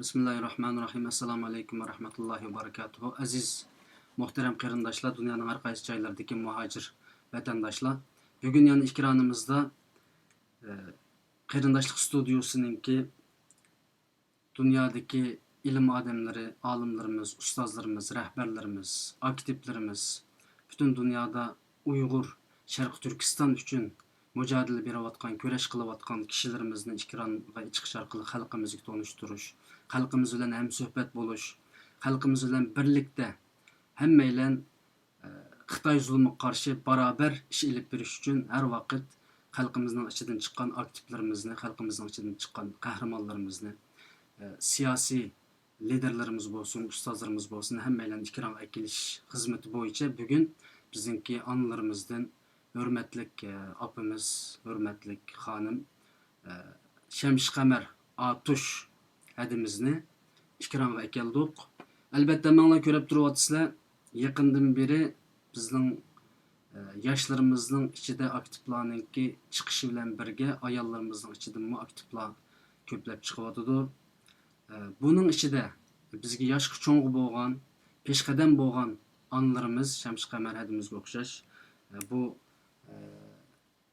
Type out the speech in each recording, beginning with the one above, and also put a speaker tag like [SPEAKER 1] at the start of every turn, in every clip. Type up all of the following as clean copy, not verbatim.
[SPEAKER 1] Bismillahirrahmanirrahim. Assalamu alaikum ve rahmetullahi ve berekatuhu. Aziz, muhterem qarindoshlar, dünyanın her qaysi joylaridagi muhacir vatandoshlar. Bugün yani ikranımızda qarindoshlik studiyosininki dünyadaki ilim adamları, alimlerimiz, ustazlarımız, rehberlerimiz, aktivlerimiz, bütün dünyada Uygur, Şarkı Türkistan üçün mücadele beriyotgan, köreş qilayotgan kishilarimizni ikronga chiqish orqali xalqimizga tonishtirish, xalqimiz bilan ham suhbat bo'lish, xalqimiz bilan birlikda hammaylar Xitoy zulmiga qarshi barobar ish ilib berish uchun har vaqt xalqimizning ichidan chiqqan aktivlarimizni, xalqimizning ichidan chiqqan qahramonlarimizni, siyosiy liderlarimiz bo'lsin, ustozlarimiz bo'lsin, hammaylarni ikronga kelish xizmati bo'yicha bugun bizningki onalarimizdan hürmetlik apımız, hürmetlik hanım Şemşqamar Atush adimizni ikramga keldik. Albatta menga ko'rib turibsizlar, yaqindan beri bizning yoshlarimizning ichida aktivlarninki chiqishi bilan birga ayollarimizning ichidan mu aktivlar ko'plab chiqyotdi. Buning ichida bizga yoshga cho'ng bo'lgan, peshqadam bo'lgan onlarimiz Şemşqamar adimizga o'xshash bu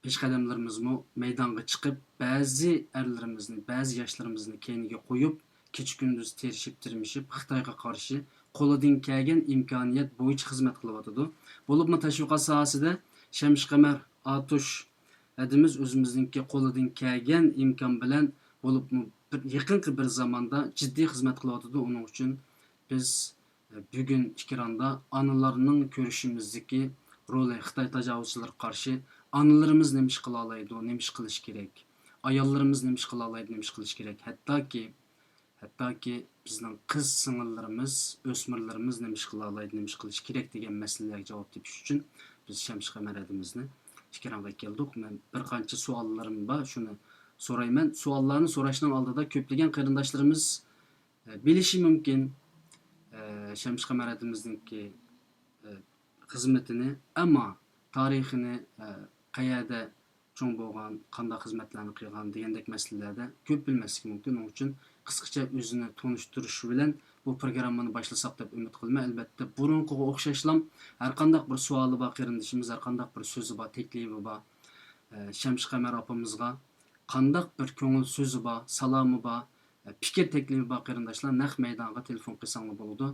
[SPEAKER 1] peshqadamlarimizmi maydonga chiqib ba'zi erlarimizni, ba'zi yoshlarimizni keyniga qo'yib, kecha kunduz terishib tirmishib Xitoyga qarshi qo'lidan kelgan imkoniyat bo'yicha xizmat qilyotdi. Bo'libmi tashviqot sohasida Şemşqamar Atush adimiz o'zimizningki qo'lidan kelgan imkon bilan bo'libmi yaqinqi bir zamonda jiddiy xizmat qilyotdi. Uning uchun biz bugun ikronda onalarning ko'rishimizdagi roli Xitoy tajovuzchilariga qarshi analarımız nima ish qila oladi, nima ish qilish kerak, ayollarimiz nima ish qila oladi, nima ish qilish kerak, hattoki bizning qiz singillarimiz, o'smirlarimiz nima ish qila oladi, nima ish qilish kerak degan masalalarga javob tepish uchun biz Şemşqamar adimizni ikramga keldik. Men bir qancha savollarim bor, shuni so'rayman. Savollarni so'rashning oldida ko'plagan qarindoshlarimiz bilishi mumkin Şemşqamar adimizningki xizmatini, ammo tarixini qayerda cho'ng bo'lgan, qanday xizmatlarni qilgan degandek masalalarda ko'p bilmasligi mumkin. Uning uchun qisqacha o'zini tonishtirish bilan bu programmani boshlasak deb umid qilaman. Albatta burunqiga o'xshashlam har qanday bir savoli bor qarindoshimiz, har qanday bir so'zi bor, taklifi bor, Şemşqamar opamizga qanday bir ko'ngil so'zi bor, salomi bor, fikr taklifi bor qarindoshlar naq maydonga telefon qilsanglar bo'ladi.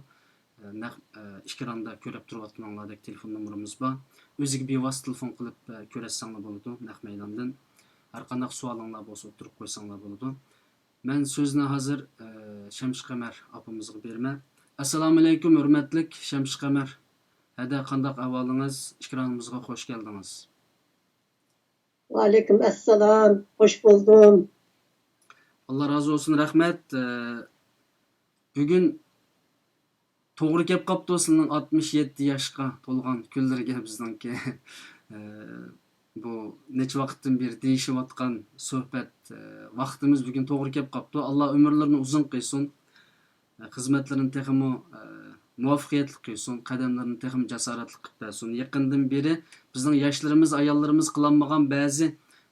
[SPEAKER 1] İkronda ko'rib turayotganlardek telefon nomerimiz bor. O'ziga bevosita telefon qilib ko'rasanglar bo'ladi. Naq maydondan har qanday savolinglar bo'lsa o'tirib qo'ysanglar bo'ladi. Men so'zni hozir Şemşqamar opamizga berman. Assalomu alaykum hurmatli Şemşqamar. Hada qanday ahvolingiz? Ikronimizga xush keldingiz.
[SPEAKER 2] Va alaykum assalom. Xush buldum.
[SPEAKER 1] Allah razı olsun, rahmat. Bugün to'g'ri kelib qopti sizning 67 yoshga to'lgan kunlarga bizningki bu necha vaqtdan beri deyishayotgan suhbat vaqtimiz bugun to'g'ri kelib qopti. Alloh umrlarini uzun qilsin, xizmatlarini texmo muvaffaqiyatli qilsin, qadamlarini texmo jasoratli qilib bersin. Yaqindan beri bizning yoshlarimiz, ayollarimiz qilolmagan ba'zi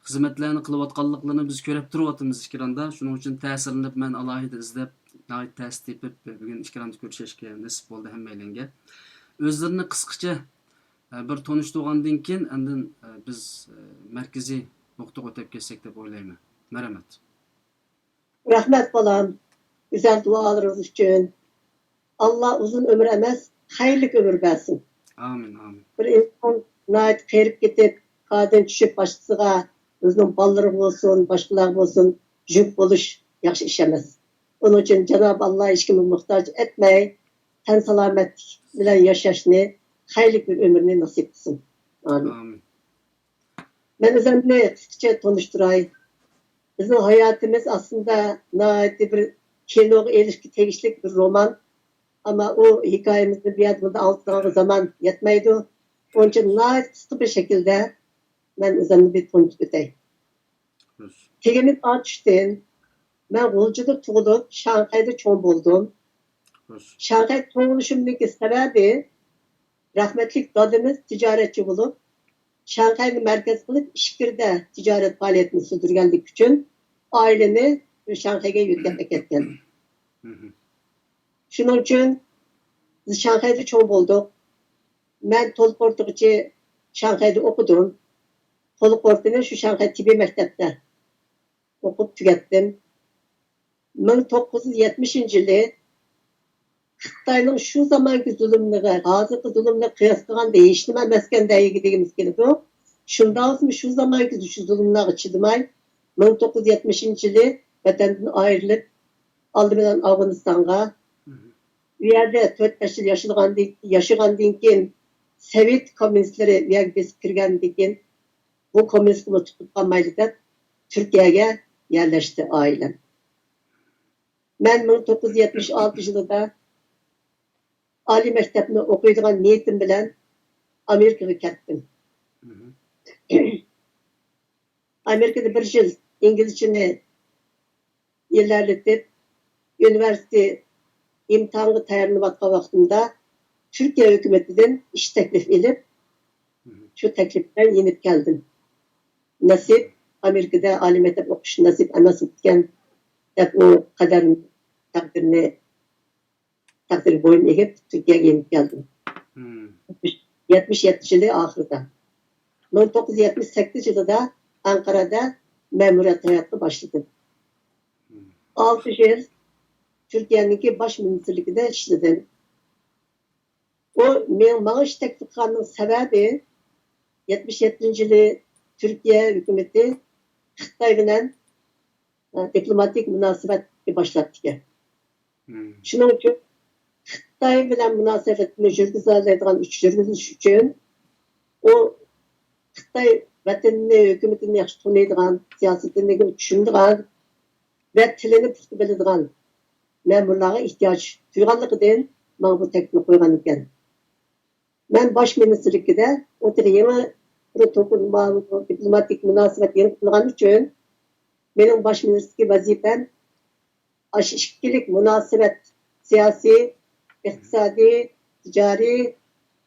[SPEAKER 1] xizmatlarni qilayotganliklarini biz ko'rib turibmiz ikronda. Shuning uchun ta'sirlanib men alohida izlab ta'sir tepib bugun ikronda ko'rishishga nasib bo'ldi hammalarga. O'zlarini qisqacha bir tanishtirgandan keyin endi biz markaziy nuqtaga o'tib ketsak deb o'ylayman. Marhamat.
[SPEAKER 2] Rahmat bolam. Güzel dualarınız için. Allah uzun ömür emas, hayırlı ömür versin.
[SPEAKER 1] Amin, amin.
[SPEAKER 2] Bir insan nait qerib ketib, qadan tushib boshqasiga o'zining bolalari bo'lsin, boshqalar bo'lsin, yuk bo'lish yaxshi ish emas. Onun için Cenab-ı Allah hech kimga muhtoj etmay, tan salomat bilan yashashni, hayırlı bir ömrni nasip etsin. Amin.
[SPEAKER 1] Amin.
[SPEAKER 2] Ben o'zimni qisqacha tanishtiray. Bizning hayotimiz aslında nait bir kinoga erishga tegishli bir roman. Ama o hikayemizni bir yerde anlattığı zaman yetmeydi. Onun için nait kısa bir şekilde ben özümü bir tanıtıp öteyim. Tegimiz Atuş'ten ben Gulcu'da tuğulup Şanghay'da çoğun buldum. Şanghay tuğuluşumdaki sebebi rahmetlik dadımız ticaretçi bulup Şanghay'ı merkez kılıp İşkir'de ticaret faaliyetini sürdürgenlik için aileni Şanghay'a yüklemek ettim.
[SPEAKER 1] Hı hı.
[SPEAKER 2] Şunun için biz Şanghay'da çoğun bulduk. Ben Toluk Ortaçı Şanghay'da okudum. Toluk Ortaçı'nı şu Şanghay Tibi Mektep'te okup tükettim. 1970 yılı Xitayning şu zamanki zulümlüğü, hazırki zulümle kıyaslagan değiştirme meskendeyi gidegimiz keldi. Şunda olsun şu zamanki şu zulümleri çidimay 1970 yılı vatandın ayrılıp aldı bilen Afganistan'a
[SPEAKER 1] Hı hı.
[SPEAKER 2] bir yerde 4-5 yıl yaşagandan keyin Sovet komünistleri bir yerde besip kirgandan keyin bu komünizmi tutup kalmaydı deb Türkiye'ye yerleşti ailem. Ben 1976 yılında Ali mektebini okuyduğum niyetim bilen Amerika'ya gittim.
[SPEAKER 1] Hı hı.
[SPEAKER 2] Amerika'da bir yıl İngilizceni ilerletip üniversite imtihanı tayarlanıp vaktimde Türkiye hükümetinden iş teklif edip
[SPEAKER 1] Hı hı.
[SPEAKER 2] şu tekliften yenip geldim. Nasip Amerika'da Ali mektep okuş nasip emas etken hep o kaderin takdiri boyun eğip Türkiye'ye yenip geldim.
[SPEAKER 1] Hı.
[SPEAKER 2] 77 yılı ahırda. 1978 yılında Ankara'da memuriyet hayatı başladım. 6 yıl Türkiye'nin baş ministerlikinde işledim. O bana iş teklif kılanın sebebi 77 yılı Türkiye hükümeti Xitay bilen diplomatik münasebet başlattı.
[SPEAKER 1] Hı.
[SPEAKER 2] Şunun için Xitay bilen münasebetini yürgüzələydiğin yürgüzüş için o Xitay vatanını, hükümetini yaxşı tanıydiğin, siyasetini düşündüğün ve tilini puxta biladigan memurlarga ihtiyaç duyganligidan bana bu teklifni qo'ygan ekan. Men bosh ministerligida o'tirgan protokol diplomatik munosabat qilgan uchun mening bosh ministerlik vazifam ash ikkilik munosabat siyosiy, iqtisodiy, ticari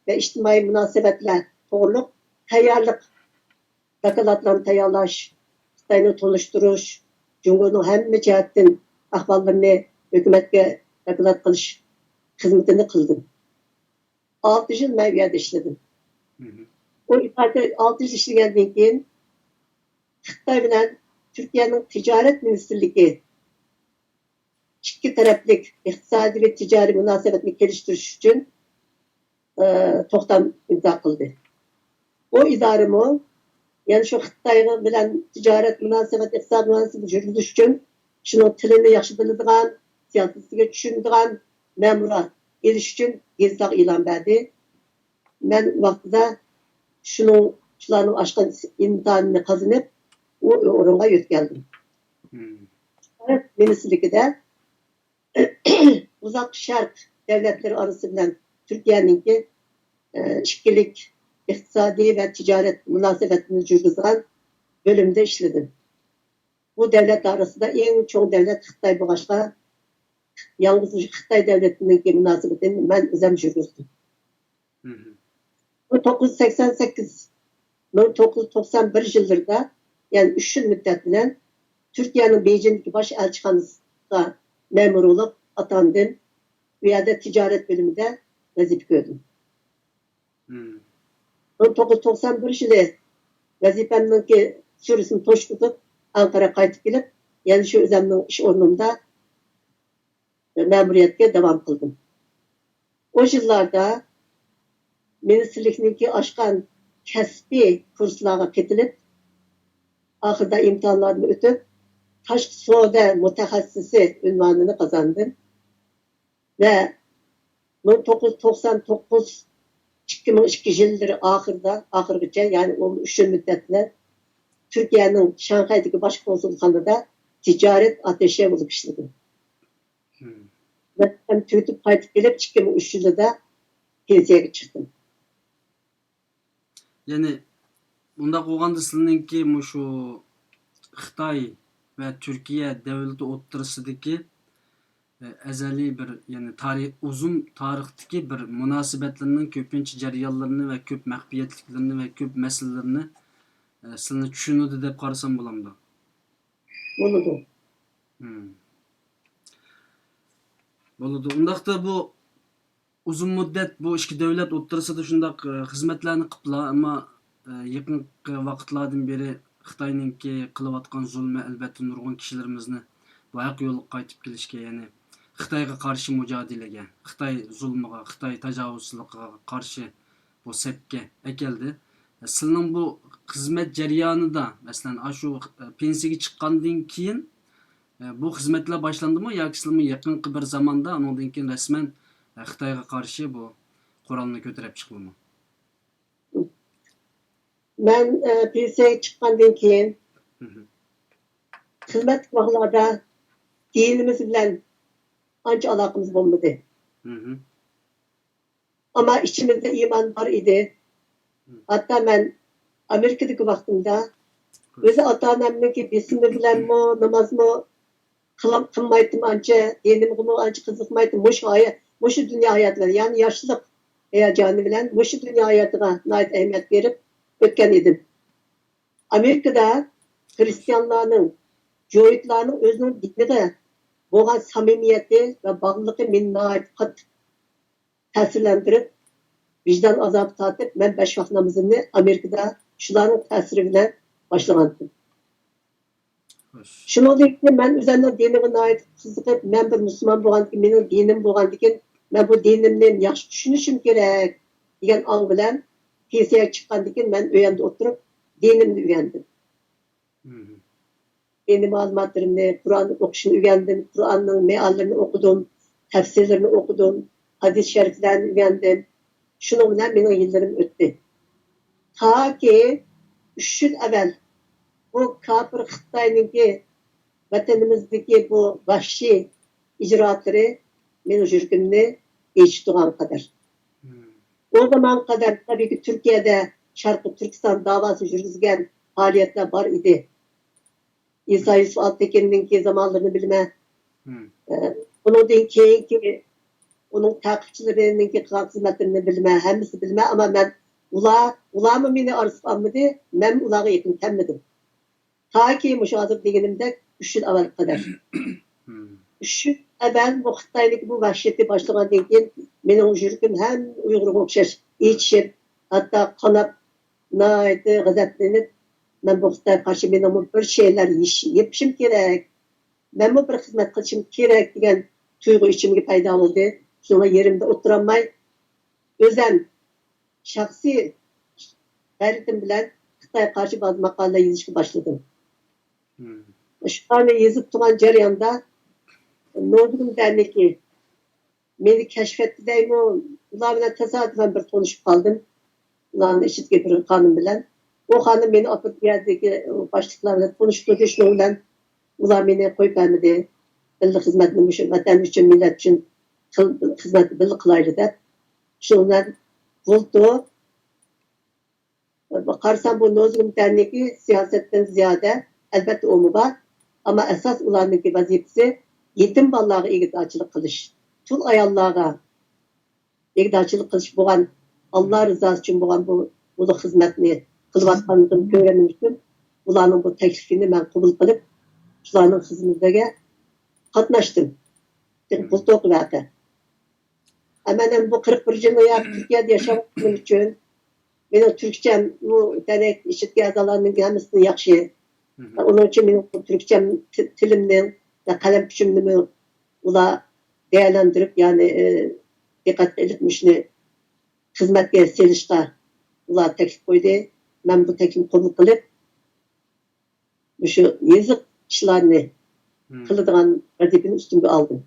[SPEAKER 2] ve ijtimoiy munosabatlar to'g'riliq tayyorlik doklodlarni tayyorlash, Xitoyni tonishtirish, Jungoning hamma jihatdan ahvollarini hükümetke doklad qilish xizmatini qildim. 6 yıl men bu yerda ishladim.
[SPEAKER 1] Hı hı.
[SPEAKER 2] O ifade 6 yıl ishlagandan keyin Xitoy bilan Türkiye'nin ticaret ministerligi ikki taraflik iqtisodiy ve ticari munosabatni geliştirish uchun to'xtam imzo qildi. O idorami yani şu Xitoy bilan ticaret munosabat, iqtisodiy munosabat yurgizish uchun shuning tilini yaxshi biladigan, siyosatiga tushunadigan ma'murlar elish uchun gazetaga e'lon berdi. Ben vaqtida shularning oshgan imtihonini qazanib, o o'ringa yetgandim.
[SPEAKER 1] Hı.
[SPEAKER 2] Evet, ministerligida Uzak Şark devletleri arası bilen Türkiye'ninki ikkilik iqtisadi ve ticaret münasebetini yürgüzgen bölümde işledim. Bu devlet arasında en çok devlet Xitay boğaçka yalnız Xitay devletinin münasebetini ben özem yürgüzdüm.
[SPEAKER 1] Hı hı.
[SPEAKER 2] 1988-1991 yıllarda yani 3 yıl müddet bilen Türkiye'nin Beijing'deki baş elçihanısında memur olup atandım. Bu yerde ticaret bölümünde vazife gördüm.
[SPEAKER 1] Hı.
[SPEAKER 2] 1991 yılı vazifemdeki süresini toş tutup Ankara kayıtıp gelip yani şu özemnin iş ornumda memuriyetke devam kıldım. O yıllarda ministerlikniki aşkan kesbi kurslarga ketilip ahırda imtihanlarını ötüp taşqi savdo mutaxassisi unvonini kazandım. Ve 1999-2002 yılları ahırgıca yani onun 3 yıl müddetine Türkiye'nin Şanghay'daki baş konsolosluğunda ticaret ateşe bulup işledim.
[SPEAKER 1] Hı.
[SPEAKER 2] Ve ben tüyütüp kayıtıp gelip 2003 yılında pensiyaga çıktım.
[SPEAKER 1] Yani bunda qo'yganda sizninki şu Xitoy ve Türkiye devleti o'rtasidagi azaliy bir yani uzun tarixdagi bir munosabatlarning ko'pincha jarayonlarini va ko'p maxfiyatliklarini va ko'p masalalarini sizni tushunadi deb qarasam bo'lamdi.
[SPEAKER 2] Bunu da.
[SPEAKER 1] Hmm. Bo'ladi. Undaqda bu uzun muddat bu ikki davlat o'rtasida shundaq xizmatlarni qiliblar, ammo yaqinqi vaqtlardan beri Xitoyninki qilayotgan zulmi albatta nurg'un kishilarimizni bu haq yo'lga qaytib kelishga, ya'ni Xitoyga qarshi mujodilaga, Xitoy zulmiga, Xitoy tajovuzchiligiga qarshi bu sapga akeldi. Sizning bu xizmat jarayonida, masalan, shu pensiyaga chiqqandan keyin bu xizmatlar boshlandimi yoki sizmi yaqinqi bir zamonda undan keyin rasman Xitoyga qarshi bu Qur'onni ko'tarib chiqdimi?
[SPEAKER 2] Ben pensiyaga chiqqandan keyin
[SPEAKER 1] Hı hı.
[SPEAKER 2] xizmat vaqtlarda dinimiz bilan ancha aloqamiz bo'lmadi.
[SPEAKER 1] Hı hı.
[SPEAKER 2] Ama içimizde iman var idi. Hatta ben Amerika'daki vaqtimda o'zi ota-onamniki bismi bilanmi, namozmi qilmaydim ancha, dinimga ancha qiziqmaydim. Mushu dunyo hayotida, ya'ni yoshlik hayajoni bilan mushu dunyo hayotiga nihoyat ahamiyat berib o'tgan edim. Amerikada Hristiyanlarning, Joyitlarning o'zining diniga bo'lgan samimiyati va bog'ligi meni nihoyat qattiq ta'sirlantirib, vijdon azobi tortib, men 5 vaqt namozimni Amerikada shularning ta'siri bilan boshlagandim.
[SPEAKER 1] Hoş.
[SPEAKER 2] Shuningdek, men o'zimning dinimga nihoyat qiziqib, men bir musulmon bo'lgandan, mening dinim bo'lgandan keyin, men bu dinimni yaxshi tushunishim kerak degan ong bilan pensiyaga chiqqandan keyin men u yerda o'tirib dinimni o'rgandim.
[SPEAKER 1] Hı hı.
[SPEAKER 2] Dini ma'lumotlarimni, Qur'onni o'qishni o'rgandim, Qur'onning me'anlarini o'qidim, tafsirlarini o'qidim, hadis shariflarni o'rgandim. Shuning bilan mening yillarim o'tdi. Taki 3 yil avval bu kafir Xitoyninki vatanimizdagi bu vahshiy ijroatlari mening yuragimni eshitgan qadar.
[SPEAKER 1] Hı.
[SPEAKER 2] O zaman kadar tabii ki Türkiye'de Şarkı Türkistan davası yürütülen faaliyetler var idi. İsa Yusuf Altekin'inki zamanlarını bilme,
[SPEAKER 1] Hı.
[SPEAKER 2] onun keyinki, onun takipçilerininki hizmetlerini bilme, hemisi bilme ama ben ula mı beni arzup almadı, ben ulağa yakın kelmedim. Ta ki müşahede degenimde 3 yıl evvel kadar.
[SPEAKER 1] Hı.
[SPEAKER 2] 3 yıl evvel bu Xitay'daki bu vahşeti başlagandan keyin mening yuragim hem Uyg'urga o'xshash ichishib, hatto qonab, nihoyatda g'azablanib, men bu Xitoyga qarshi mening bir şeyler yepishim kerak, men bir xizmat qilishim kerak degan tuyg'u ichimga paydo bo'ldi. Shunga yerimda o'tirolmay, o'zim shaxsiy g'ayratim bilan Xitoyga qarshi ba'zi maqolalar yozishga boshladim.
[SPEAKER 1] Hı.
[SPEAKER 2] Shuni yozib turgan jarayonda Nodrum derneki beni keşfetti deymi, ular bilen tesadüfen bir tanışıp kaldım. Uların eşitki bir hanım bilen. O hanım beni apıp bir yerdeki başlıklarla konuşturdu. Şunu bilen ular beni koyup vermedi. Bildi hizmetini, vatan için, millet için hizmeti bildi kılaylı da. Şunu bilen buldu. Bakarsam bu Nodrum derneki siyasetten ziyade elbette o mu var. Ama esas ularınki vazifesi yetim balalarga egizachılık qilish, tul ayollarga egizachılık qilish bo'lgan, Allah rızası için bo'lgan bu xizmatni qilayotganligim ko'rganim uchun ularning bu taklifini men qabul qilib, shularning xizmatiga qatnashdim. Bu to'g'ri voqea. Amanan bu 41 yil Turkiyada yashaganım uchun mening turkcham bu denek ishitgan a'zolarning hammasidan yaxshi. Onun için mening turkcham tilimning ve kalem küçümlüğümü ula değerlendirip yani dikkat edip müşni hizmetke selişte ula teklif koydu. Ben bu teklifi kabul kılıp şu yazık işlerini kılıdığan vazifeni üstümde aldım.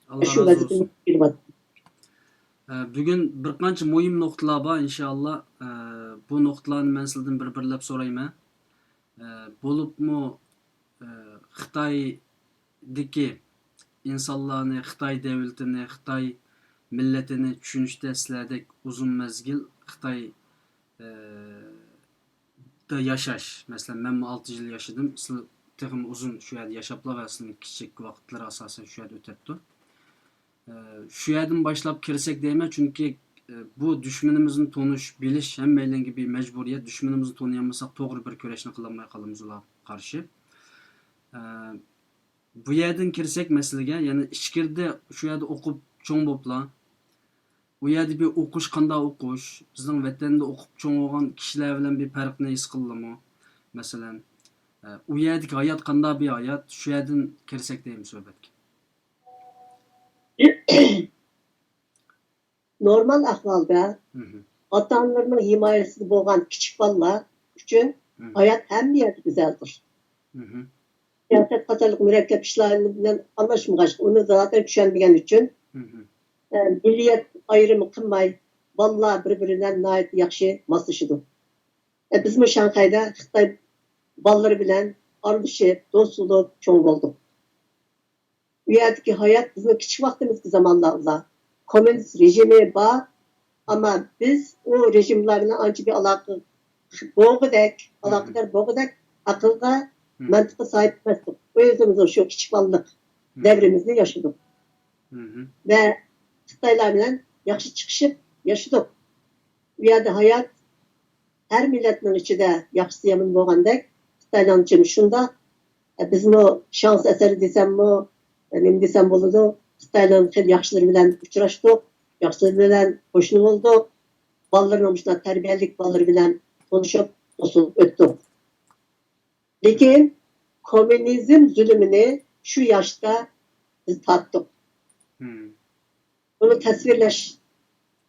[SPEAKER 1] Allah
[SPEAKER 2] Şu
[SPEAKER 1] razı
[SPEAKER 2] vazifeni
[SPEAKER 1] olsun.
[SPEAKER 2] bilmem.
[SPEAKER 1] Bugun bir qancha muhim nuqtalar bor inshaalloh. Bu nuqtalarni men sizdan bir-birlab so'rayman. Bo'libmi Xitoydagi insonlarni, Xitoy davlatini, Xitoy millatini tushunishda sizlardek uzun mezgil Xitoy da yashash. Masalan, men 6 yil yashadim. Siz texim uzun shu yerda yashaplar va sizning kichik vaqtlar asosan shu yerda o'tibdi. Shu yerdan boshlab kirsak deyman, chunki bu dushmanimizni tonish, bilish hammalarga bir majburiyat. Dushmanimizni taniyolmasak to'g'ri bir kurashni qilolmay qolamiz ularga qarshi. Bu yerden kirsek meselege, yani içkirde şu yerde okup çoğun bopla. Bu yerde bir okuş kanda okuş. Bizning vatanda okup çoğun olgan kişiler bilen bir farkını his kıldımı? Mesela, u yerdeki hayat kanda bir hayat, şu yerden kirsek deyim sohbetke.
[SPEAKER 2] Normal ahvalda
[SPEAKER 1] Hı hı.
[SPEAKER 2] ata-analarının himayesinde boğan küçük balalar üçün
[SPEAKER 1] Hı
[SPEAKER 2] hayat hem bir yerde güzeldir.
[SPEAKER 1] hı.
[SPEAKER 2] Siyaset katarlık mürekkep işlerini bilen anlaşmagaç, onu zaten düşendigen üçün
[SPEAKER 1] Hı hı.
[SPEAKER 2] milliyet ayrımı kılmay, balalar birbirinden nayet yakşı maslaşıdı. Biz mi Şanghay'da Xitay balları bilen aralışıp, dostluğu çoğun olduk. Bu yerdeki hayat bizim küçük vaktimizki zamanlarda komünist rejimi var ama biz o rejimlerine ancak bir alakadar boğudek akılga,
[SPEAKER 1] Hı
[SPEAKER 2] mantıklı sahip etmezdik. O yüzden biz şu küçük ballık
[SPEAKER 1] hı.
[SPEAKER 2] devrimizi yaşadık.
[SPEAKER 1] Hı hı.
[SPEAKER 2] Ve Xitaylarla yaxşı çıkışıp yaşadık. Bu yerde hayat her milletin içinde yaxşısı yaman boğandek Xitayların için şunda bizim o şans eseri desem mi, ne desem boludu. Xitayların xil yaxşıları bilen uçraştık, yaxşıları bilen hoşnut olduk. Balların olmuşlar, terbiyelik balları bilen konuşup, dostlup öttük. Lekin komünizm zulümünü şu yaşta biz tattık.
[SPEAKER 1] Hı.
[SPEAKER 2] Bunu tasvirleş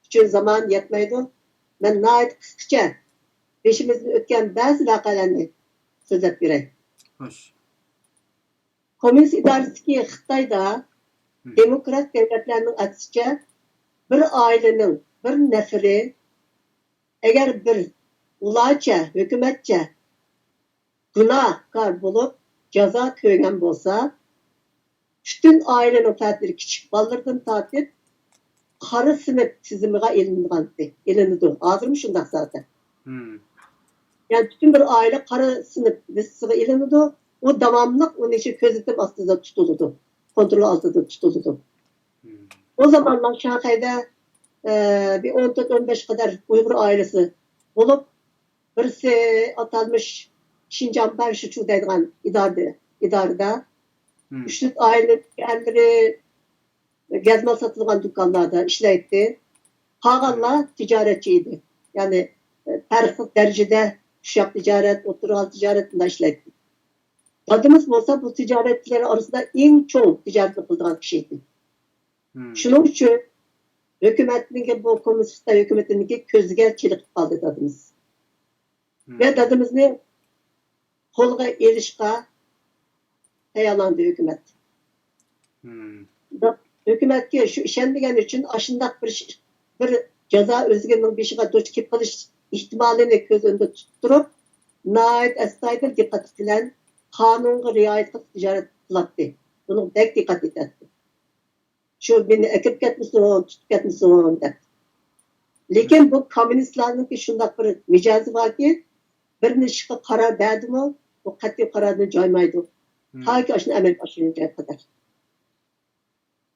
[SPEAKER 2] için zaman yetmeydi. Ben nait kısaca peşimizden ötken bazı vakalarını söz et birey.
[SPEAKER 1] Hoş.
[SPEAKER 2] Komünist idaresi Xitayda
[SPEAKER 1] Hı.
[SPEAKER 2] demokrat devletlerinin aksine bir ailenin bir neferi eğer bir ulaça, hükümetçe günahkar bulup ceza köygen bolsa, bütün ailenin fertleri küçük ballardan tatip karı sınıf tizimiga ilinidi. Hazır mı şundak zaten?
[SPEAKER 1] Hı.
[SPEAKER 2] Yani bütün bir aile karı sınıf listesiga ilinidi. O devamlılık onun için gözetim altında tutuldu. Kontrol altında tutuldu.
[SPEAKER 1] Hı.
[SPEAKER 2] O zamanlar Şanghay'da bir 14-15 kadar Uygur ailesi bulup birisi atanmış Şincan Barışçı deydiğen idarede
[SPEAKER 1] Hı.
[SPEAKER 2] üçlük aile kendileri gezme satılgan dükkanlarda işleydi. Kalanlar ticaretçiydi. Yani farklı derecede uşak ticaret, otural ticaretinde işleydi. Adımız olsa bu ticaretçiler arasında en çok ticaret kıldığın kişiydi.
[SPEAKER 1] Hı.
[SPEAKER 2] Şunun için hükümetinin bu komünist hükümetinin közüge çelik kaldı adımız.
[SPEAKER 1] Hı.
[SPEAKER 2] Ve adımızı kolga erişke heyalandı hükümet.
[SPEAKER 1] Hı.
[SPEAKER 2] Hükümetke şu işendigen için aşındak bir ceza özgürlüğünün beşiğe duç kip kılış ihtimalini göz önünde tutturup nait estaydır dikkat edilen kanunga riayet kılıp ticaret kılattı. Bunun pek dikkat etti. Şu beni ekip ketmişsin, tutup ketmişsin de. Lekin bu komünistlerin ki şundak bir micazi var ki birini şıkkı karar verdi mi o katli kararını caymaydı. Ta ki aşını emel başlayıncaya kadar.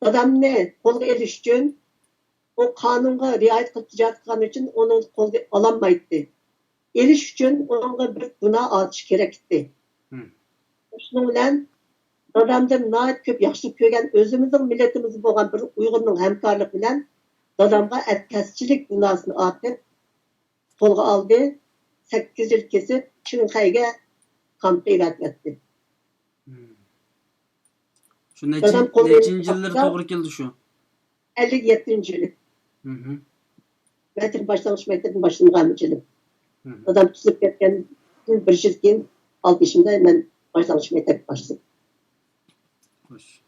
[SPEAKER 2] Adamını kolga eriş için o kanunga riayet kılıp ticaret kılan için onu kolga alamaydı. Eriş için ona bir günah atış gerekti.
[SPEAKER 1] Hı.
[SPEAKER 2] Şunun bilen dadamdan nait köp yaxşı kögen özümüzün milletimiz bolgan bir Uygur'un hemkarlık bilen dadamga etkesçilik günahsını atıp kolga aldı. 8 yıl kesip Çinxayga kampta ilerletti.
[SPEAKER 1] Hı. Şu
[SPEAKER 2] Dadam
[SPEAKER 1] necin yılları doğru geldi şu.
[SPEAKER 2] 57. yılı.
[SPEAKER 1] Hı hı.
[SPEAKER 2] Metin başlangıç mektebin başlanğan yılı.
[SPEAKER 1] Hı hı.
[SPEAKER 2] Dadam tutup ketken bir yıl keyin 6 yaşımda ben başlangıç mektep başladım.
[SPEAKER 1] Hoş.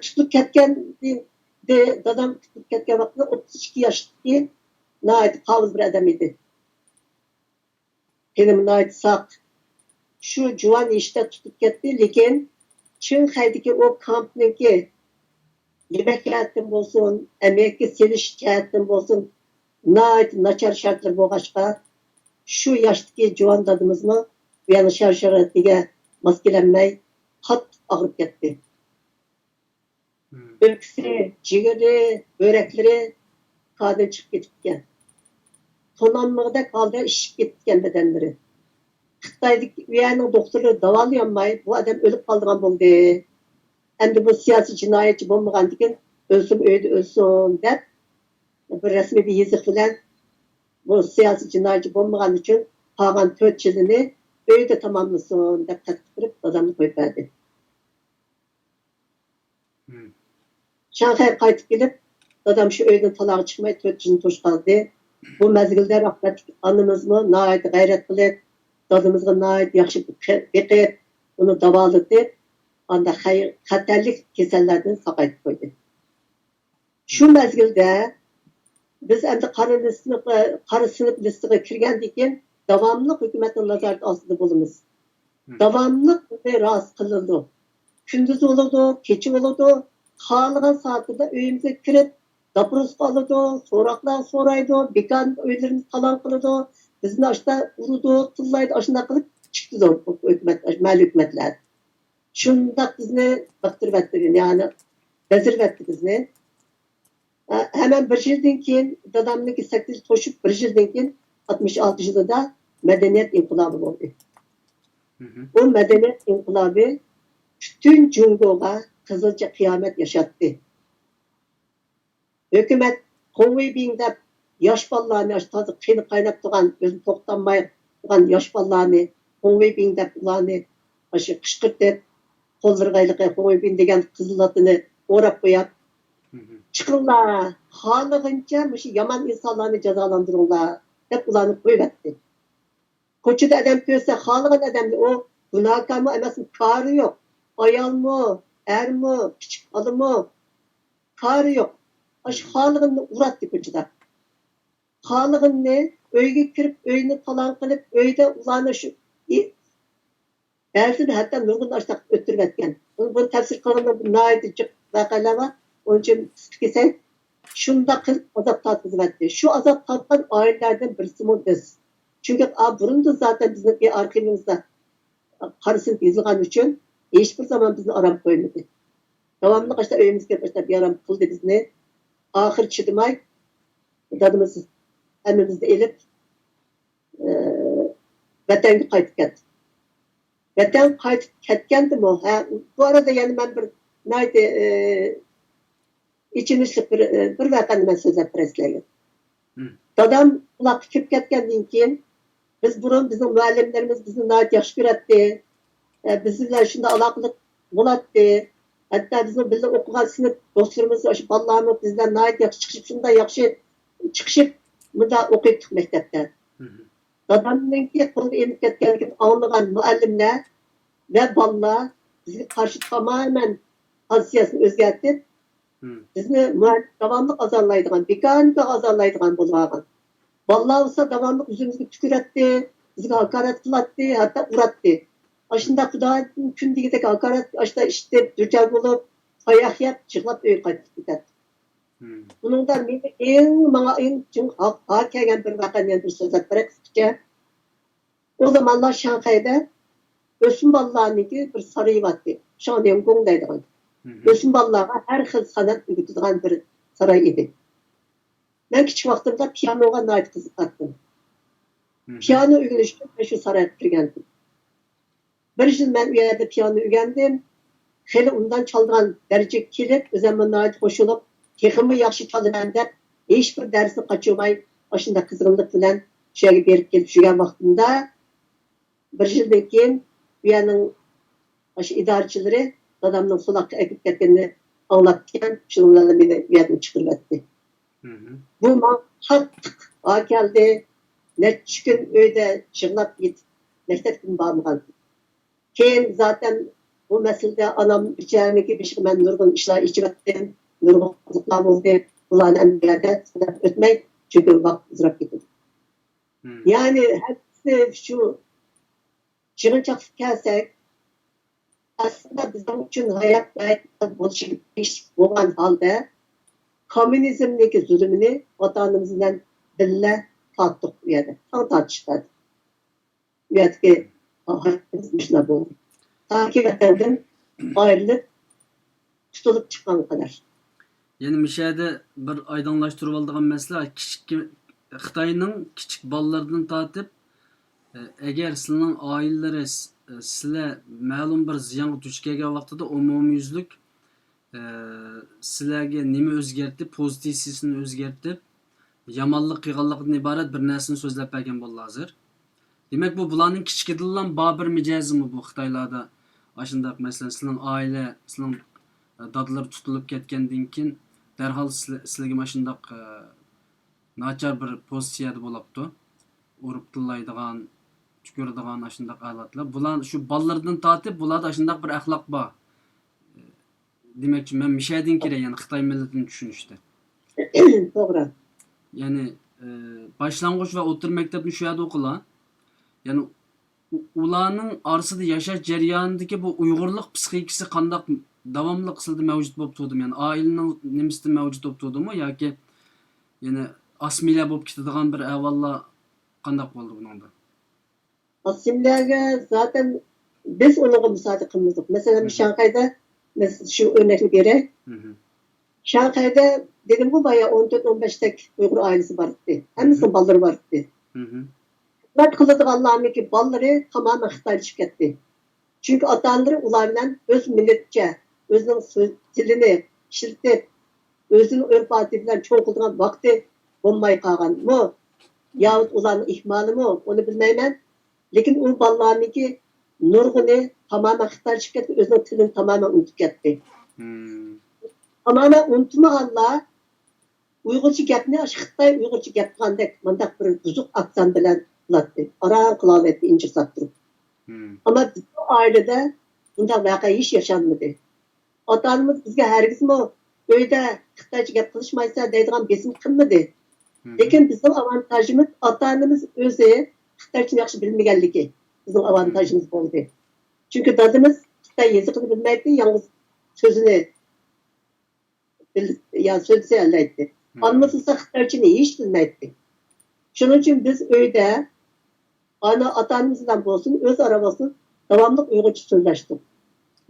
[SPEAKER 2] Tutup ketken de dadam tutup ketken vaxtında 32 yaşlı nait havuz bir adam idi. Benim nait sağ şu juvan işte tutup ketdi, lekin Çinxaydaki o kampniki yemek jihatdan bolsun, emekki selish jihatdan bolsun, nait nachar shartlar bo'lg'achqa shu yoshdagi juvon dadimizmi bu yana shart sharoitiga mos kelolmay qattiq og'rib ketdi.
[SPEAKER 1] Hı.
[SPEAKER 2] Öksü, jigiri, börekleri kadın çıkıp ketgan. Tonanmag'ida holda ishib ketgan bedenlari. Xitoydagi uyaning doktorlari davolayolmay, bu odam o'lib qoldigan bo'ldi. Endi bu siyosiy jinoyatchi bo'lmagandan keyin o'lsin, uyda o'lsin deb bir rasmiy bir yeziq bilan bu siyosiy jinoyatchi bo'lmagan uchun qolgan 4 yilini uyda tamomlasin deb taklif qilib odamni qo'yib berdi. Shanxay qaytib kelib, dadam shu uydan taloq chiqmay 4 yilni to'shqaldi. Bu mezgilda rahmatli onamizmi nihoyat g'ayrat qilib, dadamizga nihoyat yaxshi beqiyat uni davoladi. Anda xatarlik kasallardan saqaytib qo'ydi. Shu mezgilda biz endi qora sinf listiga kirgandan keyin davomli hukumatning nazorati ostida bo'lamiz. Davomli rost qilindi. Kunduz bo'ladi, kecha bo'ladi, xohlagan soatida uyimizga kirib, doпрос oladi, so'roqlar so'raydi, bekan uylarimizni talon qiladi, bizni ashta urudi, tillaydi, ashuna qilib chiqdi hukumat, ma'lum hukumatlar. Shundaq bizni baqtirbatdi, ya'ni bezirbatdi bizni. Hemen bir yıldan keyin dadamniki 8 to'shib bir yildan keyin 66 yilida madaniyat inqilobi bo'ldi. Bu madaniyat inqilobi butun Jungoga qizilcha qiyomat yashatdi. Hukumat Kongbing deb yosh bolalarni toza qiyni qaynab turgan, o'zini to'xtamay turgan yosh bolalarni Kongbing deb ularni shu qishqirtib, qo'llariga Kongbing degan qizil otini o'rab qo'yib, chiqinglar, xohlagancha shu yomon insonlarni jazolantiringlar deb ularni qo'yibdi. Ko'chada odam ko'rsa, xohlagan odamni u gunohkormi emasmi, kori yo'q. Ayolmi, ermi, kichik odammi, kori yo'q. Shu xohlaganni uratdi ko'chada. Xohlaganni uyga kirib, uyni talon qilib, uyda ularni shu ba'zida hatto nurg'un ashtaq o'ttirib etgan. Buni tafsir qilganda nihoyat jiq voqealar bor. Onun için kese şunda kılıp azap tatlısı Şu azap tatlıdan ailelerden birisi mi biz? Çünkü burun da zaten bizim bir arşivimizde karısını izleyen için hiçbir zaman bizni aram koymadı. Devamlı kaçta evimizde kaçta bir aram kıldı bizni. Ahir çıdımay dadımız emrimizde elip vatanga qaytib ketdi. Vatan qaytib ketgandi mi? Bu arada yani ben bir neydi İçimizlik bir vatanı ben sözlep presledim. Dadam kulak kip ketkendiğin keyin biz burun bizim muallimlerimiz bizni nayet yaxşı göretti. Bizimle şunda alakalık bulattı. Hatta bizim bizde okugan sınıf dostlarımız, şu ballarımız bizden nayet yaxşı çıkışıp şunda yaxşı çıkışıp bunda okuyup mektepten. Dadamın ki kulu inip ketkendiğin anlayan muallimler ve ballar bizi karşı tamamen haziyasını özgertip bizni davamlı azarlaydigan, bekanı azarlaydigan bo'lgan. Vallahi olsa davamlı yüzümüzge tüküretti, bizga hakaret kılattı, hatta uğrattı. Aşında Xudoning kundagidek hakaret, aşda işte dürcal bulup, ayak yap, çıqlap öy qaytib ketadi. Buningda manga eng chin haq kelgan bir voqeani bir so'zlab beray qisqacha. O zamanlar Shanxayda o'smir bolalarniki bir saroy bor. Shanxong deydigan. O'smir bolalarga har xil san'at o'rgatadigan bir saroy edi. Men kichik vaqtimda pianoga nihoyat qiziqardim. Piano o'rganishga shu saroyga kirgandim. Bir yil men u yerda piano o'rgandim. Hali undan chalgan darajaga kelib, o'zimga nihoyat qo'shilib, texmi yaxshi chalaman deb hech bir darsni qochirmay, shunday qizg'inlik bilan shu yerga berib kelib yurgan vaqtimda bir yildan keyin u yerning shu idorachilari dadamning suloqqa akib ketganini anglabgan, shundan meni u yerdan chiqarib etdi. Bu qattiq keldi. Necha kun uyda yig'lab yetib maktabga bormagan. Keyin zaten bu meselede anam içerideki bir şey ben nurgun işler içip ettim. Nurgun kazıklar oldu. Ulan emniyete sınıf ötmek çünkü vakit ızrap gittim. Yani hepsi şu çığınçaksı kelsek aslında bizim için hayat gayet bolşevik iş olan halde komünizmdeki zulümünü vatanımızdan bille tattık bu yerde. Tam tartışmadı. Bu yerdeki hayatımız dışına buldu. Takip edendim ayrılıp tutulup çıkan kadar.
[SPEAKER 1] Yani müşahede bir aydınlaştırıp aldığım mesele Xitayning kichik bolalardan tortib Eğer sizin aileleriz sizler ma'lum bir ziyan duch kelgan vaqtida umumyuzlik sizlarga nima o'zgartdi, pozitivsini o'zgartib, yomonlik qilganlikdan iborat bir narsani so'zlab bergan bo'ldi hozir. Demak bu bularning kichkidillan bir mijozimi bu Xitoylarda? Ashundaq masalan sizning oila, sizning dadalar tutilib ketgandan keyin darhol sizlarga mana shundaq nachar bir pozitsiyada bo'libdi. Urib tillaydigan, tüküradigan ashundaq holatlar. Bular shu ballardan tortib bularda ashundaq bir axloq bor. Demakchi men mishadin kerak, ya'ni Xitoy millatini tushunishda.
[SPEAKER 2] To'g'ri.
[SPEAKER 1] Ya'ni boshlang'ich va o'rta maktabni shu yerda o'qigan. Ya'ni ularning orasida yashash jarayonidagi bu Uyg'urlik psixikasi qandaq davomli qildi mavjud bo'lib turdi. Ya'ni oilaning nimasida mavjud bo'lib turdimi yoki ya'ni asmila bo'lib ketadigan bir avvallar qandaq bo'ldi buningda?
[SPEAKER 2] Asimlarga zaten biz onunla müsaade kılmadık. Mesela Şanghay'da mesela şu örnekli biri. Şanghay'da dedim bu bayağı 14-15 tek Uygur ailesi vardı. Hepsinin balları vardı. Ben kılıdık Allah'ım ki balları tamamen Xitaylı çıkarttı. Çünkü ataları ularla öz milletçe, özünün dilini işletip, özünün örf adetiyle çok olduğundan vakti olmayı kalgan mı? Yahut ulanın ihmali mı? Onu bilmeymen. Lakin o ballarını ki nurgunu tamamen Xitaylı çıkarttı, özünün dilini tamamen unutup gitti. Tamamen unutmaganlar Uygurca gapni Xitoy Uygurca gap qilgandek mundaq bir buzuq aksan bilan qiladi. Ara qilaverdi inji saptirib. Ama biz bu ailede bundaq voqea hiç yaşanmadı. Atamız bizga hargizmi uyda Xitoycha gap qilishmaysa deydigan besim qilmadi. Lekin bizning avantajimiz ota-onamiz o'zi Xitoycha yaxshi bilmaganligi bizning avantajimiz bo'ldi. Chunki dadamiz Xitoy yezigini bilmaydi, yalnız so'zini ya sözü eləydi. Anamız ise Xitoychani hiç bilməydi. Şunun için biz öydə ata-anamızdan olsun, öz arabasını davamlı Uygurca sözləşdik.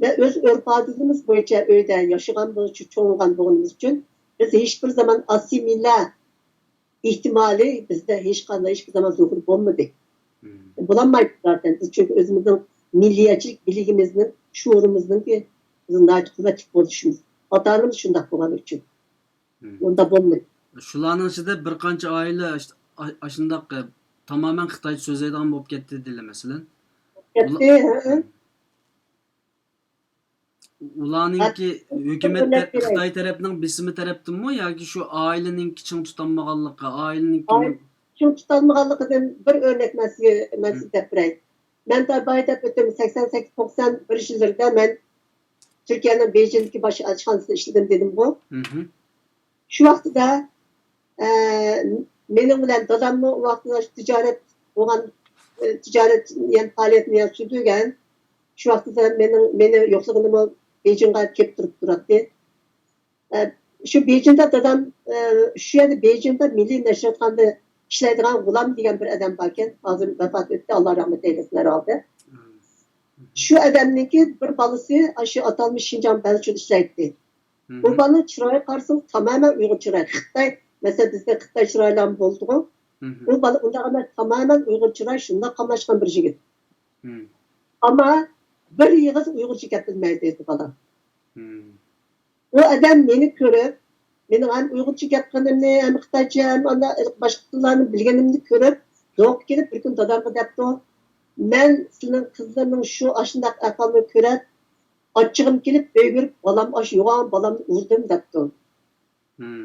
[SPEAKER 2] Ve öz örf adetimiz boyunca öydə yaşayan, çoğulgan olduğumuz için biz hiçbir zaman asimile ihtimali bizde hiçbir zaman zuhur olmadı. Bulamaydık zaten. Biz çünkü özümüzün milliyetçilik biligimizin, şuurumuzun ki bizim daha kuvvetli oluşumuz. Ata-anamız şundak olan için. Onda bo'lmaydi.
[SPEAKER 1] Shularning ichida bir qancha oila ashundaq tamoman Xitoycha so'zlaydigan bo'lib ketdi deydi masalan. Ularningki hukumat Xitoy tarafining bisimi tarafdanmi yoki shu oilaning ching tutanmaganligi, oilaning
[SPEAKER 2] ching tutanmaganligidan bir o'rnak men sizga beray. Men bayda o'tdim 88-91 yillarda men Türkiye'nin Beijing'deki baş elçixonasida ishladim dedim bu. Şu vaqtida mening bilan dadamni o vaqtda tijorat bo'lgan tijorat yani faoliyatini sürdürgen şu vaqtida meni yo'qligimni Beijingga kelib turibdi. Şu Beijingda dadam şu yerda Beijingda milliy nashriyotxonada ishlaydigan G'ulam degan bir odam bor ekan. Hozir vafot etdi, Alloh rahmat eylesin herhalde. Şu adamniki bir balası aşı atalmış Şinjan Belçik'te işlaydi. Bu bana çırayı karşı tamamen Uygur çırayı. Xitay, mesela bizde Xitay çırayla buldu. Bu bana onda tamamen Uygur çırayı şunda kamlaşkan bir jigit. Ama bir yığız Uygurca gap bilmeydi bana. O adam beni görüp, benim hem Uygurca gap qilganimni, hem Xitaycha, hem başka tillarni bilganimni görüp, doğup gelip bir gün dadamga depti. Men sizning qizlarning shu ashundaq aqalni ko'rib, ochig'im kelib o'ygirib, balam ash yo'g'on balamni urdim debdi.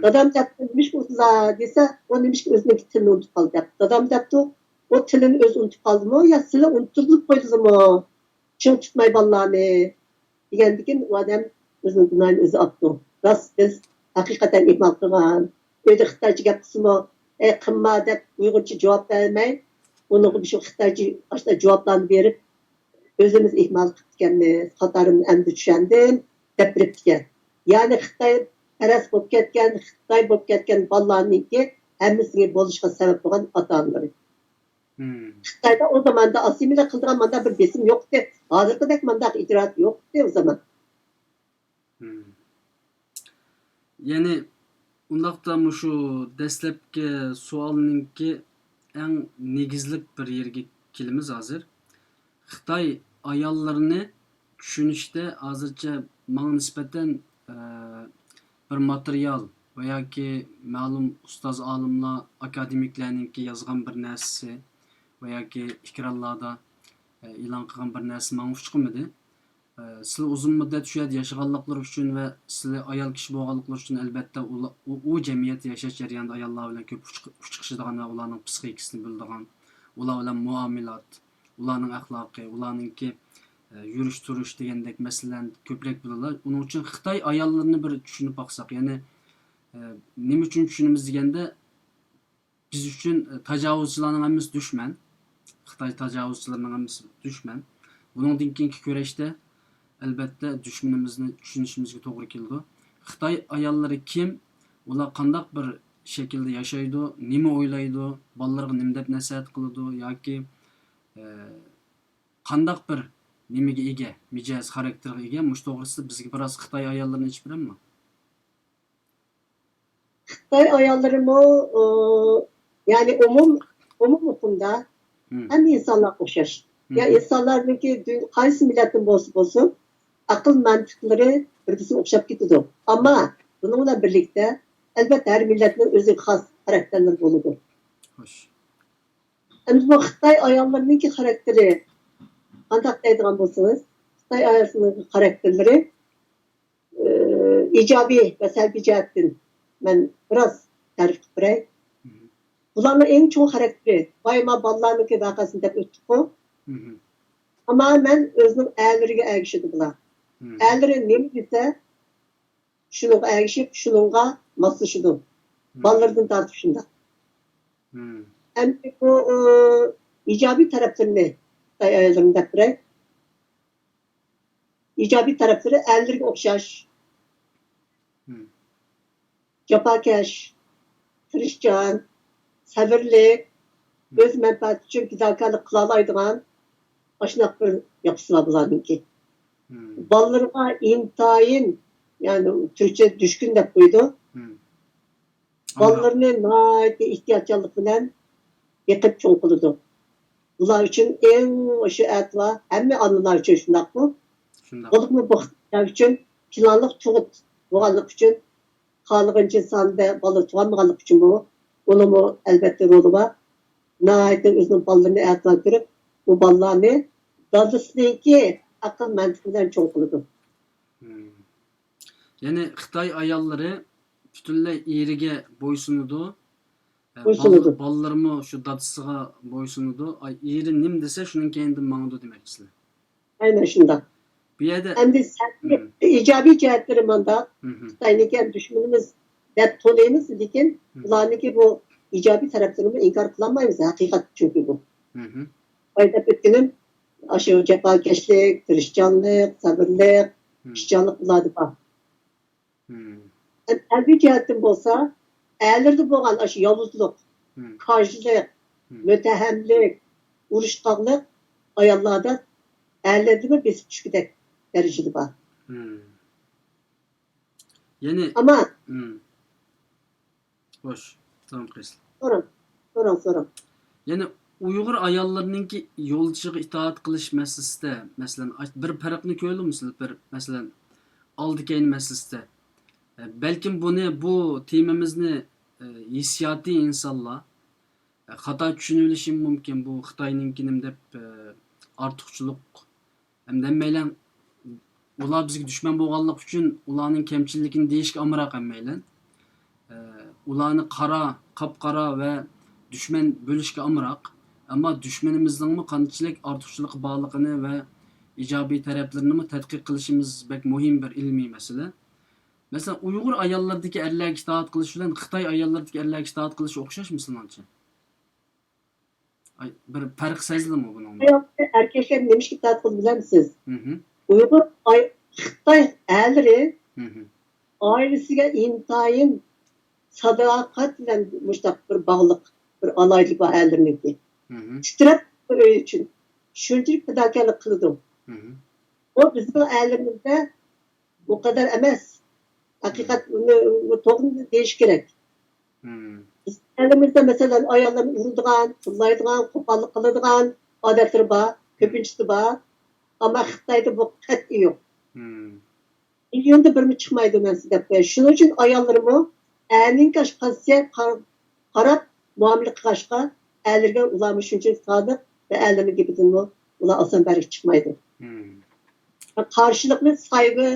[SPEAKER 2] Dadam debdi, nimish urdiza desa, o nimishki o'zining tilini unutib qoldi debdi. Dadam debdi, o tilini o'zi unutib qoldimi yo sizlar unutilib qo'ydingizmi? Ching tutmay bolalarni degandikin u odam o'zining gunohini o'zi olibdi. Rost biz haqiqatan ihmol qilgan. Uyda Xitoycha gap qilsimi, qilma deb Uyg'urcha javob bermay onun şu Xitoycha cevaplarını verip özümüz ihmal qilganmiz, xatorimni endi tushundim deb beribdi. Yani Xitoy parast bo'lib ketgan, Xitoy bo'lib ketgan bolalarniki hammasiga bo'lishga sabab bo'lgan ota-onalar. Xitoyda o zamanda asimile qildigan manda bir besim yo'qdi. Hozirgidek manda ijroat yo'qdi o zaman.
[SPEAKER 1] Yani undaqda shu dastlabki savolninki eng negizlik bir yerga kelimiz hazır. Xitay ayollarını düşünüşte hazırca bana nispeten bir materyal veya ki malum ustaz alimler, akademiklerninki yazgan bir nersisi veya ki ikrarlarda e'lon qilgan bir narsa manga uch chiqmadi. Sizlar uzun muddat shu yerda yashaganliklari uchun va sizlar ayol kishi bo'lganliklari uchun albatta u jamiyat yashash jarayonida ayollar bilan ko'p uch chiqishadigan va ularning psixikasini biladigan, ular bilan muomalat, ularning axloqi, ularninki yurish turish degandek masalalarni ko'proq biladilar. Uning uchun Xitoy ayollarini bir tushunib baqsak, ya'ni nima uchun tushunamiz deganda biz uchun tajovuzchilarning hammasi dushman. Xitoy tajovuzchilarining hammasi dushman. Buningdan keyingi kurashda albatta dushmanimizni tushunishimizga to'g'ri keldi. Xitoy ayollari kim? Ular qandaq bir shaklda yashaydi, nima o'ylaydi, bolalarga nima deb nasihat qiladi yoki qandaq bir nimaga ega, mijoz, xarakterga ega? Mush to'g'risida bizga biroz Xitoy ayollarini aytib berammi?
[SPEAKER 2] Xitoy ayollarımı yani umum okumda hem insanlar koşar. Ya insanlar ki qaysi milletin bolsun akıl mantıkları birbirine okşap gidiyor. Ama bununla birlikte elbette her milletin özü has karakterleri buludur.
[SPEAKER 1] Hoş.
[SPEAKER 2] Hem bu Xitoy ayollarınınki karakteri qandaq deydigan bolsanız, Xitoy ayollarının karakterleri ijobiy ve salbiy jihatdan ben biraz tarif qilib beray. Bularning eng cho'ng xarakteri bayma bolalarniki vaqasini deb o'tdik ku. Ama ben özünün ərlərinə əgişidi bular. Ərləri nemi dese şununla əgişib, şununla maslaşıdı. Ballardan tartıb şunda. Hem bu icabi taraflarını ayarlarını dep beray. İcabi tarafları ərlərinə oxşaş. Cafakash, tirishchan, sabırlik, öz menfaati üçün fidakarlık kılalaydıgan aşınaq bir yapısı var bularınki. Ballarına intayin, yani Türkçe düşkün de koydu. Ballarını naiti ihtiyatçılık bilen yetip çoğun kılıdı. Bunlar için en aşı et var. Hem mi anılar için şundak mı? Olup mu baktıklar için planlık çoğut boğanlık için Xalığınca sanda balı tuğanmağanlık için bu. Onun mu elbette rolü var. Naiti özünün ballarını e'tibor görüp bu ballarını dadısındaki akıl mantıkından çoğun kılıdı.
[SPEAKER 1] Yani Xitoy ayollari butunlay eriga bo'ysunudu.
[SPEAKER 2] Bo'ysunudu.
[SPEAKER 1] Bolalarimi shu dadisiga bo'ysunudu. Eri nim desa shuning keyindan mangdi demoqchisizlar.
[SPEAKER 2] Aynen şundan.
[SPEAKER 1] Bu yerda
[SPEAKER 2] Hem de icabi cihetleri manda Xitoy'niki düşmanımız dep tolayımız lekin ularniki bu icabi taraflarını inkar kılamayız. Hakikat çünkü bu. Ayda bitkinim aşı cefakeşlik, tirişcanlık, sabırlık, işcanlık bulardı var. Elbi cihetim bolsa, ərlərdə bolğan aşı yavuzluq, karşılık, mütehemlik, uruşqaqlıq ayollarda ərlərdə bir besib düşküdək dereceli var.
[SPEAKER 1] Yani
[SPEAKER 2] Ama
[SPEAKER 1] hoş. Tamam Kıysıl.
[SPEAKER 2] Sorun.
[SPEAKER 1] Yani Uyghur ayollarınki yolchiga itoat qilish masalasida, masalan, bir farqni ko'rdi misal bir masalan oldi-keyin masalasida. Belki bu temamizni hissiyotli insonlar xato tushunilishi mumkin. Bu Xitoyninkinim deb ortiqchilik hamda hammaylar ular bizga dushman bo'lganlik uchun ularning kamchilikini deyishga amroq hammaylar. Ularni qop-qora va dushman bo'lishga amroq. Ama düşmanımızın qanchalik ortiqchilik borligini va ijobiy taraflarini tadqiq qilishimiz bek muhim bir ilmiy masala. Mesela Uyg'ur ayollardagi erlarga itoat qilish bilan Xitoy ayollardagi erlarga itoat qilish o'xshashmi sizlarcha? Bir farq sezildimi buning?
[SPEAKER 2] Erkekler demiş ki itaat kıl bilir misiniz? Uyghur Xitoy erleri ailesiga intayin sadakat bilen muştak bir bağlılık, bir alaylık var erlerinki. Titrep öyle için. Şunçilik fedakarlık kıldım. O bizim erlerimizde bu kadar emez. Hakikat toplumda değiş gerek. Bizim erlerimizde mesela ayarlarını vurduğun, fırlaydıgan, kopallık kılıdığan, odatlari bor, ko'pinchisi bor. Ammo Xitoyda bu qat'iy yo'q. Milyonda birmi chiqmaydi men sizga deb qo'yaman. Shuning uchun ayollarimi aninkаш qasiya qarab muomala qilishga erlarga ularni shunchalik sodiq va erlarni gapidan ular oson barib chiqmaydi. Qarshilikni saygı,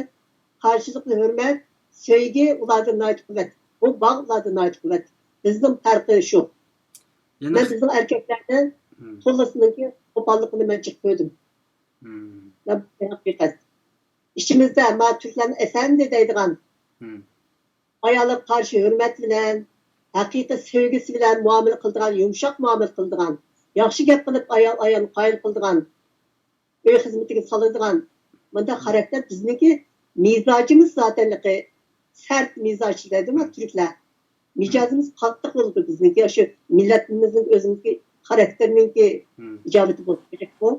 [SPEAKER 2] qarshilikni hurmat, sevgi ulardan nayt quvvat. Bu bağ ulardan nayt quvvat. Bizning farqi shu.
[SPEAKER 1] Yana
[SPEAKER 2] Ben bizim erkeklerden to'lasınınki qo'polligini men chiqib ko'rdim. Bu haqiqat. İçimizde ma Türklerin efendi deydigan ayolga qarshi hurmat bilan, haqiqiy sevgisi bilan muomala qildigan, yumshoq muomala qildigan, yaxshi gap qilib ayol qoyil qildigan, uy xizmatiga soladigan bunda xarakter bizniki mizojimiz zatenligi sert mizoj deydimi Türkler. Mijozimiz qattiq bo'ldi bizniki, shu millatimizning o'zimizga xarakterininki ijobati bo'lib kerak bu.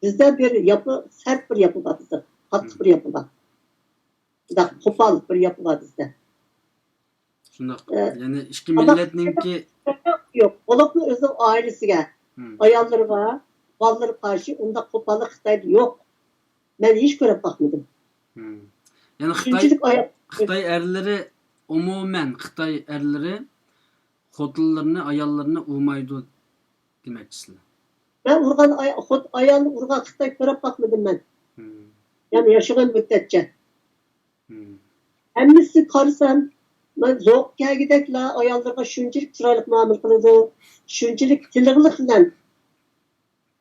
[SPEAKER 2] Bizda bir yapı, sert bir yapı var bizde. Qattiq bir yapı var. Bizda qo'pol bir yapı var bizda.
[SPEAKER 1] shundoq. Ya'ni ikki millatninki
[SPEAKER 2] Yo'q, bo'libmi o'zi oilasiga, ayollariga, bolalariga qarshi unda qo'pollik Xitoyda yo'q. Men hech ko'rib boqmadim.
[SPEAKER 1] ya'ni
[SPEAKER 2] Shunchalik
[SPEAKER 1] Xitoy erlari umuman Xitoy erlari xotinlarni, ayollarni urmaydi demoqchisizlar.
[SPEAKER 2] Ben urgan ayolni urgan Xitoy ko'rib boqmadim men. Yani yaşagan müddetçe. Hemmisi qarasam, men zo'q kelgidekla ayollarga shunchalik chiroyli muomala qiladi, shunchalik tiliqlik bilan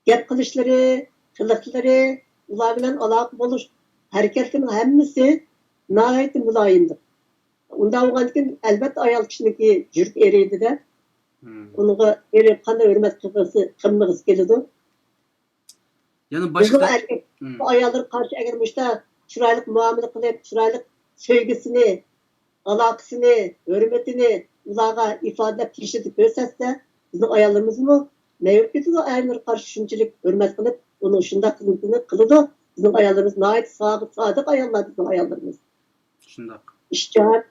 [SPEAKER 2] gap qilishlari, qiliqlari, ular bilan aloqa bo'lish harakatlarning hammasi nihoyatda muloyimdir. Unda bo'lgandan albatta ayol kishiniki jur'at eriydi-da. Unga erib qanday hurmat qilmag'isi keladi.
[SPEAKER 1] Ya'ni boshqa
[SPEAKER 2] ayollar qarshi agar mushta chiroyli muomala qilib, chiroyli sevgisini, aloqasini, hurmatini ularga ifodalab tishida ko'rsatsa, bizning ayollarimizni nayib ketadi, ayollar qarshi shunchalik hurmat qilib, uni shunday qilishini qiladi. Bizning ayollarimiz nihoyat sodiq ayollar, bizning ayollarimiz.
[SPEAKER 1] shundoq.
[SPEAKER 2] İşçiler,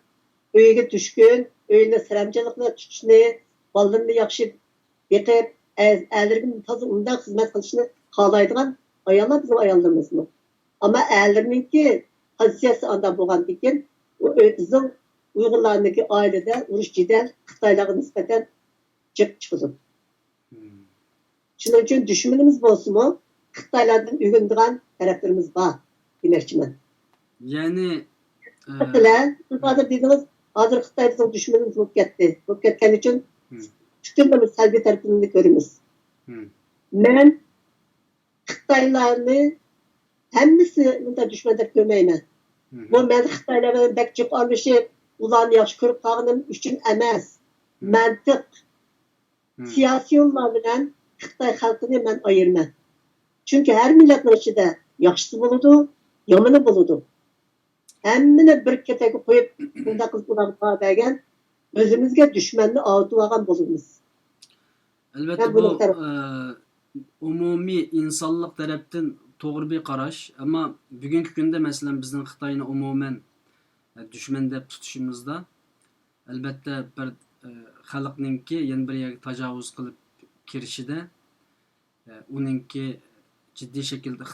[SPEAKER 2] uyga tushkun, uyni saramchilikni tutishni, bolalarni yaxshi beqib, erlarga toza undan xizmat qilishni xohlaydigan ayollar bizning ayollarimiz. Ama erlarninki pozitsiyasi ondan bo'lgandan keyin bizning Uyg'urlarniki oilada urush jidal Xitoylarga nisbatan jiq chiqadi. Shuning uchun dushmanimiz bo'lsa-mu, Xitoylardan o'rganadigan taraflarimiz bor demoqchiman.
[SPEAKER 1] Ya'ni
[SPEAKER 2] hozir dediniz, hozir Xitoy bizning dushmanimiz bo'lib ketdi. Bo'lib ketgani uchun bütün bir salbiy tarafını görürüz. Men Xitoylarni hammasi bunda düşman deb ko'rmayman. Bu men Xitoylar bilan bakchiq olishib, ularni yaxshi ko'rib qolganim uchun emas. Mantiq, siyosiy yo'llar bilan Xitoy xalqini men ayirman. Chunki har millatning ichida yaxshisi bo'ladi, yomoni bo'ladi. Hammani bir ketaga qo'yib, bunda qilib ularga degan o'zimizga dushmanni avtib olgan bo'lamiz.
[SPEAKER 1] Albatta bu umumiy insonlik tarafdan to'g'ri bir qarash, ammo bugungi kunda masalan bizning Xitoyni umuman dushman deb tutishimizda albatta bir xalqninki yana bir yerga tajovuz qilib kirishida uningki jiddiy shaklda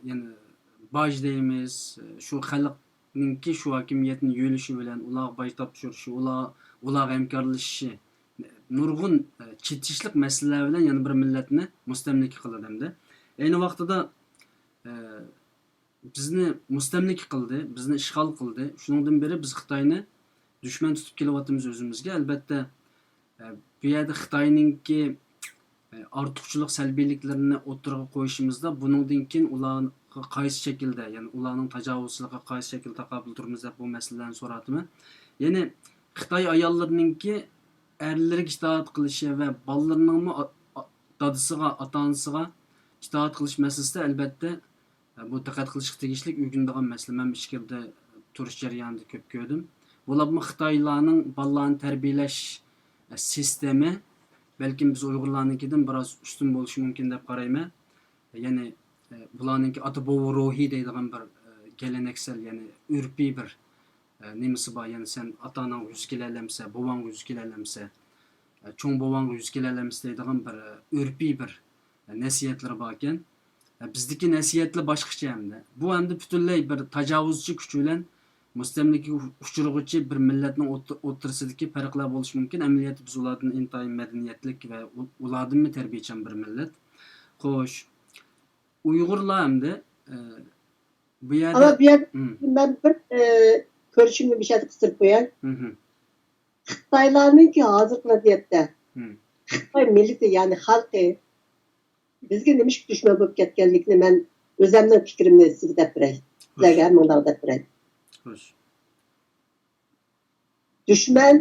[SPEAKER 1] yani boj deymiz, shu xalqninki shu hokimiyatni yo'lishi bilan ular boj topshirishi, ular hamkorlashishi nurg'un chetishlik masalalar bilan yana bir millatni mustamlika qiladi hamda ayni vaqtida bizni mustamlika qildi, bizni ishg'ol qildi. Shuningdan beri biz Xitoyni dushman tutib kelyapmiz o'zimizga. Albatta bu yerda Xitoyninki ortiqchilik salbiyliklarini o'tirg'a qo'yishimizda buningdan keyin ularga qaysi shaklda, ya'ni ularning tajovuzchiligiga qaysi shaklda taqobil turamiz deb bu masalalarni so'ratimi. Ya'ni Xitoy ayollarininki erlarga itoat qilishi va bolalarning dadasiga, ota-onasiga itoat qilish masalasida albatta bu diqqat qilishga tegishli o'rganadigan masala. Men ichkarida turish jarayonida ko'p ko'rdim. Bularmi Xitoylarning bolalarni tarbiyalash sistemi balkim biz Uyg'urlarnikidan biroz ustun bo'lishi mumkin deb qarayman. Ya'ni bularninki ota-bobo ruhi deydigan bir geleneksel, ya'ni urfiy bir nemisi bor. Ya'ni sen ota-onang 100 kelalamsa, bobong 100 kelalamsa, cho'ng bobong 100 kelalamsa deydigan bir urfiy bir nasihatlar bor ekan. Bizdeki nasihatlar boshqacha hamda. Bu hamda butunlay bir tajovuzchi kuch bilan mustamlikaga uchirg'uvchi bir millatning o'rtasidagi farqlar bo'lishi mumkin. Amaliyotda biz ulardan intayin madaniyatlik va ulardanmi tarbiyachan bir millat. Xo'sh, Uyg'urlar hamda bu yerda
[SPEAKER 2] Ama bir yer ben bir görüşümü bir şey kıstırıp koyayım. Xitaylarninki hozirgi vaziyatda Xitoy millati ya'ni xalqi bizga nima ish dushman bo'lib ketganligini men o'zimning fikrimni sizga deb beray. Sizlarga hammaga deb beray.
[SPEAKER 1] Xo'sh.
[SPEAKER 2] Dushman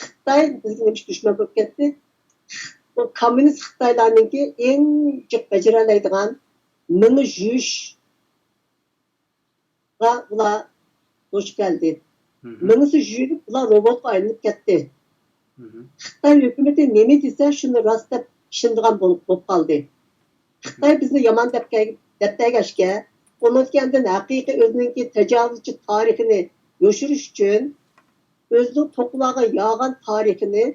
[SPEAKER 2] Xitoy bizga nima ish dushman bo'lib ketdi? Bu kommunist Xitoylarninki eng jiq bajara oladigan mini yuyish va ular duch keldi. Minisi yuyilib ular robotga aylanib ketdi. Xitoy hukumati nima desa shuni rost deb ishonadigan bo'lib qoldi. Xitoy bizni yomon deb tegishga, unutgandan haqiqiy o'zining tajovuzchi tarixini yoshirish uchun o'zining to'qlarga yog'an tarixini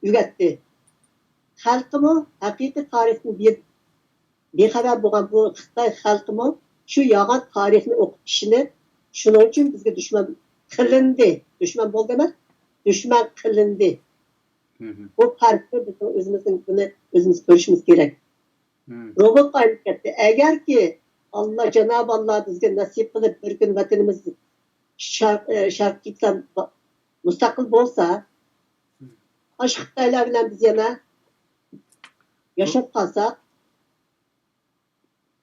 [SPEAKER 2] o'rgatdi. Xalqimi haqiqiy tarixni bexabar bo'lgan bu Xitoy xalqimi shu yog'an tarixni o'qib ishonib, shuning uchun bizga dushman qilindi. Dushman bo'ldi emas, dushman qilindi. Bu farqni biz o'zimiz ko'rishimiz kerak. Robot aylanib ketdi. Agarki Allah Cenab-ı Allah bizga nasib qilib bir kun vatanimiz sharqdan mustaqil bo'lsa, ash Xitoylar bilan biz yana yashab qolsak,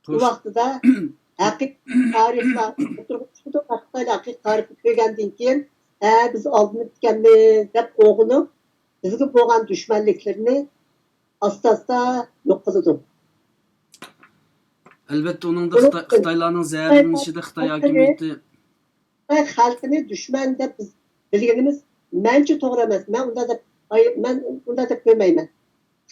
[SPEAKER 2] bu vaqtida haqiqiy tarixlar Xitoylar haqiqiy tarixni ko'rgandan keyin biz oldinib ketganmiz deb o'g'inib bizga bo'lgan dushmanliklarni asta yo'q qiladi.
[SPEAKER 1] Albatta uningda Xitoylarning zararlanishida Xitoy hokimiyati
[SPEAKER 2] xalqini dushman deb biz bilganimiz mencha to'g'ri emas. Men unda deb ko'rmayman.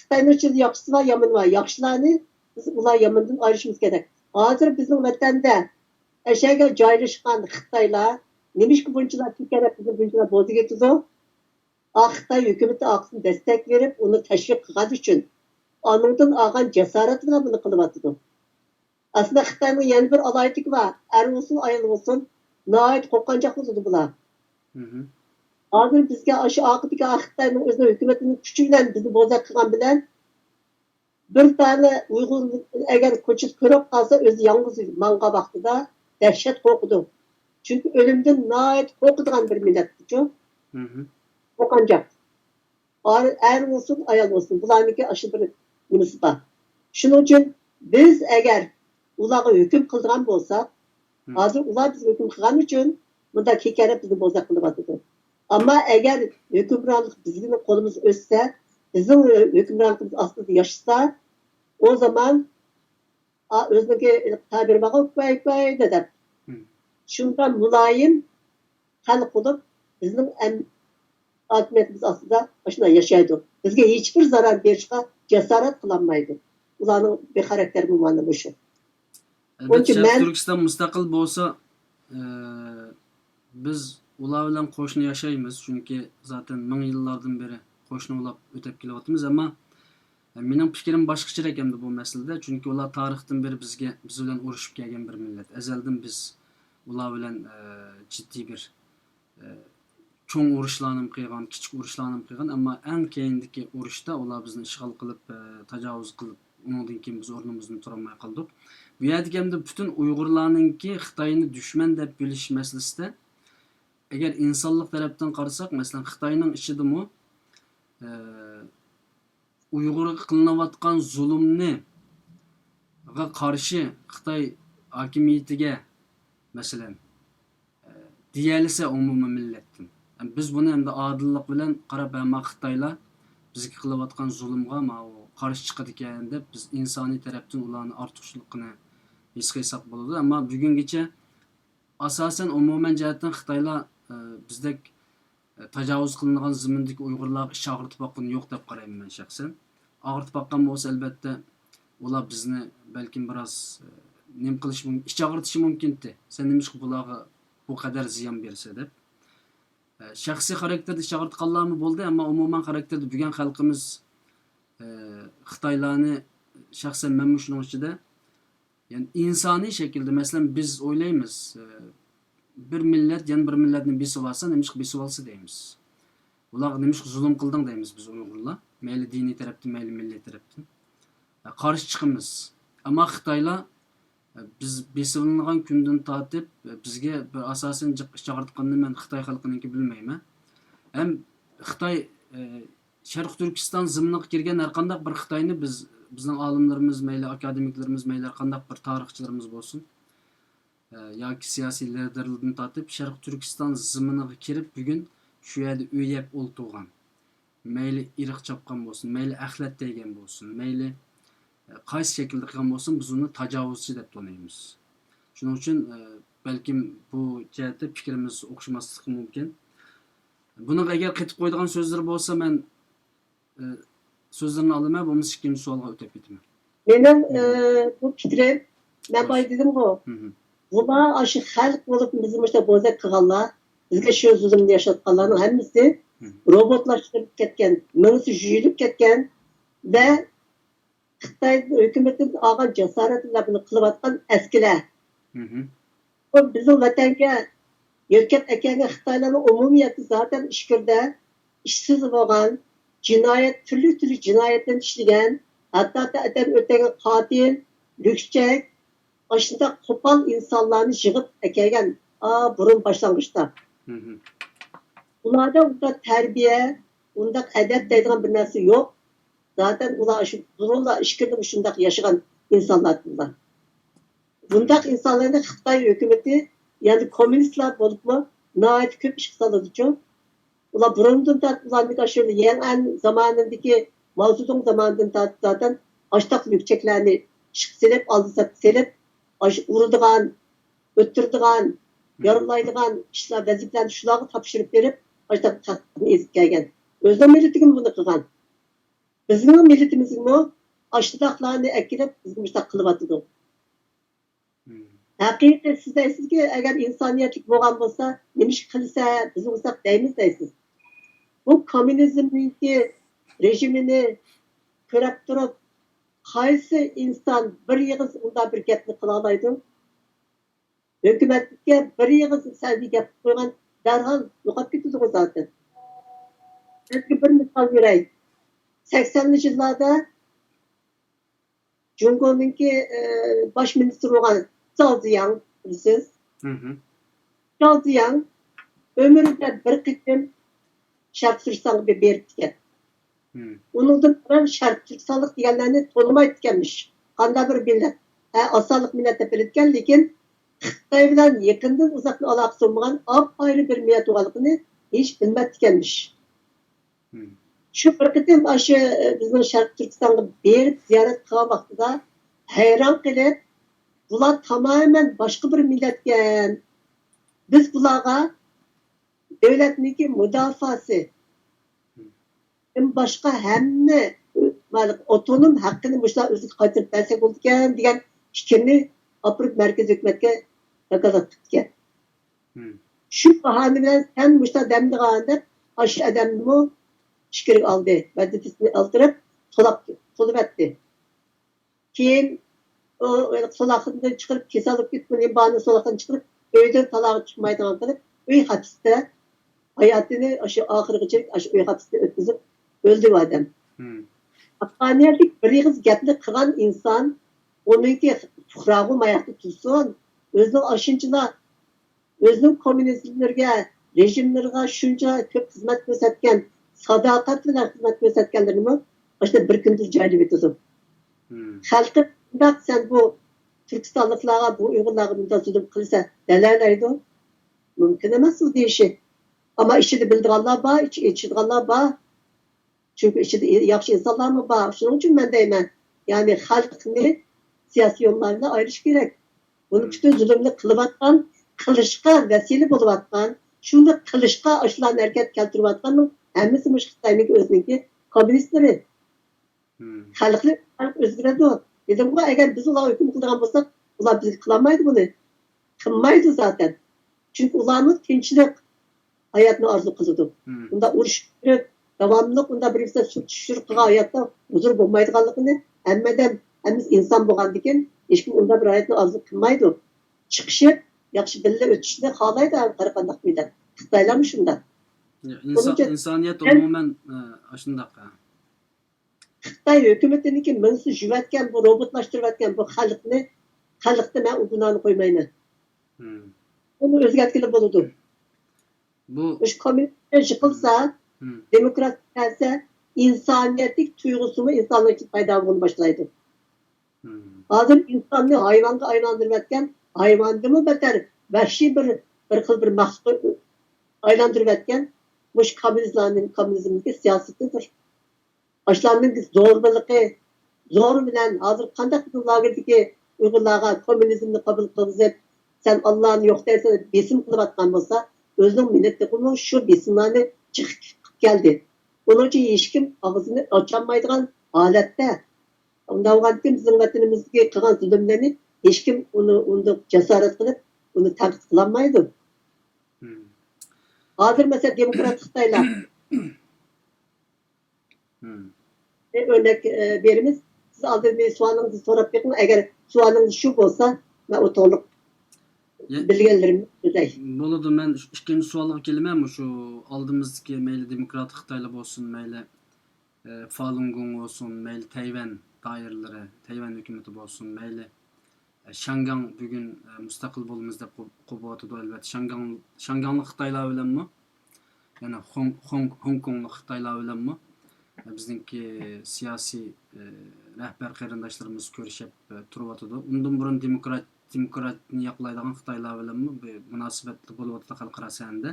[SPEAKER 2] Xitoyning ichida yaxshisi va yomoni bor. Yaxshilarni biz ular yomondan ayirishimiz kerak. Hozir bizning vatanda ashaga joylashgan Xitoylar nimishki bunchalar kerak bizim bunchalar bo'ldi ketdi. Xitoy hukumati aqsini destek verib, uni tashviq qilgan uchun onundan olgan jasorat bilan buni qilyapti. Aslında Xitoyning yana bir alaytligi bor. Er olsun, ayol olsun, nihoyat qo'rqinchoq bo'ladi bular. Hozir bizga shu oqibatga Xitoyning o'zining hukumatining kuchi bilan bizni bo'zaq qilgan bilan bir tane Uyg'ur agar ko'chib ko'rib qolsa o'zi yolg'iz manga vaqtida dahshat qo'rqidi. Chunki o'limdan nihoyat qo'rqadigan bir millat-ku. Qo'rqinchoq. Er olsun, ayol olsun, bularniki shu bir nimasi bor. Shuning uchun biz agar ularga hukm qildigan bo'lsak, hozir ular bizga hukm qilgan uchun bunda kekarib bizni bo'zaq qilyapti. Ammo agar hukmronlik bizning qo'limiz o'ssa, bizning hukmronligimiz ostida yashasa, o zaman o'ziniki tabirbaga qo'y deb. Shunda muloyim hal qilib bizning hokimiyatimiz ostida shunday yashaydi. Bizga hech bir zarar berishga jasorat qilolmaydi. Ularning bexarakter bo'lgani bu shu.
[SPEAKER 1] Albatta Turkiston mustaqil bo'lsa, biz ular bilan qo'shni yashaymiz, chunki zaten ming yillardan beri qo'shni bo'lib o'tib kelyapmiz, ammo mening fikrim boshqacha ekan bu masalada, chunki ular tarixdan beri biz bilan urushib kelgan bir millat. Azaldan biz ular bilan jiddiy bir cho'ng urushlarni qilgan, kichik urushlarni qilgan, ammo eng keyindagi urushda ular bizni ishg'ol qilib, tajovuz qilib, undan keyin biz o'rnimizni turolmay qoldik. Bu yerda bütün Uyg'urlarningki Xitoyni dushman deb bilish masalasida agar insonlik tarafdan qarasak, masalan Xitoyning ichidami Uyg'urga qilinayotgan zulmni va qarshi Xitoy hokimiyatiga masalan deyalsa umumiy millatdan. Biz buni endi odillik bilan qarab, hamma Xitoylar bizga qilayotgan zulmga qarshi chiqadi ekan deb biz insoniy tarafdan ularning ortiqchiligini his qilsak bo'ladi. Ammo bugungacha asosan umuman jihatdan Xitoylar bizdek tajovuz qilingan zimindagi Uyg'urlarga ish og'ritib boqqani yo'q deb qarayman men shaxsan. Og'ritib boqqan bo'lsa albatta ular bizni balkim biroz nim qilish mumkin, ish og'ritishi mumkin-di. Sen nima bularga bu qadar ziyon bersa deb. Shaxsiy xarakterda ish og'ritganlarmi bo'ldi, ammo umuman xarakterda bo'lgan xalqimiz Xitoylarni şahsen ben şunun içinde yani insani şekilde mesela biz oylaymiz bir millet yani bir milletin besi varsa nemiş besi olsa deymiz. Ular nemiş zulüm kıldın deymiz biz Uygurlar. Meyli dini taraftan, meyli milli taraftan. Karşı çıkımız. Ama Xitayla biz besilingan günden tatip bizge bir asasen çağırtkanını men Xitay halkınınki bilmeyme. Hem Xitay Şarkı Türkistan zımnıqa kirgen her qandaq bir Xitayni bizning olimlarimiz, meyli akademiklarimiz, meyli her qandaq bir tarixchilarimiz bo'lsin. Yoki siyosiy liderlardan tortib Sharq Turkiston ziminiga kirib bugun shu yerda uy yeb o'ltirgan. Meyli irq chopgan bo'lsin, meyli axlat degan bo'lsin, meyli qaysi shaklda qilgan bo'lsin, biz uni tajovuzchi deb tanıymiz. Shuning uchun balkim bu jihatda fikrimiz o'xshamasligi mumkin. Buni agar qaytib qo'yadigan so'zlar bo'lsa, men sözlerini alaman, bu ikinci sualga ötep gitme.
[SPEAKER 2] Benim bu fikrim, ben bay dedim o. Buna aşı halk olup bizim işte bozak kıganlar, bizge şu zulümünü yaşatkanların hemisi robotlaştırıp ketken, mınısı jüyülüp ketken ve Xitay hükümetin ağan cesaretle bunu kılıp atkan eskiler. O bizim vatanga yöket ekenge Xitayların umumiyeti zaten işkirde işsiz olan, cinayet, türlü cinayetten işleyen, hatta adam ötegen katil, lüksçek, aşında kopal insanlarını yığıp ekergen, burun başlangıçta. Bunlarda onda terbiye, onda edep deydiğen bir narsa yok. Zaten ular bununla işkirde şundak yaşayan insanlar bunlar. Bundak insanların Xitay hükümeti, yani komünistler olup mu, nahit köp iş kısalıdı çok. Ular burundan da ulandık aşırı en zamanındaki mavzudun zamanından zaten açtak yükseklerini silip, aldı silip, uğurduğun, öttürdüğün, yarılaydığı işler, vazifelerini şuları tapşırıp verip, açtak tahtını ezip gelgen. Özlem milletimin bunu kılgan. Bizim milletimizin o açtaklarını ekilip bizim işte kılıp atıdı. Hakikaten siz deysiniz ki eğer insaniyetlik boğan olsa, nemiş kılsa, bizim olsak deyimiz deysiniz. Bu komünizmin rejimini körep durup, qaysi insan bir yığız unda bir gepni kılalaydı. Hükümetlikке bir yığız selvi gep koygan derhal yo'qolib ketdi o zaten. Belki bir misal vereyim. 80'li yıllarda Cumhurbaşkanı'nınki baş ministri olan Zhao Ziyang bilsiz. Zhao Ziyang ömründe bir kıtım Şarkı Türkistan'ı berip diken. Onundan sonra Şarkı Türkistanlık diyenlerini tanımayıp dikenmiş. Kanda bir millet. Asallık millete belirtken, lekin Xitay bilen yakından uzaklı alakası olmayan apayrı bir millet oğalıkını hiç bilmez dikenmiş. Şu bir kıtım aşı bizim Şarkı Türkistan'ı berip ziyaret kılan vaxtıda hayran kılıp bular tamamen başka bir milletken biz bularga devletniki müdafası başka hemme otonom hakkını muşlar özü qaytırıp versek oldu diyen fikrini apırıp merkez hükümetke yakalat tutken. Şu bahane bilen sen muşlar demdi qalanda aşı adamını mı şikirik aldı. Vazifesini aldırıp solup etti. Keyin o solakından çıkıp kesalıp gitmeli bağını solaktan çıkıp öyden talağı çıkmaydan kılıp öy hapiste hayatını aşı ahırgıcı aşı öy hapiste ötküzüp öldü o adam. Hakkaniyetlik bir yığız gepli kılan insan onunki tuğrağı mayaklı tutsun, özünün aşıncına, özünün komünizmlerge, rejimlerge şunca köp hizmet gösterken, sadakat bilen hizmet gösterkenlerini işte bir gündüz cahil etiyordum. Halkı bak sen bu Türkistanlıklara, bu Uygurlara bunda zulüm kılsa nelerleydi o? Mümkün emez o deyişi. Ama işi de bildirenler var, içidirenler var. Çünkü işi de yaxşı insanlar mı var? Şunun için ben deyim. Yani halkını siyasi yollarına ayrış gerek. Bunu bütün zulümle kılıvattan, kılışka vesile buluvattan, şunu kılışka aşılan hareket keltirivattan hemisi Xitayning özününki komünistleri. Halk özgüredi o. Dedim bu eğer biz ular hüküm kıldıran olsak, ular bizi kılamaydı bunu. Kılmaydı zaten. Çünkü ularımız tinçlik hayatını arzu kıldı. Bunda uruş devamlılık, bunda birisi düşürüp hayatta huzur bulmaydıganlıkını emmeden Hemiz insan bo'lgandan keyin hech kim unda bir hayotni orzu qilmaydi. Chiqishib, yaxshi birga o'tishni xohlaydi har qanday millat. Xitoylarmi shunda.
[SPEAKER 1] İnsaniyet umumen shundoq.
[SPEAKER 2] Xitoy hukumatiniki minsi juvatgan bu robotlaştırıvatgan bu xalqni men u gunohni qo'ymayman. Uni o'zgartirib bo'ladi.
[SPEAKER 1] Bu
[SPEAKER 2] Ish kommunizm yiqilsa, demokratiya kelsa, insoniyatlik tuyg'usimi insonlar uchun paydo bo'la boshlaydi. Hozir insonni hayvonga aylantirayotgan, hayvondimi betar vahshiy bir xil bir mahluq aylantirayotgan bu kommunizmdagi siyosatidir. Ashlarning zo'rbiligi, zo'r bilan hozir qanday lagirdagi Uyg'urlarga kommunizmni qabul qilib, sen Allohni yo'q dersan, besim qilayotgan bo'lsa, o'zining millatiga shu besimlarni chiqib keldi. Buning uchun hech kim og'zini ocholmaydigan holatda undan kim bizning vatanimizga qilgan zulmlarni hech kim uni jasorat qilib, uni tanqid qilolmaydi. Hozir mesela demokratik Xitoylar örnek berimiz. Siz aldığınız bir sualınızı sorup bakın. Eğer sualınız şu olsa ben o to'liq bilgenlerim ödey.
[SPEAKER 1] Bo'ladi, men ikkinchi savolga kelaman. Shu oldimizdagi mayli demokratik Xitoylar bo'lsin, mayli Falun Gong bo'lsin, mayli Tayvan doiralari, Tayvan hukumati bo'lsin, mayli Shangang bugun mustaqil bo'lamiz deb qo'yib albatta Shanganglik Xitoylar bilanmi? Yana Hong Konglik Xitoylar bilanmi? Bizningki siyosiy rahbar qarindoshlarimiz ko'rishib turyotdi. Undan burun demokratni yoqlaydigan Xitoylar bilanmi munosabatli bo'lyapti xalqaro sahanda.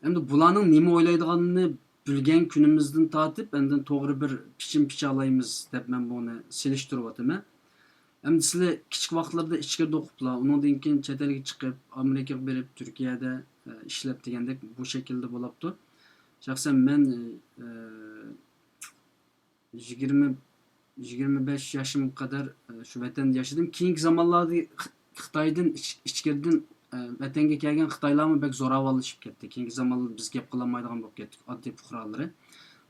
[SPEAKER 1] Endi bularning nima o'ylaydiganini bilgan kunimizdan tortib, endi to'g'ri bir pichim-pichalaymiz deb men buni selishtiryapman. Endi sizlar kichik vaqtlarda ichkarida o'qiblar, undan keyin chet elga chiqib, Amerikaga berib, Turkiyada ishlab degandek bu shaklda bo'libdi. Shaxsan men 25 yaşım kadar şu vatanda yaşadım. Keyingi zamanlarda Xitoydan ichkaridan vatanga kelgan Xitoylarmi bek zo'ravonlashib ketdi. Keyingi zamonlarda biz gap qilolmaydigan bo'lib ketdik, oddiy fuqarolari.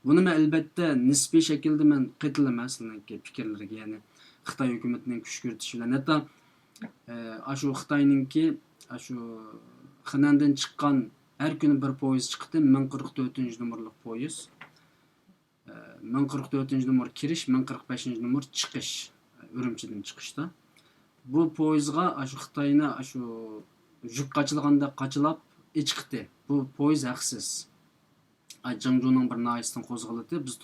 [SPEAKER 1] Buni men albatta nisbiy shaklda men qetilaman sizlarning fikrlariga, ya'ni Xitoy hukumatining kuch kiritishi bilan. Hatto shu Xitoyninki shu Xinandan chiqqan her kuni bir poyez chiqdi, 1044-numurlik poyez. 1044-numur kirish, 1045-numur chiqish, Urumchidan chiqishda. Bu poyezga shu Xitoyni shu yuk qachilganda qachilab chiqdi. Bu poyez haqsiz. Jangjuning bir naisidan qo'zg'aldi. Biz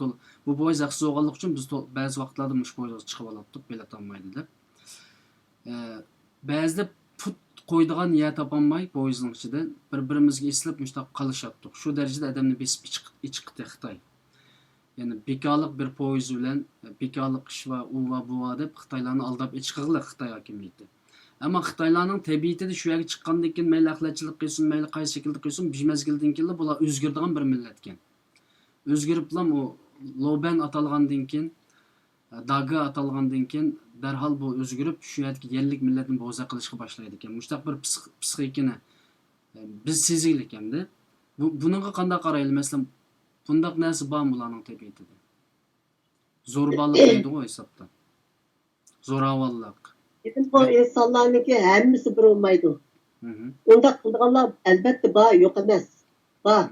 [SPEAKER 1] bu poyez haqsiz bo'lganligi uchun biz ba'zi vaqtlarda mush poyezga chiqib oldik, bilet olmaydi deb. Ba'zida put qo'ydigan yer topolmay poyezning ichida bir-birimizga eslab mushtaq qolishapti. Shu darajada odamni besib chiqdi Xitoy. Yani bekarlık bir poyez bilen bekarlık iş ve u ve bu deb Xitoylarni aldab chiqig'li Xitoy hokimiyati. Ammo Xitoylarning tabiatida shu yerga chiqqandan keyin mayli axlatchilik qilsin, mayli qaysi shaklda qilsin, bir mezgildan keyin bular o'zgaradigan bir millat ekan. O'zgariblam o Loben atalgandan keyin, Daga atalgandan keyin darhol bu o'zgarib shu yerdagi yerlik millatni bo'za qilishga boshlaydi ekan. Mushtaq bir psixikani biz sezaylik endi. Bunga qanday qaraylik? Masalan, bundaq narsa bormi ularning tabiatida? Zo'rballik deydi o hesapda. Zo'ravonlik.
[SPEAKER 2] Bizim bu insanlarniki hemmisi bir olmaydı. Onda qilganlar albatta bor, yo'q emas. Bor.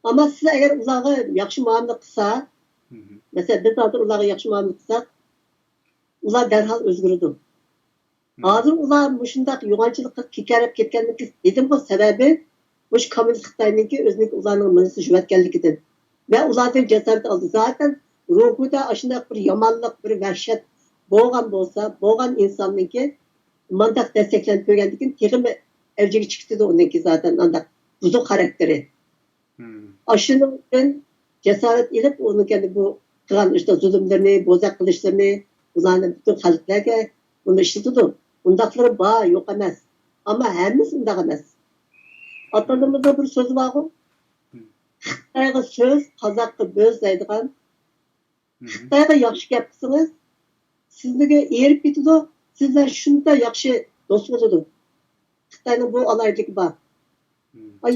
[SPEAKER 2] Ama siz eğer ularga yaxshi muomala qilsa, mesela biz hozir ularga yaxshi muomala qilsak, ular darhol o'zgaradi. Hozir ular shundaq yo'g'onchilikqa kekarib ketganligi dedim bu sababi mush kommunist Xitoyniki o'zining ularning minisi juvatganligidan. Ve ulardan jasorat oldi. Zaten ruhida shunday bir yomonlik, bir vahshat bo'lgan bo'lsa, bo'lgan insonniki mandaq desteklanib ko'rgandan keyin teg'imi avjiga chiqdi uniki zaten andaq buzuq xarakteri. Shuning uchun jasorat ilib uni kendi bu qilgan işte zulmlarni, bo'zaq qilishlarni ularni butun xalqlarga uni ishlatdi. Undaqlari bor, yo'q emas. Ammo hammasi undaq emas. Atamızda bir söz var mı? Xitoyga söz, Qozaqqa bo'z deydigan. Xitoyga yaxshi gapirsangiz, sizlarga erib ketadi. Sizlar shunda yaxshi do'st bo'ladi. Xitoyning bu alayligi bor.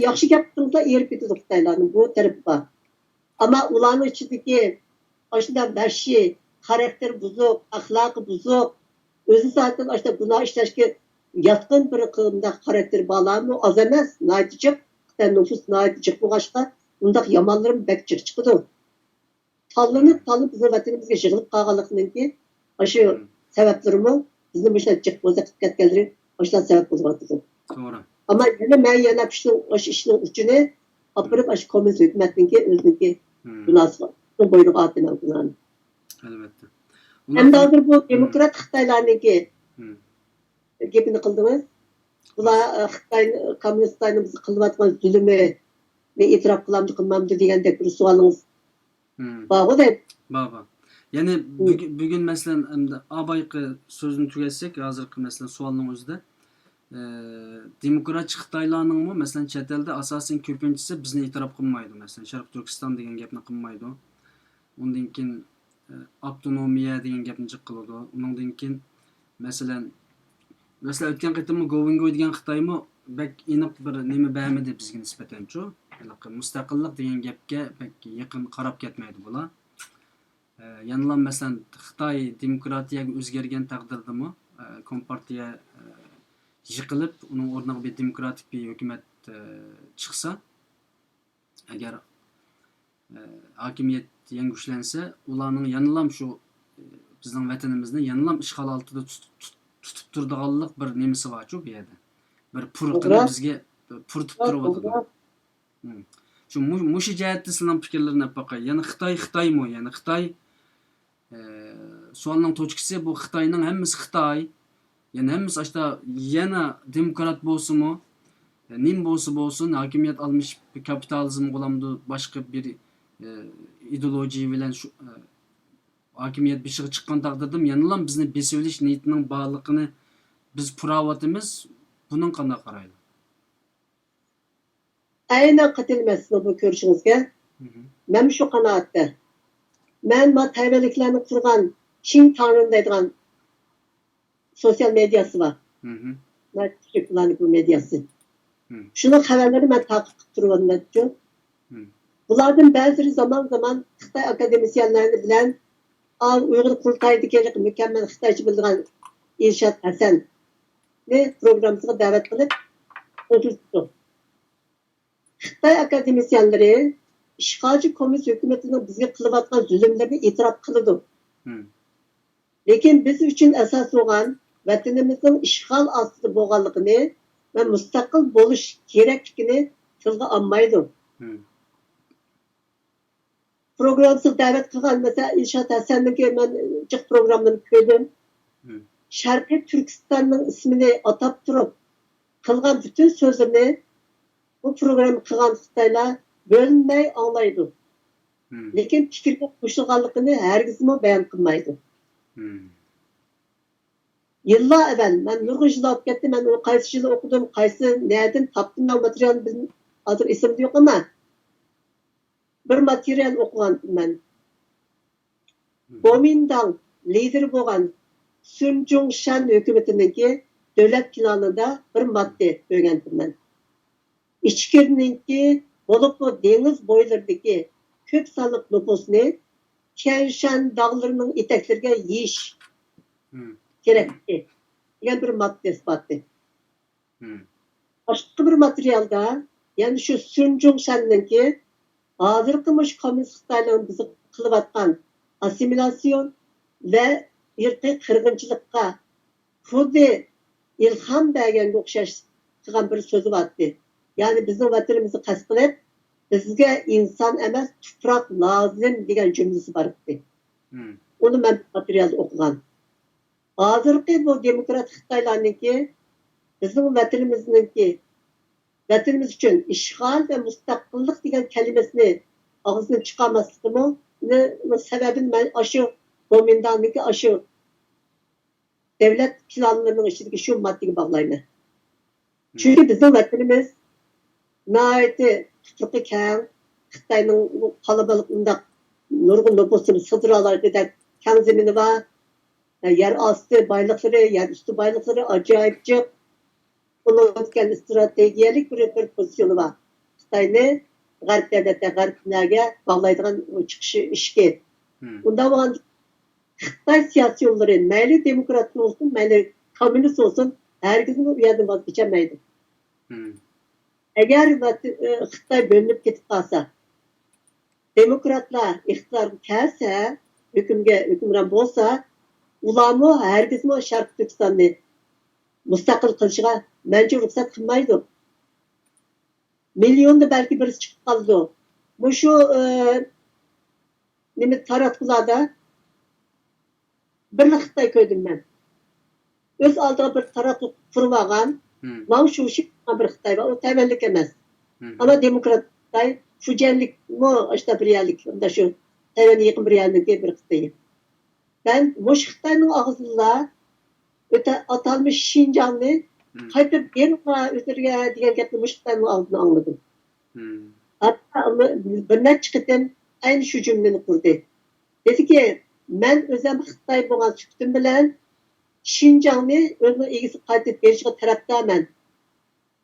[SPEAKER 2] Yaxshi gapirsangiz erib ketadi Xitoylarning bu tarafi bor. Ammo ularning ichidagi ashunday vahshiy xarakteri buzuq, axloqi buzuq, o'zi zaten işte gunoh ishlashga yaqin bir qilimda xarakteri borlarmi? Az emas, natijiq, Xitoy nüfus natijiq bo'lg'achqa, undaq yomonlarim bak chiqdi. Tanlanıp bizim vatanimizga yig'ilib qolganligidan keyin shu sabablarimi bizni bu ishlar jiq bo'zaq qilib ketganlari shular sabab bo'lyapti.
[SPEAKER 1] To'g'ri.
[SPEAKER 2] Ammo yana shu ishning uchini olib shu kommunist hukumatniki o'ziniki munosabat bo'yniga oldiman bularni.
[SPEAKER 1] Albatta.
[SPEAKER 2] Endi hozir bu demokrat Xitoylarniki gapini qildimiz. Bular Xitoy kommunistlarni biz qilayotgan zulmni e'tirof qilamdi qilmamdi degandek bir savolingiz bor-ku.
[SPEAKER 1] Baba. Yani bugün mesela abayqı sözünü tüketsek hazırki mesela sualının özde demokrat Xitoylarning mı mesela chet elda asosan ko'pinchisi bizni e'tirof qilmaydi. Mesela Sharq Turkiston degan gapni qilmaydi. Undan keyin avtonomiya degan gapni jiq qiladi. Undan keyin mesela o'tgan qitimni Govingoy degan Xitoymi bak aniq bir nima bermadi bizga nisbatan-chu. Mustaqillik degan gapga bak yaqin qarab ketmaydi bular. Yanılan mesela Xitoy demokratiyaga o'zgargan taqdirdami kompartiya yıkılıp onun o'rniga bir demokratik bir hukumat chiqsa, agar hokimiyat yangi kuchlansa, ularning yanılam shu bizning vatanimizni yanılam ishg'ol altida tutib turadiganlik bir nemisi bor-ku bu yerda. Bir purqini bizga puritib turibdi. Shu mushu jihatda sizning fikrlaringizni baqay. Yani Xitoymi? Yani Xitoy sualning to'chkisi bu Xitoyning hammasi Xitoy. Yani hemmisi işte yana demokrat bolsunmu, nim bolsun, hakimiyet almış bir kapitalizm olamdı, başka bir ideoloji bilen şu hakimiyet bir şey çıkan takdirdim. Yanılan bizni besiviliş niyetinin bağlılığını biz pravatımız bunun kanına karaylı.
[SPEAKER 2] Aynen katılmazsın bu görüşünüzge. Ben şu kanaatte. Ben bu taybeliklerini kurgan Çin Tanrı'nın dediğin sosyal medyası var. Ben küçük kullanıp bu medyası. Şunun haberleri ben takip tutuyorum diyor. Bunlardan bazıları zaman zaman Xitay akademisyenlerini bilen Uygur Kurultayı'daki mükemmel Xitaycı bildiren İrşad Hasan ve programımıza davet kılıp oturttu. Xitay akademisyenleri işgalci komünist hükümetinin bize kılıvatkan zulümlerini itiraf kılıdı. Lekin biz için esas olan vatanimizin işgal astida bo'lganligini va mustaqil bo'lish kerakligini tilga olmaydi. Programsiz da'vat qilgan mesela İrshad Hasanniki men jiq programini ko'rdim. Sharqiy Turkistonning ismini atab turib qilgan bütün so'zini bu programni qilgan Xitoylar bo'lmay anglaydi. Lekin fikrga qo'shilganligini hargizmi bayon qilmaydi. Yıllar evvel ben nurg'un yil olib ketdim, ben onu qaysi yil o'qidim, qaysi nereden topdim o materialni hozir esimde yo'q ama bir material o'qigandim men. Kuomintang lideri bo'lgan Sun Jung-shan hukumatiniki davlat planida bir modda o'rgandim men. İchkirininki bo'lib dengiz bo'ylaridagi ko'p sonliq nüfusni Tianshan dağlarının etekleriga yeyish kerak degan bir modda isboti. Başqa bir materialda, yani şu Sun Jung-shanninki hozirgi kommunist Xitoyning bizni qilayotgan assimilyasiyon va irqiy qirg'inchilikqa xuddi ilhom berganga o'xshash qilgan bir so'zi bor. Yani bizim vatanimizni qasd qilib, bizga inson emas, tuproq lozim degan jumlasi bor edi. Uni men materialda o'qigan. Hozirgi bu demokrat Xitoylarniki bizim vatanimiz uchun ishg'ol va mustaqillik degan kalimasini og'zidan chiqarmasligimi sababini men shu Kuomintang'dagi shu davlat planlarining ichidagi shu moddaga bog'layman. Chunki bizim vatanimiz nihoyatda tutuqi keng, Xitoyning qalbalik undaq nurg'un nüfusini sig'dira oladigan keng zemini bor. Yer astı baylıkları, yer üstü baylıkları acayip çok. Onun stratejik bir pozisyonu var. Xitoyni G'arb davlatlar, G'arblarga bağlaydigan chiqishi ishga. Unda bo'lgan Xitay siyasi yolları, mayli demokrat olsun, mayli komünist olsun, herkesin bu yerden vazgeçemeydi. Eğer Xitay bölünüp ketip kalsa, demokratlar iktidar kelse, hükümran bolsa, ulamı herkesin Şarkı Türkistan'ı müstakil kılışıga bence ruhsat kılmaydı. Milyonda belki birisi çıkıp kaldı. Bu şu taratkularda birlik Xitay köydüm ben. Öz aldığı bir taratlık kurvagan, lan şu bir Xitay var, o temellik emez. Ama demokrat Xitay, şu cenlik mu işte bir yerlik, onda şu temeli yıkın bir yerlik diye bir Xitay. Ben bu Xitay'ın ağzıyla öte atalmış Şincanlı kayıp bir üzerine diyen gittim bu Xitay'ın ağzını anladım. Hatta bir çıkıp aynı şu cümleni kurdu. Dedi ki, ben özüm Xitay boğaz çıktım bilen Şincanlı özünün ilgisi kayıp verişine taraftarım.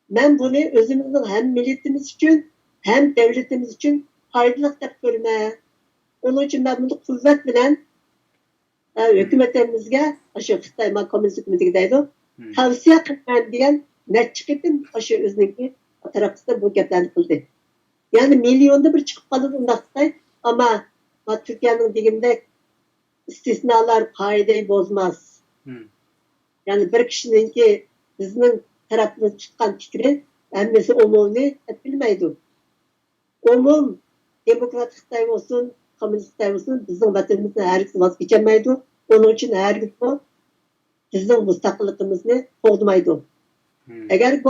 [SPEAKER 2] Ben bunu özümüzün hem milletimiz için hem devletimiz için faydalı dep görme. Onun için ben bunu kuvvet bilen hükümetimizge, aşı Xitay Komünist hükümeti deydi, tavsiye kılman diyen ne çıkıptım aşı özününki tarafında bu geplerini kıldı. Yani milyonda bir çıkıp kalır Xitay ama Türkiye'nin diginde istisnalar kaideyi bozmaz. Yani bir kişinin ki bizim tarafımız çıkan fikri emmesi umumunu hep bilmeydi. Umum demokrat Xitay olsun, komünist Xitay olsun bizim vatanımızdan herkes vazgeçemeydi. Onun için herkes bu bizim müstakilliğimizni qoğdumaydı. Eğer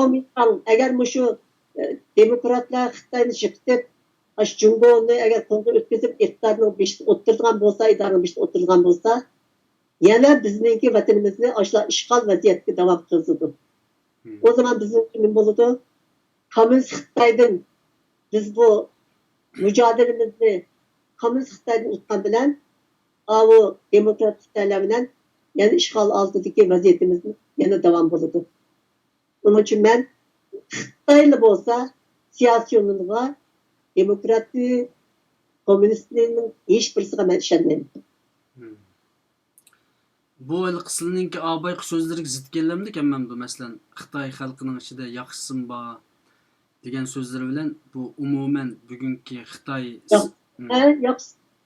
[SPEAKER 2] şu demokratlar Xitay'ını çıkıp Cumhur'unu eğer konuda ötküzüp iktidarını oturtgan bolsa, idarını oturtgan bolsa, yana bizninki vatanımızı aşla işgal vaziyetine devam kılsıdı. O zaman bizim kimin buludu? Komünist Xitay'dan biz bu mücadelemizni komünist Xitay'dan utkan bilen o demokrat Xitaylar bilen yani işgal altındaki vaziyetimizin yana devam buludu. Onun için ben Xitaylı bolsa siyasi yoluna demokratlığı, komünistliğinin hiçbirisine ben işenmeyim.
[SPEAKER 1] Bu el kısılınınki abayqı sözleriga zid kellemdik emmamdı. Mesela Xitay xalqının içinde yaxşısın ba degan sözleri bilen bu umumen bugünkü Xitay
[SPEAKER 2] Yok.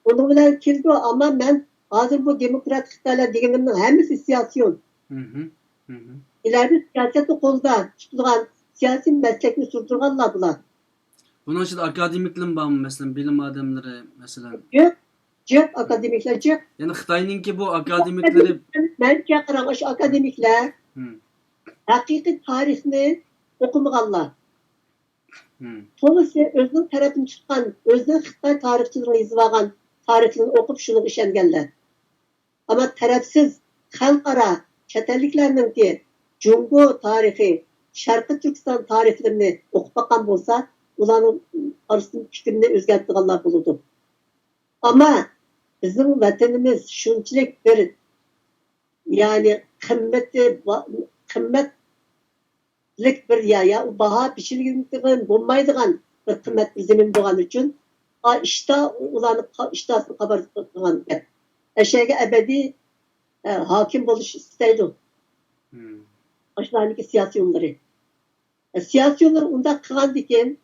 [SPEAKER 2] Onun bilen kirdi ama ben hazır bu demokrat Xitaylar degenimnin hemmesi siyasi yol. İleride siyaseti kolda tutulan siyasi meslekini sürdürganlar bular.
[SPEAKER 1] Bunun için akademiklim bağımı mesela bilim adamları mesela.
[SPEAKER 2] Yok akademikler yok.
[SPEAKER 1] Yani Xitay'ınki bu akademikleri
[SPEAKER 2] ben çakıran şu akademikler hakiki tarihini okumaganlar. To'g'risi özünün tarafını çıkan, özünün Xitay tarihçiliğini izlagan, tarihini okup şunu işengenler. Ama tarafsız xalqaro chet elliklarninki Cumhur tarihi, Şarkı Türkistan tarihlerini okup bakan bolsa, ularning arasının fikrini o'zgartirganlar bo'ladi. Ama bizim vatanımız şunçalik bir yani kıymetlik bir ya baha biçilgan bulmaydigan bir kıymetli zemin bo'lgani uchun işte ularni ishtasini xabar qilgan gap. Eşeğe ebedi hakim bo'lish istaydi. Aşılarındaki siyasi yolları. Siyasi yolları unda qilgandikin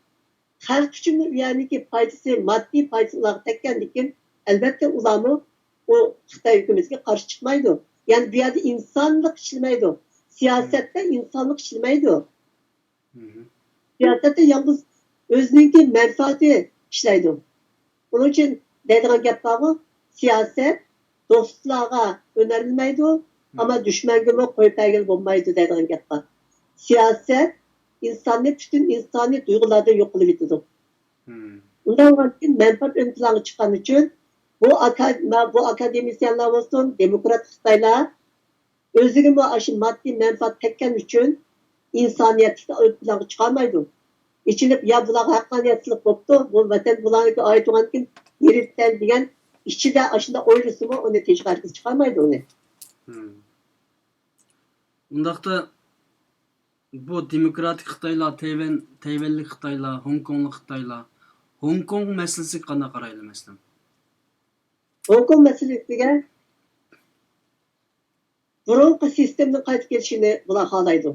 [SPEAKER 2] xalq uchun yani ki faydası, maddi faydası ularga tekkendikin elbette ularni o Xitay hükümetiga qarshi chiqmaydi. Yani bu yerda insonlik ishilmaydi. Siyosatda insonlik ishilmaydi. Siyosatda yalnız o'zininki manfaati ishlaydi. Onun için deydigan gap bormi? Siyoset do'stlarga o'rnatilmaydi, ama dushmanga qo'yib bergan bo'lmaydi deydigan gap bor. Siyoset insoniyat bütün insoniyat duygulardan yo'q qilib yetadi. Undan keyin manfaat ön planga chiqqani uchun bu akademisyenler olsun, demokrat Xitaylar özünü bu aşı maddi menfaat tekken için insaniyetlikte ön planga çıkarmaydı. İçilip ya bular hakkaniyetçilik boptu, bu vatan bularına ait olan kim yeritten diyen işçi de aşında oylusu mu onu teşkilatı çıkarmaydı onu.
[SPEAKER 1] Undaqda bu demokratik Xitaylar, Tayvanlik Xitaylar, Hong Konglik Xitaylar, Hong Kong meselesi qanday qaraydi mesela?
[SPEAKER 2] Hong Kong meselesiga burunqi sistemning qaytib kelishini bular xohlaydi.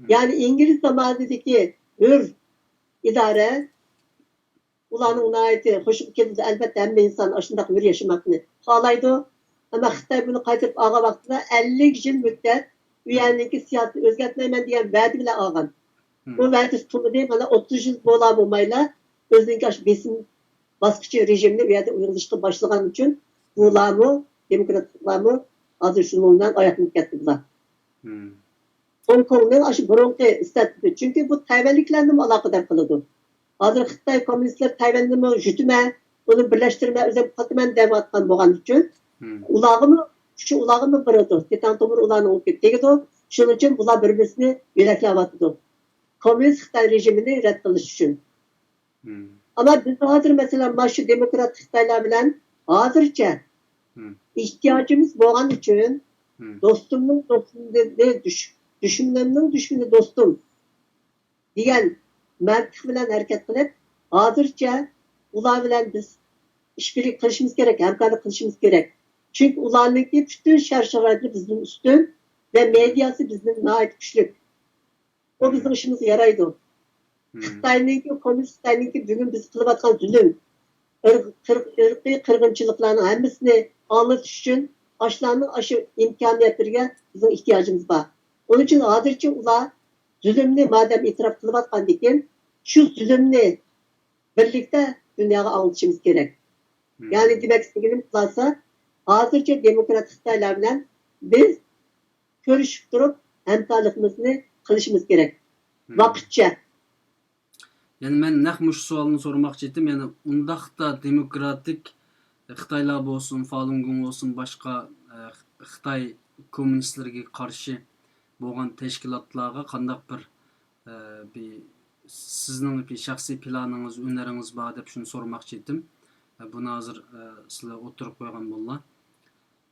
[SPEAKER 2] Yani İngiliz zamanidagi hür idare ularning nayeti hoşup keldi. Elbette hamma insan aşındaq hür yaşamakni xohlaydi. Ama Xitoy buni qaytirib olgan vaqtida 50 yil muddat u yerdagi siyosatni o'zgartmayman degan va'da bilan olgan. Bu va'da tutuldi. Mana 30 yil bo'lmayla o'zining besim bosqichi rejimni u yerda uyg'onishga boshlagan uchun bularmi demokratlarmi hozir shundan oyoqni ketdi bular. Hong Kongning aşı burunqi statüsü. Çünkü bu Tayvanliklarni aloqador qiladi. Hozir Xitoy kommunistlar Tayvanni jutma, uni birlashtirma, o'zim qatman deyotgan bo'lgan uchun ularga biradi. Ketan tomir ularni o'qib tegdi. Shuning uchun ular bir-birini yo'laklayotdi. Kommunist Xitoy rejimini rad qilish uchun. Ama biz hozir mesela maşu demokrat Xitoylar bilan hozircha ihtiyacımız bo'lgan uchun dostumning do'stini düşmanımның düşmanı dostum degan mantiq bilan harakat qilib, hozircha ular bilan biz ishbirlik qilishimiz kerak, hamkorlik qilishimiz kerak. Chunki ularningki butun shart-sharoiti bizning ustun va mediasi bizning nihoyat kuchli. O bizning ishimizga yaraydi. Xitoyningki, kommunist Xitoyningki bugun biz qilayotgan zulm, irqiy qirg'inchiliklarning hammasini anglatish uchun ashlarning aşı imkoniyatlariga bizning ehtiyojimiz bor. Onun için hozircha ular zulmni madem itiraf qilayotgan ekan, shu zulmni birlikda dunyoga anglitishimiz kerak. Yani demek istediğim qilsa, hozircha demokrat Xitoylar bilan biz ko'rishib turib, hamkorligimizni qilishimiz kerak. Vaqtcha.
[SPEAKER 1] Yani men naq mush savolni so'ramoqchi edim. Yani undaqda demokratik Xitoylar bo'lsin, Falun Gong olsun, boshqa Xitoy kommunistlarga qarshi bo'lgan tashkilotlarga qandaq bir sizning bir shaxsiy planingiz, o'rnaringiz bor deb shuni so'ramoqchi edim. Buni hozir sizlar o'tirib qo'ygan bo'llar.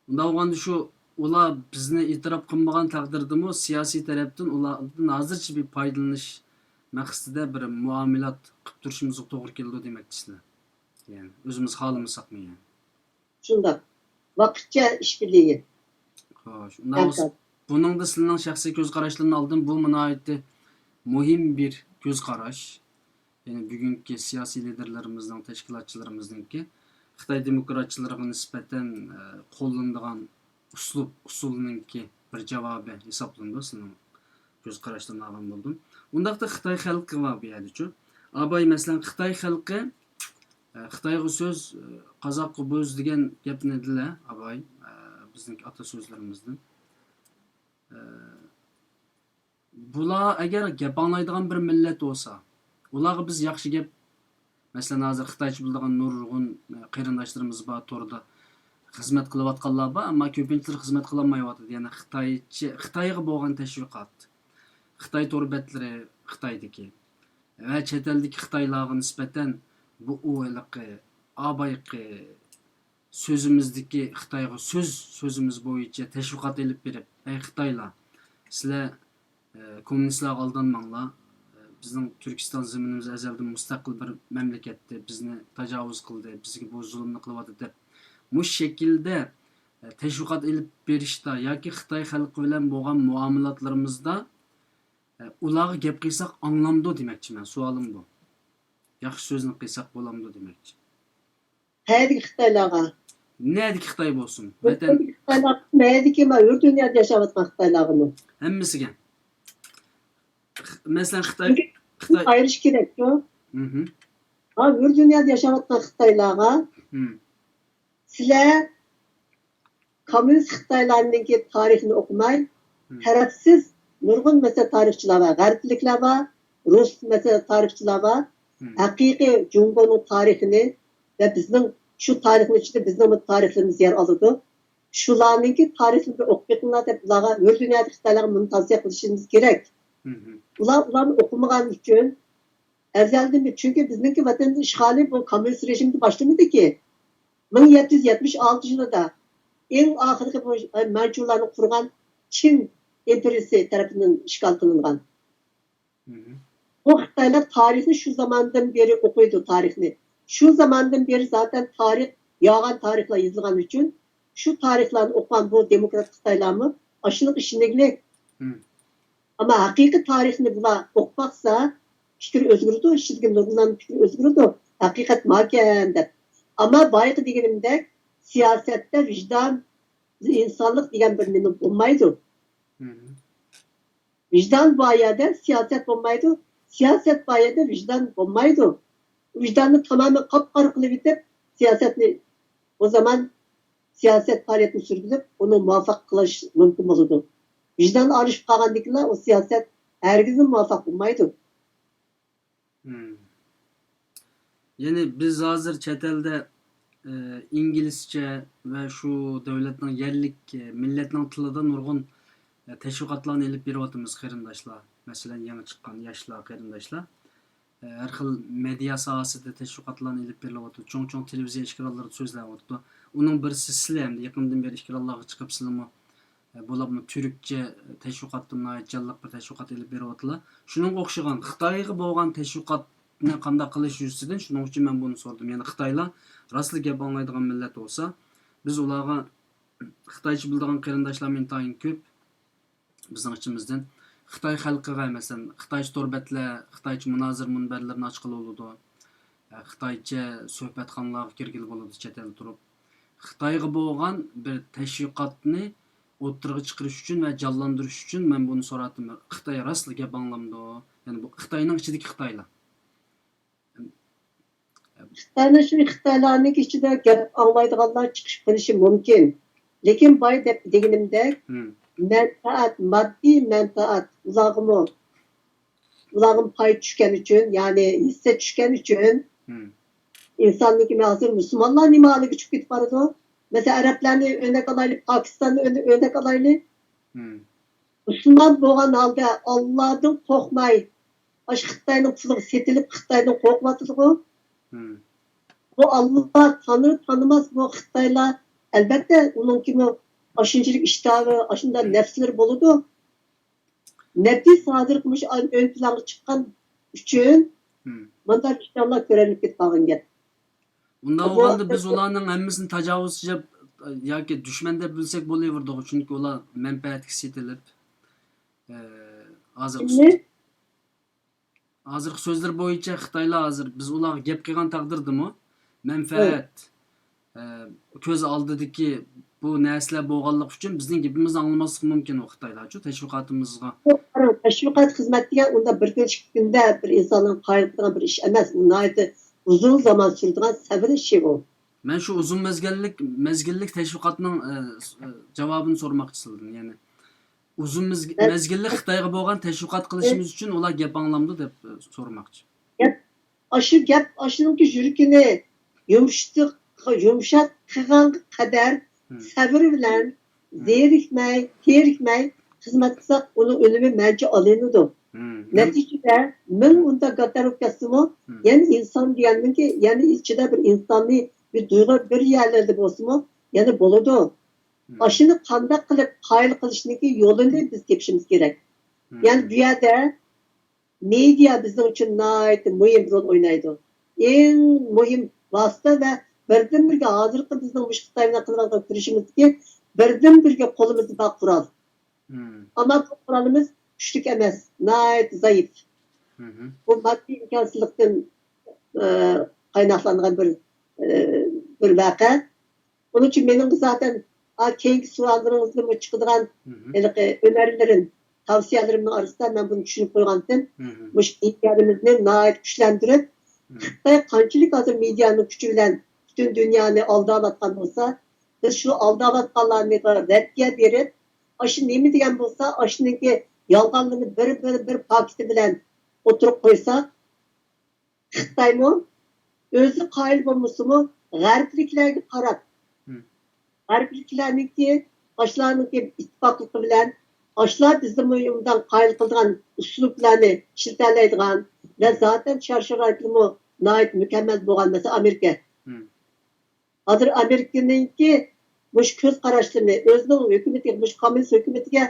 [SPEAKER 1] Unda bo'lganda shu ular bizni e'tirof qilmagan taqdirdami siyosiy tarafdan ulardan hozircha bir foydalanish maqsadida bir muomalat qilib turishimizga to'g'ri keldi demoqchisizlar. Yani o'zimiz xohlamasaqmi yani.
[SPEAKER 2] Shunday. Vaqtcha ishbirligi.
[SPEAKER 1] Xo'sh, unda bunun da sizning shaxsiy ko'z qarashlarini oldim. Bu munoyatda muhim bir ko'z qarash. Yani bugungi siyosiy liderlarimizning, tashkilotchilarimizninki Xitoy demokratchilariga nisbatan qo'llanadigan usulininki bir javobi hisoblandi. Sizning ko'z qarashlarini olgan bo'ldim. Undaqda Xitoy xalqi va bu yerda-chu. Abay masalan Xitoy xalqi Xitoyga so'z qozoqqa bo'z degan gapni dedilar, abay bizning ata so'zlarimizdan. Bular agar gap anglaydigan bir millat bo'lsa, ularga biz yaxshi gap, masalan hozir Xitoycha biladigan nurg'un qarindoshlarimiz bor to'rda xizmat qilayotganlar bor, ammo ko'pincha xizmat qila olmayapti. Ya'ni Xitoyga bo'lgan tashviqot, Xitoy to'rbatlari Xitoydagi va chet eldagi Xitoylarga nisbatan bu o'yliqi, abayqi sözümüzdeki Xitoyga sözümüz bo'yicha tashviqot elib berib, ey Xitoylar, sizlar kommunistlarga aldanmanglar. Bizning Turkiston zaminimiz azaldan mustaqil bir mamlakatda bizni tajovuz qildi, bizga bu zulmni qilyapti deb mush shaklda tashviqot elib berishda yoki Xitoy xalqi bilan bo'lgan muomalatlarimizda ularga gap qilsak anglamdi demoqchiman. Savolim bu. Yaxshi so'zni qilsak bo'lamdi demoqchi.
[SPEAKER 2] Haydi Xitoylarga.
[SPEAKER 1] Neydik Xitoy bo'lsin?
[SPEAKER 2] Vatan Xitoylar neydik ama yurt dünyada yaşayotgan Xitoylarni.
[SPEAKER 1] Hammasiga. Mesela Xitoy
[SPEAKER 2] ayırış kerak, ku. Ha, yurt dünyada yaşayotgan Xitoylarga sizlar kommunist Xitoylarning tarixini o'qimay, tarafsiz nurg'un mesela tarixchilar va g'arbliklar va rus mesela tarixchilar va haqiqiy Jungoning tarixini ve bizning şu tarihin içinde bizning tariximiz yer aldı. Şularninki tarixini o'qiyotganlar deb ularga yurt dünyada Xitoylarga buni tavsiya qilishimiz kerak. Ularni o'qimagan uchun azaldan çünkü bizningki vatanning ishg'oli bu kommunist rejimni boshlamadi-ki. 1776 yılında en oxirgi Manchurlarni qurgan Çin imperiyasi tarafından işgal qilingan. Bu Xitoylar tarixini şu zamandan beri o'qiydi tarixni. Şu zamandan beri zaten tarix, yağan tarixler yazılgan için şu tarixlerini okuyan bu demokrat Xitoylarni aşılık işindekilik.
[SPEAKER 1] Hı.
[SPEAKER 2] Ama haqiqiy tarixni bular o'qib baksa fikir özgürdü, işitken nurgullanıp fikir özgürdü. Hakikat mahken deb. Ama bayıqı degenimdek siyasette vicdan, insanlık degen bir nima olmaydı.
[SPEAKER 1] Hı.
[SPEAKER 2] Vicdan bayada siyaset olmaydı. Siyaset bayada vicdan olmaydı. Vicdanı tamamen kapkara kılıp bitip siyasetni o zaman siyaset faaliyetini sürdürüp onu muvaffak kılış mümkün olurdu. Vicdan arışıp kalgandıkla o siyaset herkesin muvaffak olmaydı.
[SPEAKER 1] Yani biz hazır chet elde İngilizce ve şu devletin yerlik milletinin tılida nurgun teşvikatlarını elip berip atımız kırındaşlar. Mesela yeni çıkan yaşlar kırındaşlar. Her xil media sahasida teşvikatlarını elip berilip atı. Çoğun televiziya işgiralları sözlep atı. Onun birisi sizler hem de yakından beri işgirallarga çıkıp sizlermi bularmı Türkçe teşvikatdan ait jallap bir teşvikat elip berip atılar. Şunun okşagan Xitayga bolgan teşvikat ne kanda kılış yüzüden şunun için ben bunu sordum. Yani Xitaylar rastlı gap anlaydigan millet olsa biz ularga Xitaycha bildigan qarindoshlar intayin köp bizning ichimizdan Xitoy xalqiga masalan Xitoycha to'rbatlar, Xitoycha munozir munbarlarni ochqili bo'ladi. Xitoycha suhbatxonalarga kirgili bo'ladi chet elda turib. Xitoyga bo'lgan bir tashviqotni o'ttirg'i chiqarish uchun va jonlantirish uchun men buni so'radim. Xitoy rostli gap anglamdi. Yani bu Xitoyning ichidagi Xitoylar.
[SPEAKER 2] Xitayning shu Xitoylarning ichida gap anglaydiganlar chiqish qilishi mumkin. Lekin boy deb deganimdek menfaat, maddi menfaat ularga pay tushgan uchun, ya'ni hissa tushgan uchun insonniki hozir musulmonlar nimaliga chiqib ketib boradi. Mesela Araplarni örnek alaylik, Pakistan'ı örnek alaylik. Müslüman bo'lgan holda Allohdan qo'rqmay, Xitoyning puliga setilib Xitoydan qo'rqyapti-ku. Bu Allah tanır tanımaz bu Xitoylar albatta onun kimi aşınçılık iştahı, aşında nefsleri boludu. Nefis hazır kılmış ön plana çıkan üçün bunlar iştahlar körelip ketip kalgan gap.
[SPEAKER 1] Unda olganda biz ularning hammasini tajovuzchi yoki dushman deb bilsak bo'laverdi, chunki ular manfaatga setilib hozirgi so'zlar bo'yicha Xitoylar hozir biz ularga gap qilgan taqdirdami manfaat ko'z oldidagi bu narsalar bo'lganligi uchun bizning gapimizni anglamaslik mumkin u Xitoylarchu tashviqotimizga.
[SPEAKER 2] Tashviqot xizmat degan unda bir kunda bir insonning qayriladigan bir ish emas. Bu uzun zaman sürdüren sabır işi bu.
[SPEAKER 1] Ben şu uzun mezgillik teşvikatının cevabını sormak istedim. Yani uzun mezgillik Xitoyga bo'lgan teşvikat qilishimiz uchun ular gap anglamdi deb sormoqchi.
[SPEAKER 2] Aşınınki yürükini yumuşat qilgan qadar sabır bilan zerikmay xizmat qilsak uning o'limi manchi olinadi. Neticede men unda qatarib ketdim. Yani insan diyelim ki yani içinde bir insani bir duygu bir yerlerde bolsunmu yani boludu. Aşını qanday qilib qayil qilishniki yo'lini biz tepishimiz kerak. Yani bu yerda media bizning uchun nihoyat muhim rol o'ynaydi. Eng muhim vosita va birdan birga hozirgi bizning Xitoy bilan qilgan kurashimizga birdan birga qo'limizda bor qurol. Ama bu qurolimiz güçlük emas, nihoyat zayıf. Bu maddi imkansızlıktan kaynaklangan bir vaqa. Onun için benim zaten keyingi suallarınızda çıkıdığan önerilerin, tavsiyelerimin arasında ben bunu düşünüp koygandım. Bu medyamızı nihoyat güçlendirip Xitoy qanchalik hozir medianın gücü bilan bütün dünyani aldavatgan bo'lsa, biz şu aldavatganlarni reddiye berib, aşı nemi degan bo'lsa, aşınınki yalganlığını bir paketi bilen oturup koysa Xitoy mu özü qayil bo'lmasimi g'arbliklarga qarab g'arbliklarniki ashlarniki ittifoqligi bilan ashlar bizning uyumdan qayil qilgan uslublarni ishlatalaydigan va zaten sharsharaytimi nihoyat mukammal bo'lgan mesela Amerika. Hozir Amerikaningki mush ko'z qarashlarini o'zining hukumatiga, mush kommunist hukumatiga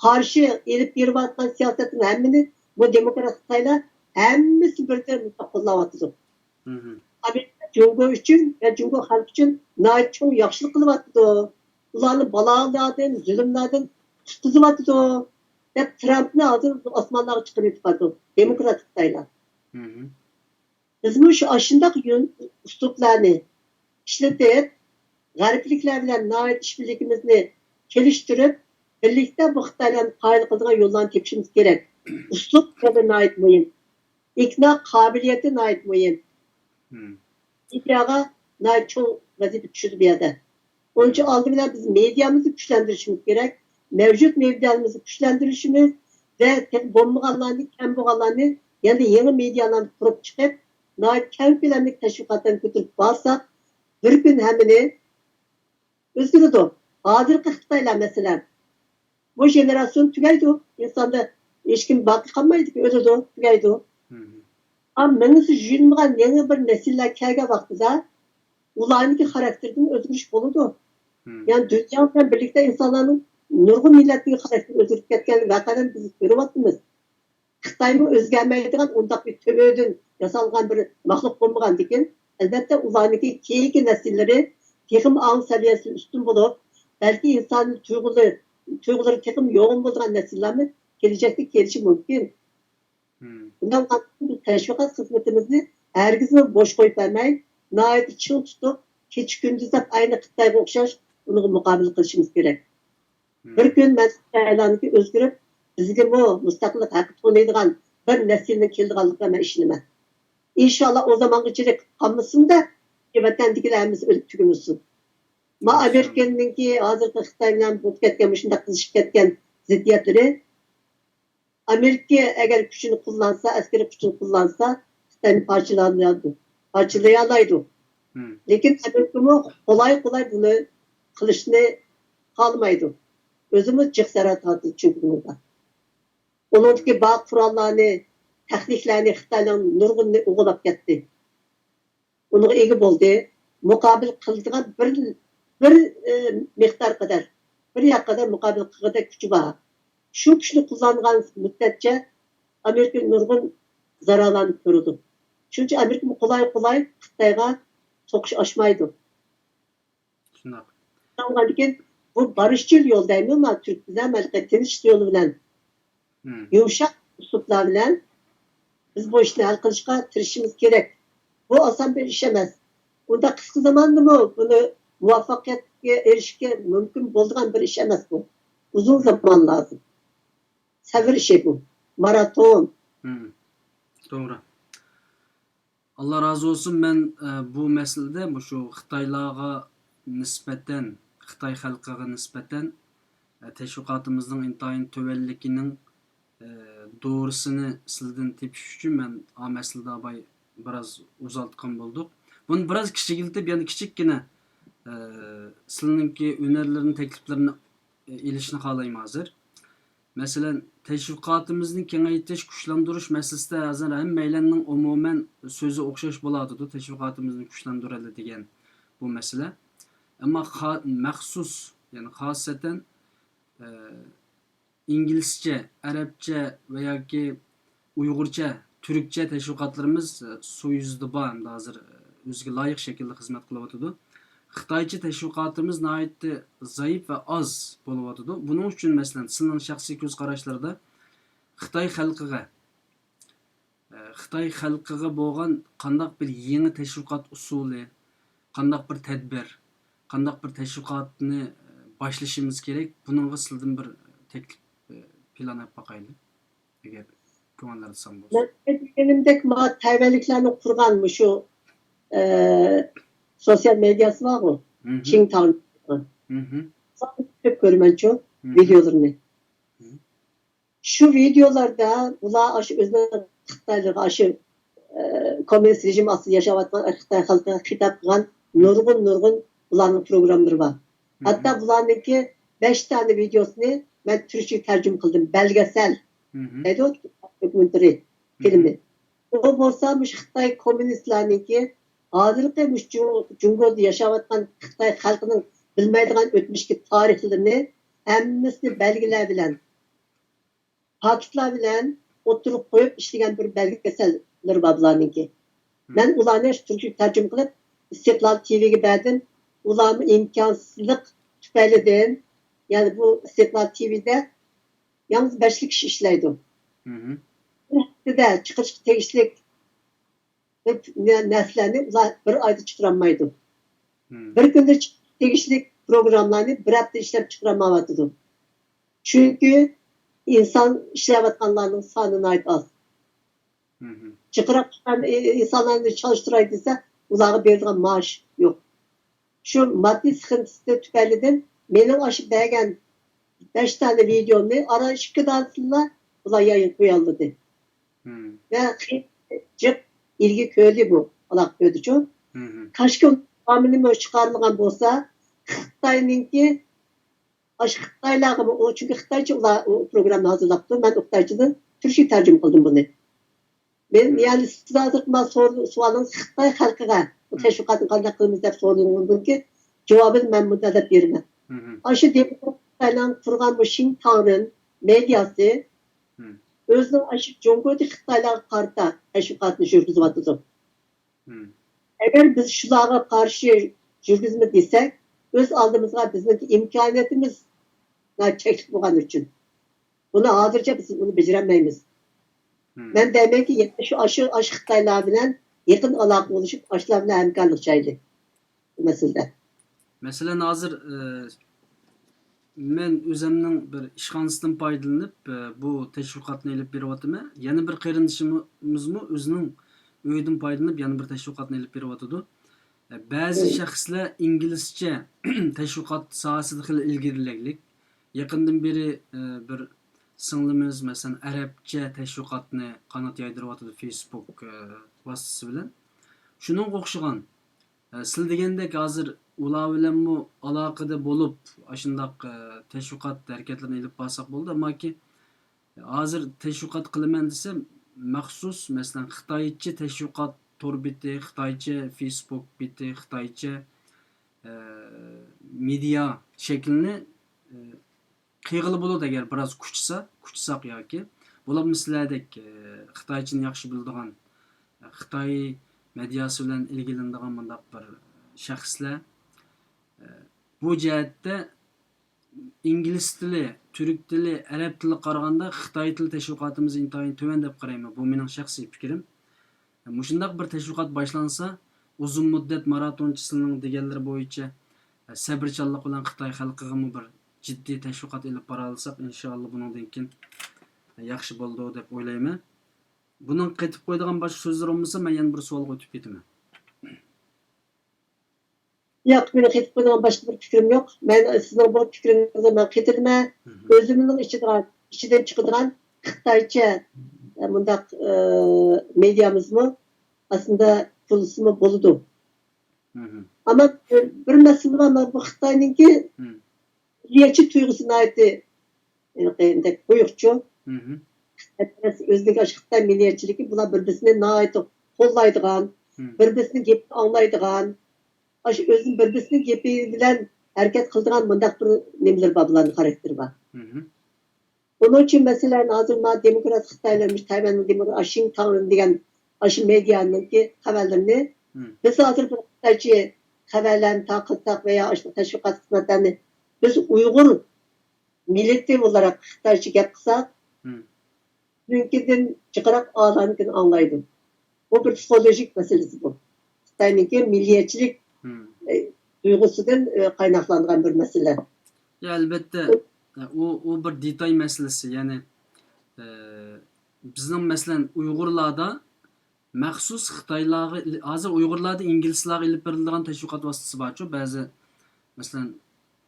[SPEAKER 2] qarshi elib berayotgan siyosatin hammani bu demokrat Xitoylar hammasi birdan qo'llayapti. Amerika Jungo uchun va Jungo xalq uchun nihoyat cho'ng yaxshilik qilyapti. Ularni balolardan, zulmlardan tutuluvatıdı. Hep Trump'ını aldı, Osmanlı'ya çıkıp yutmadı. Demokrat Xitaylar.
[SPEAKER 1] Hı hı.
[SPEAKER 2] Bizim şu aşındaki üsluplarını işletip, gariplikler bilen nait işbirlikimizni geliştirip, birlikte bu Xitaylarni qayıl kıldığı yoldan tepişimiz gerek. Üslup kadar nait mühim. İkna kabiliyeti nait mühim.
[SPEAKER 1] Hı.
[SPEAKER 2] İddiaga nait çoğu vazife düşürdü bir yerde. Onun için aldı bile biz medyamızı güçlendirişimiz gerek. Mevcut medyamızı güçlendirişimiz ve bombalarını, kembuğalarını yani yeni medyalarını kurup çıkıp nait kempilenlik teşvikatlarını götürüp varsak bir gün hemini özgürüdü. Hazırki Xitaylar mesela bu jenerasyon tügeydi. İnsanda hiç kim bakı kalmaydı ki ölüdü, tügeydi.
[SPEAKER 1] Hı hı.
[SPEAKER 2] Ama menisi juyulmagan yeni bir nesiller kelge vaktida ularniki karakterden özgürüş boludu.
[SPEAKER 1] Hı.
[SPEAKER 2] Yani dünya bilen birlikte insanların nurgun milletinin karakteri özgürlük ketken vakadan biz görüyoruz. Xitay'ın özgermeydiğen undaq bir töbödün yasalgan bir mahluk bulmagan dikin. Elbette ularniki keyiki nesilleri tekim ağın seviyesi üstün bulup belki insan tuyguları tekim yoğun bulduğun nesillerimiz gelecekte gelişi mümkün.
[SPEAKER 1] Hı.
[SPEAKER 2] Bundan bu teşvikat hizmetimizi herkese boş koyup vermeyin. Nait çıl tutup keç gündüz hep aynı Xitay'a okşaş bunu mukabil kılışımız gerek.
[SPEAKER 1] Hı.
[SPEAKER 2] Bir gün ben Xitaylarniki özgürüp bizge bu müstakillik hakkı tonuydigan bir nesilden keldiganlıkla ben işinime. İnşallah o zaman içeri kalmasın da vatandakilerimiz ölüp tükümüsün. Ma Amerika'nınki hazırda Xitay bilen bulup ketken, şunda kızışıp ketken ziddiyetleri Amerika eğer gücünü kullansa, askeri gücünü kullansa Xitay'ını parçalayalaydı.
[SPEAKER 1] Hı.
[SPEAKER 2] Lekin Amerika kolay kolay bunu kılışını kalmaydı. Özümüz cesaret aldı çünkü burada. Onundaki bağ kurallarını, tekniklerini Xitay'ın nurgununu uğulap gitti. Onun egi oldu. Mukabil kıldığına bir miktar kadar, bir yak kadar mukabil kıldığı gücü var. Şu güçünü kullangan müddetçe Amerika nurgun zararlanıp görüldü. Çünkü Amerika kolay kolay Xitay'a sokuş açmaydı.
[SPEAKER 1] Şundak.
[SPEAKER 2] Ama bu barışçıl yol değil mi ama Türk bize Amerika tinç yolu bilen
[SPEAKER 1] Hı.
[SPEAKER 2] yumuşak üsluplar bilen biz bu işini hal kılışka tirişimiz gerek. Bu asan bir iş emez. Bunda kısa zamanda mı bunu muvaffakiyetke erişke mümkün bulduğun bir iş emez bu. Uzun zaman lazım. Sabır işi bu. Maraton.
[SPEAKER 1] Hı. Doğru. Allah razı olsun ben bu meselede bu şu Xitaylarga nispeten, Xitay halkıga nispeten teşvikatımızın intayın tövellikinin doğrusunu sizden tepiş üçün ben a meselede abay biraz uzaltkan bulduk. Bunu biraz kiçikiltip yani kiçikkine sizininki önerilerini, tekliflerini ilişini kalayım hazır. Mesela teşvikatımızın kengaytiş, güçlendiriş meselesinde hazır hem meylenin umumen sözü okşaş buladıdı. Teşvikatımızın güçlendirelim degen bu mesele. Ama mahsus yani haseten İngilizce, Arapça veya ki Uygurca, Türkçe teşvikatlarımız su yüzde bağımda hazır özgü layık şekilde hizmet kılıvatıdı. Xitayçı teşvikatımız naitti zayıf ve az buluvatıdı. Bunun için mesela sınırın şahsi göz kararışlarda Xitay halkıga Xitay halkıga boğan kandak bir yeni teşvikat usulü, kandak bir tedbir, kandak bir teşvikatını başlaşımız gerek. Bunun sizden bir teklif plan yap bakaylı. Eğer köngülleriniz san bolsa.
[SPEAKER 2] Benimdeki terbiyeliliklerini kurgan şu sosyal medyası var mı?
[SPEAKER 1] Hı hı.
[SPEAKER 2] Çin Town.
[SPEAKER 1] Hı hı.
[SPEAKER 2] Hep görmen çok videolarını. Şu videolarda bunlar aşı özüne Xitaylığı aşı komünist rejim asıl yaşavatkan Xitay halkına hitap kılan nurgun bunların programları var. Hatta bunlarınki 5 tane videosunu ben Türkçe tercüme kıldım. Belgesel. Neydi o? Dokumentary filmi. O bolsamış Xitay komünistlerninki hazırkıymış Cumhuriyet'de yaşavatkan Xitay halkının bilmeydiğin ötmüşki tarihlerini hemmisini belgeler bilen paketler bilen oturup koyup işleyen bir belgeseller var bunlarınki. Ben ularını Türkçe tercüme kılıp İstiklal TV'ye verdim. Ularını imkansızlık tüpeliden Yani bu İstiklal TV'de yalnız 5 kişi işleydi.
[SPEAKER 1] Hı hı.
[SPEAKER 2] Bir de çıkış tegişlik neslerini ular bir ayda çıkarammaydı.
[SPEAKER 1] Hı.
[SPEAKER 2] Bir günde tegişlik programlarını bir hafta işlep çıkaramadı. Çünkü insan işleyatkanlarının sanını ait az.
[SPEAKER 1] Hı hı.
[SPEAKER 2] Çıkarıp insanlarını çalıştıraydıysa ulağı berdiğin maaş yok. Şu maddi sıkıntısı tüpellidir. Benim aşı beğen 5 tane videomu ara 2 dansınla ulan yayın koyaldı.
[SPEAKER 1] Hı.
[SPEAKER 2] Ve cıp ilgi köylü bu. Allah köylü çok.
[SPEAKER 1] Hı hı.
[SPEAKER 2] Kaçkı tahminimi çıkarmagan bolsa Xitayninki aşı Xitaylarga o çünkü Xitayca o programı hazırlaptı. Ben Xitaycadan Türkçe tercüme kıldım bunu. Ben yani siz hazırlıkma sualınız Xitay halkıga bu teşvikatın qanday qılmız dep soruyorsunuz ki cevabını ben burada da bermem.
[SPEAKER 1] Hı hı.
[SPEAKER 2] Aşı Xitaylan turgan bu Xinjiang'ın medyası
[SPEAKER 1] Hı.
[SPEAKER 2] özünün aşı Jongo'da Xitaylarga qarta teşvikatını yürgüzüp atıdı.
[SPEAKER 1] Hı.
[SPEAKER 2] Eğer biz şulara karşı жүрgüzme desek, öz aldığımızda bizim imkaniyetimiz çekik bulgan için. Bunu hazırca biz bunu beceremeyimiz.
[SPEAKER 1] Hı.
[SPEAKER 2] Ben demek ki şu aşı Xitaylar bilen yakın alaka oluşup aşılarla hemkarlık çaylı bu meselede.
[SPEAKER 1] Mesela hazır men özümnün bir işxanasından paydalanıp bu teşvikatını elip berip yana bir qarindishimizmi özünün öýüdün paydalanıp yana bir teşvikatını elip berip Bazı şahslar İngilizce teşvikat sahasida xil ilgirliklik. Yakından beri bir sınglimiz mesela Arapça teşvikatını qanat yaydırıp Facebook vasıtası bilen. Şunun oxşagan siz degендek hazır ular bilenmi alaqada bolup aşındaq teşvikat hareketlerini elip barsak boldu ama ki hazır teşvikat qılaman desem maxsus mesela Xitaycha teşvikat tor biti, Xitaycha Facebook biti, Xitaycha media şeklini qiyğılı bolup eğer biraz kuchsak yoki bular sizlardek Xitaychani yaxshi biladigan Xitoy mediasi bilan ilgilanadigan mundaq bir shaxslar bu jihatda ingliz tili, türk tili, arab tili qaraganda Xitoy tili teşvikatımız intayin töven deb qarayman. Bu mening shaxsiy fikrim. Mushundaq bir teşvikat başlansa uzun muddat maratonchisining deganlari bo'yicha sabrchanlik bilan Xitoy xalqiga bir jiddiy teşvikat elib bora olsak, inshaalloh bundan keyin yaxshi bo'ldi deb o'ylayman. Bunun qetib qo'yadigan boshqa so'zlar bo'lmasa, men yana bir savolga o'tib ketaman.
[SPEAKER 2] Yok, benim ketip koyduğum başka bir fikrim yok. Ben sizin bu fikrinize ben getirme. Özümün içinden çıkıdığan Xitayca bundak medyamız mı aslında kurulusu mu boludu. Ama bir mesele var ama bu Xitay'ınki milliyetçi duygusuna ait buyurçu. Özdeki Xitay milliyetçiliki buna birbirine ait kollaydıgan, birbirine gepini anlaydıgan, özün birbirinin gepi bilen hareket kıldıran mındaq bir nemler babıların karakteri var. Onun için mesela hazır demokrat Xitaylarmış Tayvan'ın demokrat Xinjiang degen aşı medyanın ki haberlerini biz hazır bir Xitaycı haberlerini takılsak veya aşı teşvikat hizmetlerini biz Uygur milleti olarak Xitaycı gap kılsak mümkün çıkarak ağlarını anlaydım. Bu bir psikolojik meselesi bu. Xitay'ınki milliyetçilik duygusudan kaynaklangan bir mesele.
[SPEAKER 1] Ya elbette o bir detay meselesi. Yani bizim mesela Uygurlarda maxsus Xitaylarga hazır Uygurlarda inglizlarga ilib beriladigan teşvikat vasitasi bor. Bazı mesela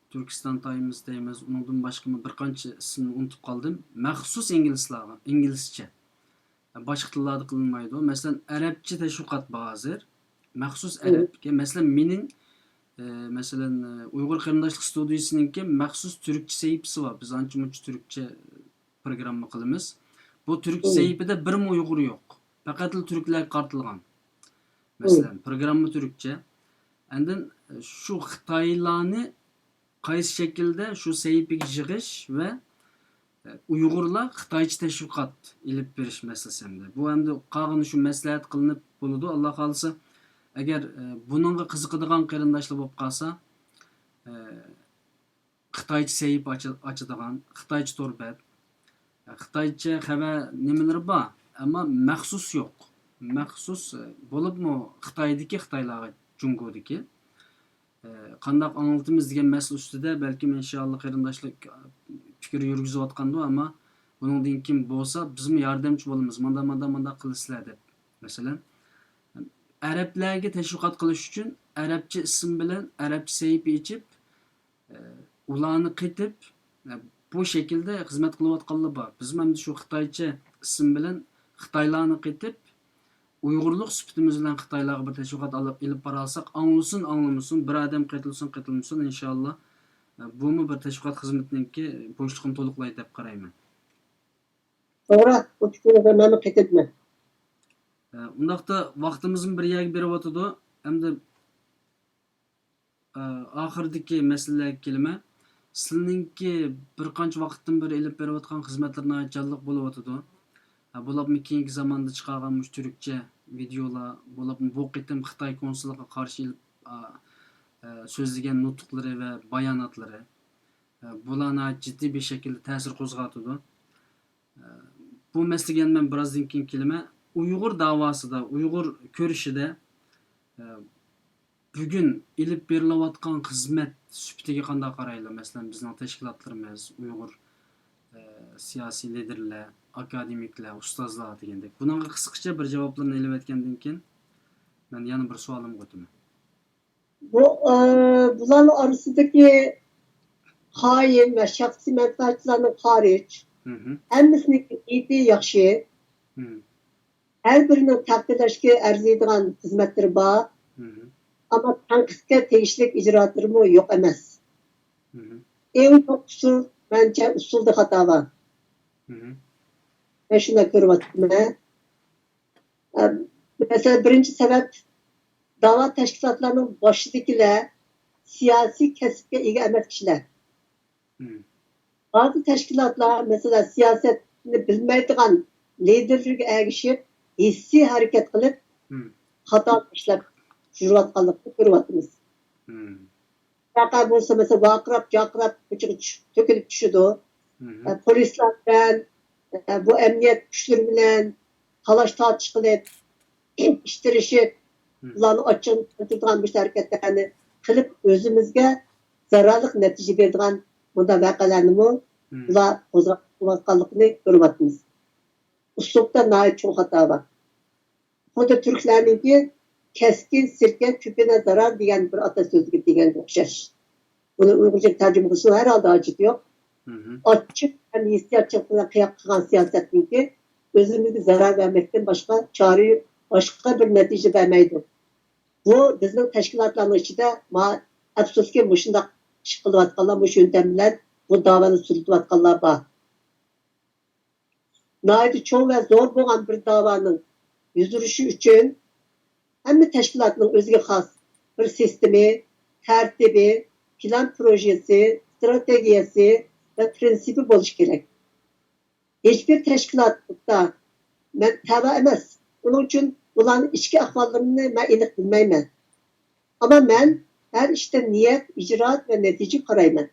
[SPEAKER 1] Türkistan Times deymiz, undan başqa bir qancha ismini unutib qoldim. Maxsus inglizlarga, inglizcha. Başqa tillarda qilinmaydi. Mesela Arabcha teşvikat bor hazır. Maxsus Arabga. Mesela mening mesela Uygur Qarindoshlik studiyasininki maxsus Türkçe sahifasi var. Biz ancha muncha Türkçe programma qilamiz. Bu Türkçe sahifada bir Uygur yo'q. Faqat Türklar qartilgan. Mesela programma Türkçe. Endin şu Xitoylarni qaysi şekilde şu sahifaga yig'ish ve Uygurlar Xitoycha teşvikat ilib berish masalasida. Bu endi qag'ini şu maslahat qilinib bo'ladi. Alloh xolisa agar buningga qiziqadigan qarindoshlar bo'lib qolsa, Xitoycha seyip açıdığan, Xitoycha torbet, Xitoycha xabar nimalar bor, ammo maxsus yo'q. Maxsus bo'libmi Xitoydagi Xitoylarga Jungodagi qandaq anlatımız degan masala ustida balkim inshaalloh qarindoshlik fikr yurgizayotgandi, ammo buningdan kim bo'lsa bizmi yordamchi bo'lamiz. Manda qilasizlar deb. Masalan, arablarga tashviqot qilish uchun arabcha ism bilan arabcha sahifa ichib ularni qitib bu şekilde xizmat qilayotganlar bor. Biz ham shu Xitoycha ism bilan Xitoylarni qitib Uyg'urlik sifatimiz bilan Xitoylarga bir tashviqot olib boralsak, anglasin, anglamasin, bir odam qitilsin inshaalloh. Bumi bir tashviqot xizmatiniki bo'shliqni to'liqlaydi deb qarayman.
[SPEAKER 2] To'g'ri, bu fikrga men qaytibman.
[SPEAKER 1] Undaqda vaqtimizni bir yerga beryotidi. Hamda oxirdagi masalaga kelma. Sizlarningki bir qancha vaqtdan beri elib berayotgan xizmatlarni jonliq bo'layotidi. Bo'labmi keyingi zamonda chiqargan turkcha videolar, bo'labmi bu qitim Xitoy konsuliga qarshi so'zlagan nutqlari va bayonotlari bularni jiddiy bir şekilde ta'sir qo'zg'atadi. Bu masalaga men birozdan keyin kelma. Uyg'ur davosida, Uyg'ur ko'rishida bugun ilib berilayotgan xizmat sifatiga qanday qaraylar? Masalan, bizning tashkilotlarimiz, Uyg'ur siyosiy liderlar, akademiklar, ustozlar degandek. Bunga qisqacha bir javoblarni elib aytgandan keyin men yana bir savolimga o'taman.
[SPEAKER 2] Bularning orasidagi xoin va shaxsiy manfaatlarning xorij hammasini niyati yaxshi. Her birinin taqdirlashga arziydigan xizmatlari bor. Ama tanqidga tegishli ijroatlari yo'q emas. Eng ko'p usul bence usulda xato bor. Ben shuni ko'ryapman. Mesela birinchi sabab dava tashkilotlarining boshidagilar siyosiy kasbga ega emas kishilar. Bazı teşkilatlar mesela siyasetini bilmeydiğen liderliğe ergişip hissi hareket kılıp hata işlep jurvatkanlıkta görüyoruz. Fakat bolsa mesela vakırap, cakırap, tökülüp düşüdü. Polislerden, bu emniyet güçleri bilen talaş tartış kılıp, iştirişip, ulanı açın, tutturduğun bir hareketlerini kılıp özümüzge zararlık netice verdiğen bunda vakalarını ular qo'zg'atganligini ko'ryapmiz. Uslubda nayet çok hata var. Xuddi Türklerninki keskin sirke küpüne zarar degan bir atasözü degan o'xshash. Buni Uyg'urcha tarjima qilishni herhalde acıt yok. Açık hem hissiyatçılık bilan qilgan siyosetninki o'zimizga zarar vermekten başka bir natija vermeydi. Bu bizning tashkilotlarning ichida afsuski mushundaq ish qilayotganlar, mush yöntem bilan bu davani sürdürüyotganlar bor. Nayeti çoğ ve zor bo'lgan bir davanın yüzürüşü için hamma tashkilotning o'ziga xos bir sistemi, tertibi, plan projesi, strategiyasi ve prinsipi bo'lishi kerak. Hiçbir tashkilotda men tava emas. Onun için ularning ichki ahvollarini men aniq bilmayman. Ama men her işte niyet, icraat ve netice qarayman.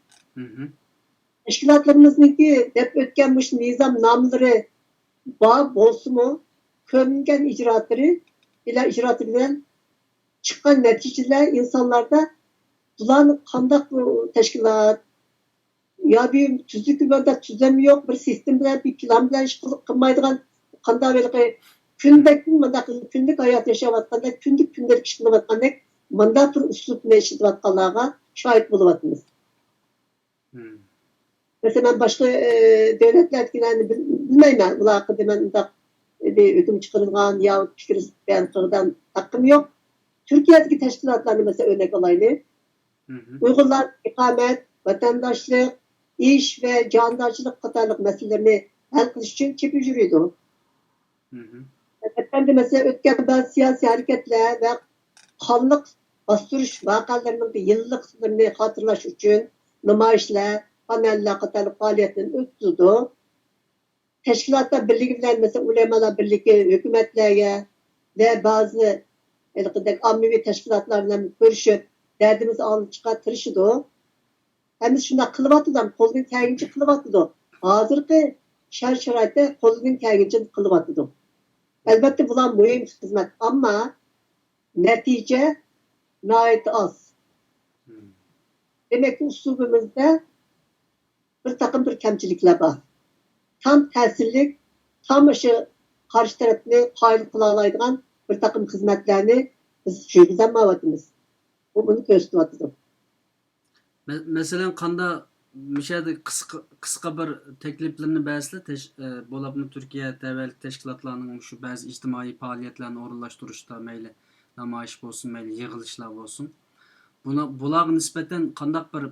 [SPEAKER 2] Teşkilatlarımızdaki dep ötkenmiş nizam namları bağ bolsumu, kömgen icraatları bilen çıkan neticeler insanlarda bulan kandak bu teşkilat ya bir tüzük bir tüzemi yok, bir sistem bilen bir plan bilen iş kılmaydıgan kandak belki günlük hayat yaşavatkanda, gündelik iş kılavatkanda manda bir üslup ne işitivatkanlarga şahit buluvatımız. Mesela ben başka devletlerdekilerini bilmeyim. Ular hakkında ben hüküm çıkarılgan ya fikir beyan kıldan hakkım yok. Türkiye'deki teşkilatlarını mesela örnek alayım. Uygurlar ikamet, vatandaşlık, iş ve candarcılık kadarlık meselelerini hal kılış için çepi yürüyordu. Ben de mesela ötken ben siyasi hareketler ve kanlık bastırış vakalarının yıllıklarını hatırlaş için nümayişler, paneller kadarlık faaliyetlerini ötüdü. Teşkilatlar birliği bilen mesela ulemalar birliği hükümetlerle ve bazı amnevi teşkilatlarla görüşüp derdimizi alıp çıkartırışıdı. Hem şunda kılıvatıdan kolun kelgince kılıvatıdı. Hazırki şart-şarayda kolun kelgince kılıvatıdı. Elbette bulan mühim hizmet ama netice nait az. Demek ki usulümüzde bir takım bir kemçilikler var. Tam terslik, tam şu karşı tarafını paylı kılalaydıgan bir takım hizmetlerini biz şöyle mavatımız. Bu bunu gösteriyor.
[SPEAKER 1] Mesela kanda müşahede kıska bir tekliflerini bäsle bolapmy Türkiye täwellik teşkilatlarının şu bazı ictimai faaliyetlerini orunlaştırışta meyli namayış bolsun, meyli yığılışlar bolsun. Bular nispeten kandak bir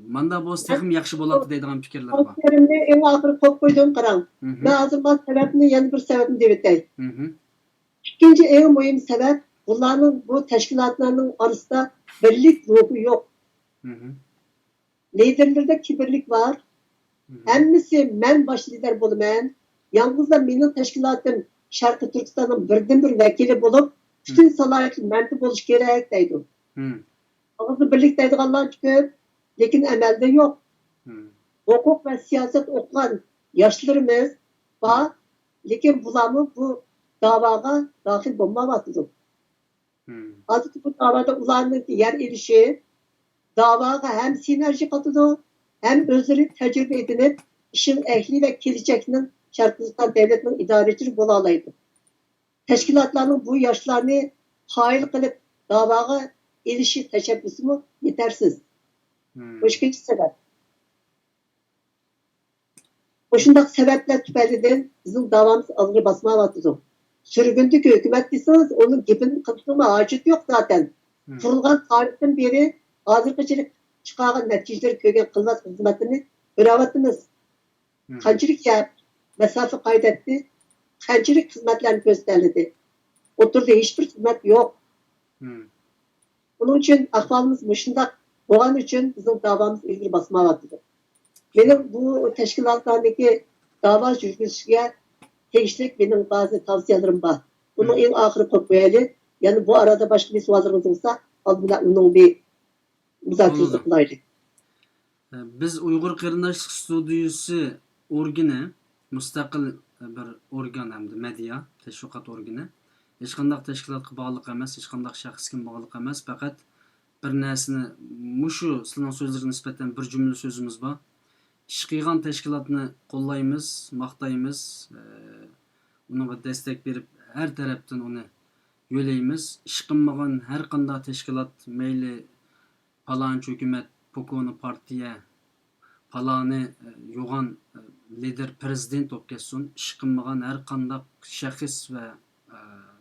[SPEAKER 1] manda bolsa texim yaxşı bolaty deydigan pikirler bar.
[SPEAKER 2] Fikrimni en ahir koyup koydum qaran. Ben hazır bu sebebini yana bir sebebini debetey. İkinci en mühim sebep bunların bu teşkilatlarının arasında birlik ruhu yok. Liderlerde kibirlik var. Hemmisi men baş lider bolumen. Yalnız da menin teşkilatım Şarkı Türkistan'ın birden bir vekili bulup bütün salayetli menti buluş gerek deydi. Ağzı birlik deydiganlar çıkıp lekin emelde yok. Hukuk ve siyaset okuyan yaşlarımız var. Lekin bulamı bu davaga dahil bulmamadıdır. Azıcık bu davada ulanın yer erişi davaga hem sinerji katıdı hem özleri tecrübe edinip işin ehli ve gelecekinin Şarkıstan devletinin idarecisi bulalaydı. Teşkilatların bu yaşlarını hail kılıp davaga erişi teşebbüsü mü yetersiz. Bu ikinci sebep. Bu şundak sebepler tüpeliden bizim davamız algı basmaya batıdı. Sürgündeki hükümet deseniz onun gibinin kıptığına acıt yok zaten. Kurulgan tarihten beri hazırkıcılık çıkargan neticeleri köygen kılmaz hizmetini öğrettiniz. Kancılık yap, mesafe kaydetti, kancılık hizmetlerini gösterdi. Oturdu hiçbir hizmet yok. Bunun için ahvalımız başında olan için bizim davamız ilgili basmaya batıdı. Benim bu teşkilatlardaki dava yürütüşüne teşvik benim bazı tavsiyelerim var. Bunu en ahırı koyalım. Yani bu arada başka bir suallarınız olsa onun bir müzakeresi kılaydık.
[SPEAKER 1] Biz Uygur Kırındaşlık Stüdyosu orgini, müstakil bir organ hem de medya, teşvikat orgini. Hiç qandaq teşkilatga bağlıq emas, hiç qandaq şahsga bağlıq emas, faqat bir narsani mushu sizning so'zlarga nisbatan bir jumla so'zimiz bor. Ish qilgan teşkilatni qo'llaymiz, maqtaymiz, unga destek berib har tarafdan uni yo'laymiz. Ish qilmagan har qanday teşkilat, mayli palonchi hukumat, pokoni partiya, paloni yo'g'on lider prezident bo'lib ketsin, ish qilmagan har qanday shaxs va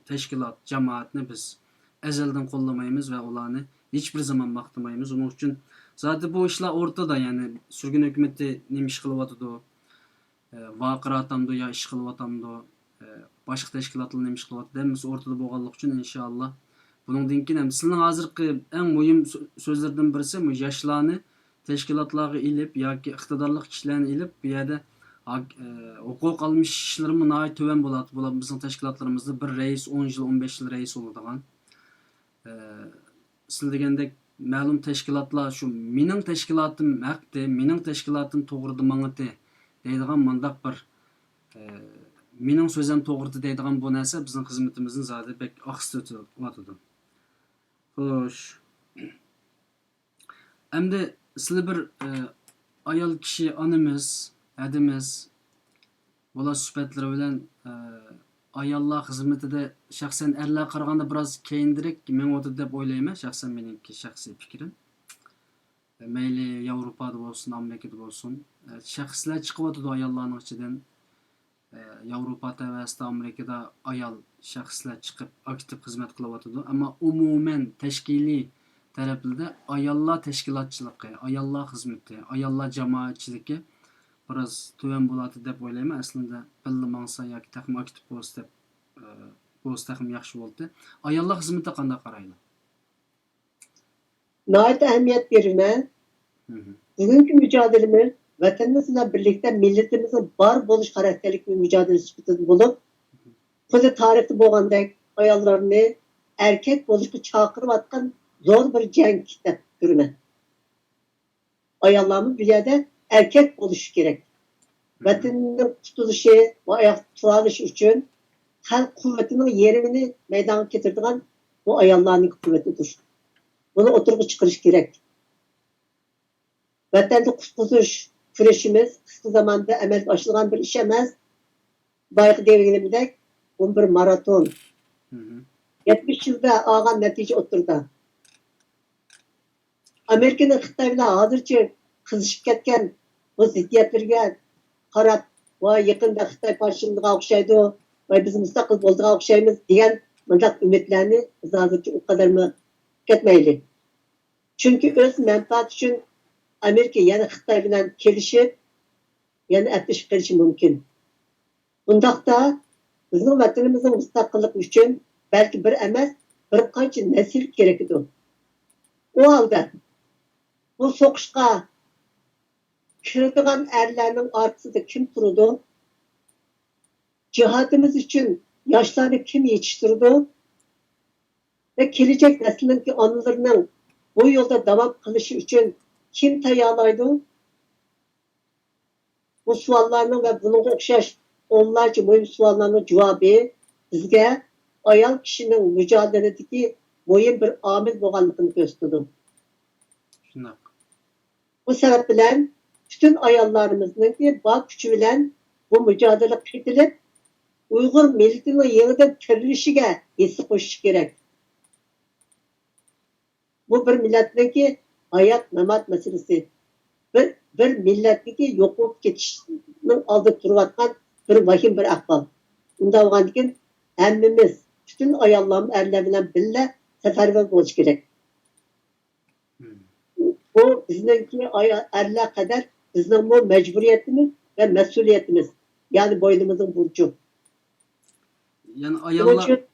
[SPEAKER 1] teşkilat, cemaatni biz ezelden qo'llamaymiz ve ularni hiçbir zaman maqtamaymiz. Onun için zaten bu işler ortada, yani sürgün hükümeti nima ish qilyapti, vaqir atamdı ya ish qilyapti, boshqa teşkilatlar nima ish qilyapti deymiz, ortada bo'lganligi uchun inshaalloh buningdan keyin ham sizning hozirgi eng muhim so'zlardan birisi bu yoshlarni teşkilatlarga ilib yoki iqtidorli kishilarni ilib bu yerda hukuk almış işlerimi nahit töven bo'ladi. Bular bizning teşkilatlarımızda bir reis 10 yıl 15 yıl reis oladigan. Siz degandek ma'lum teşkilatlar şu mening teşkilatım haqdi, mening teşkilatım to'g'rida mangati deydigan mandaq bir mening so'zim to'g'rida deydigan bu narsa bizning xizmatimizning zodi bek oqsida o'tadi. Xo'sh. Endi sizlar bir ayol kishi onamiz, adimiz bular suhbatlari bilan ayollar xizmatida shaxsan erlar qaraganda biroz keyinroq men o'tdi deb o'ylayman, shaxsan meningki shaxsiy fikrim. Mayli Yevropada bo'lsin, Amerikada bo'lsin, shaxslar chiqyotdi ayollarning ichidan. Yevropada va Amerikada ayol shaxslar chiqib aktiv xizmat qilyotdi, ammo umuman tashkiliy taraflarda ayollar tashkilotchiligi, ayollar xizmati, ayollar jamoatchiligi biraz töven bo'ladi deb o'ylayman. Aslında billi mangsa yoki taxim aktiv bo'lsa deb bo'lsa taxim yaxshi bo'ldi. Ayollar xizmatga qanday qaraydi?
[SPEAKER 2] Nihayet ehemmiyet verimen. Bugünkü mücadelemiz vatanımızla birlikte milletimizin var buluş karakterlik bir mücadelesi bulup kızı tarihte boğandaki ayollarını erkek buluşku çakırıp atkan zor bir cenk de görümen. ayollarımız bir yerde erkek oluşu gerek. Vatanının tutuluşu ve ayak turalışı için halk kuvvetinin yerini meydana getirdiğin bu ayolların kuvvetidir. Bunu oturup çıkarış gerek. Vatanda kurtuluş kurashimiz kısa zamanda amalga oshirilgan bir iş emas. Bayaqı deganimdek, bu bir maraton. 70 yılda algan natija o'tirdi. Amerika'nın Xitoy bilan hozircha qizishib ketgan bu ziddiyatlarga qarab, va yaqinda Xitoy parchalaniga o'xshaydi, va biz mustaqil bo'ldiga o'xshaymiz degan bundaq umidlarni biz hozircha u qadarmi ketmayli. Chunki o'z manfaati uchun Amerika yana Xitoy bilan kelishib, yana atlashib qolishi mumkin. Bundaqda bizning vatanimizning mustaqilligi uchun balki bir emas, bir qancha nasil kerak edi. O halda bu so'qishga kiradigan erlarning orqasida kim turadi? Cihatimiz uchun yoshlarni kim yetishtirdi? Ve gelecek neslindeki onlarının bu yolda devam kılışı için kim tayarlaydı? Bu suallarının ve bunun okşaş onlarca mühim suallarının cevabı bizge ayal kişinin mücadeledeki mühim bir amil boğanlıkını gösterdi. Bu sebeple bütün ayallarımızın ki bağ gücü bilen bu mücadele edilip Uygur milletinin yeniden tirilişine hisse koşuş gerek. Bu bir milletteki hayat memat meselesi. Bir milletteki yok olup geçişinin aldı duruvatkan bir vahim bir ahval. Bunda olan için hemmimiz bütün ayallarımız erlerle birle seferber olmuş gerek. Bu bizimki erler kadar bizim bu mecburiyetimiz ve mesuliyetimiz. Yani boynumuzun burcu.
[SPEAKER 1] Yani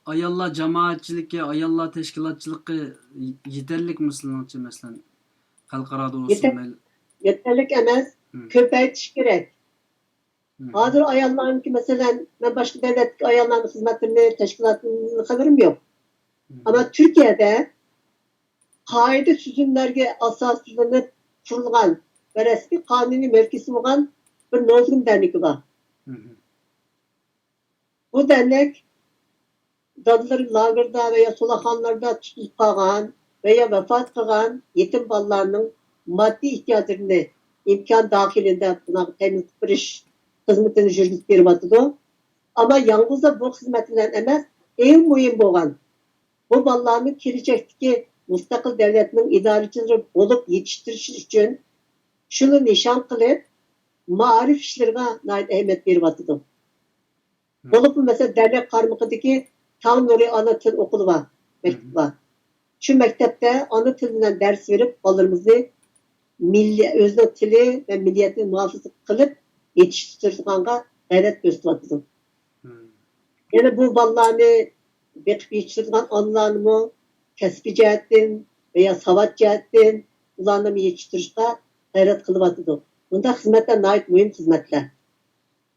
[SPEAKER 1] ayollar jamoatchiligi, ayollar teşkilatçılığı yeterlik misillancha mesela xalqarada olsun.
[SPEAKER 2] Yeterlik emas, ko'paytirish kerak. Hozir ayollarniki masalan, ben başka devlet ayollarning xizmatini, teşkilatini haberim yok. Ama Türkiye'de qoida tuzumlarga asoslanib qurilgan ve resmi qonuniy mülkisi bo'lgan bir nozg'un dernek var. Bu dernek dadları lagerda veya sulahanlarda tutulup kalan veya vefat kılan yetim ballarının maddi ihtiyaçlarını imkan dahilinde buna temin kırış hizmetini yürütüp veriyordu. Ama yalnızca bu hizmetlerden emez, en mühim olan bu ballarını gelecekteki müstakil devletinin idarecileri olup yetiştiriş için şunu nişan kılıp marif işlerine nait ehemmiyet veriyordu. Olup mesela dernek karmıkıdaki Tam Nuri Ana Til Okulu var, mektup var. Şu mektepte ana tilinden ders verip ballarımızı özne tili ve milliyetini muhafaza kılıp yetiştirdiğine gayret gösterdi. Yani bu ballarını bekip yetiştirdiğin anılarını kesbi cihetten veya savat cihetten ulanlarını yetiştirişte gayret kılıvatıdı. Bunda hizmetler nait mühim hizmetler.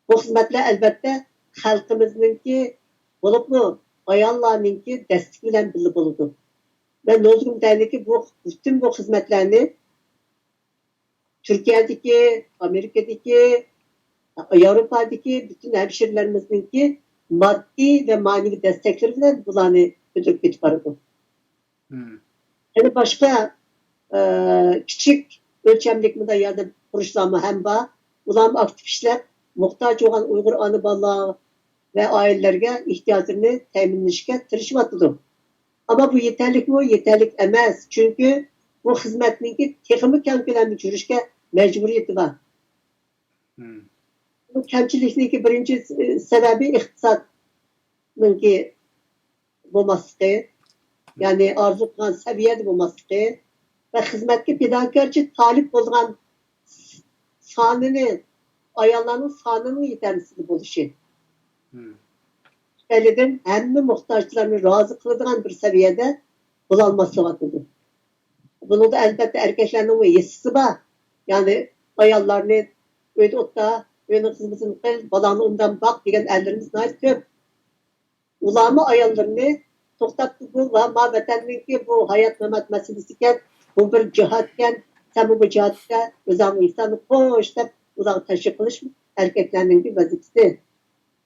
[SPEAKER 2] Bu hizmetler elbette halkımızınki olup mu ayollarninki destek bilen birlik oldu. Ben nozgum derneki bütün bu hizmetlerini Türkiye'deki, Amerika'daki, Avrupa'daki bütün hemşerilerimizninki maddi ve manevi destekleriyle bunları ödülüp getiriyordu. Yani başka küçük ölçemlik mi de yardım kuruluşlarımı hem var. Bunlar aktif işler muhtaç olan Uygur anı balığı ve ailelerine ihtiyaçlarını teminleşke tırışmatıdır. Ama bu yeterlik mi? Yeterlik emez. Çünkü bu hizmetindeki tekimi kemkilenmiş yürüyüşke mecburiyeti var. Bu kemçilikteki birinci sebebi iktisatınki bulması, yani arzu kılan seviyede bulması ve hizmetki pedagoji talip olan sanını, ayarlarının sanının yeterlisini buluşu. Eliden hemme muhtaçlarını razı kıldığın bir seviyede bulanması vatıdır. Bunu da elbette erkeklerin yesisi var. Yani ayarlarını öyle otta, öyle kızımızın kıl, balanı ondan bak diyen ellerimiz nait köp. Ulama ayarlarını toktattı bu ve ma vatanındaki bu hayat memat meselesiken, bu bir cihatken Sen bu cihatta özel insanı koş da uzağa teşvik kılış erkeklerin bir vazifesi.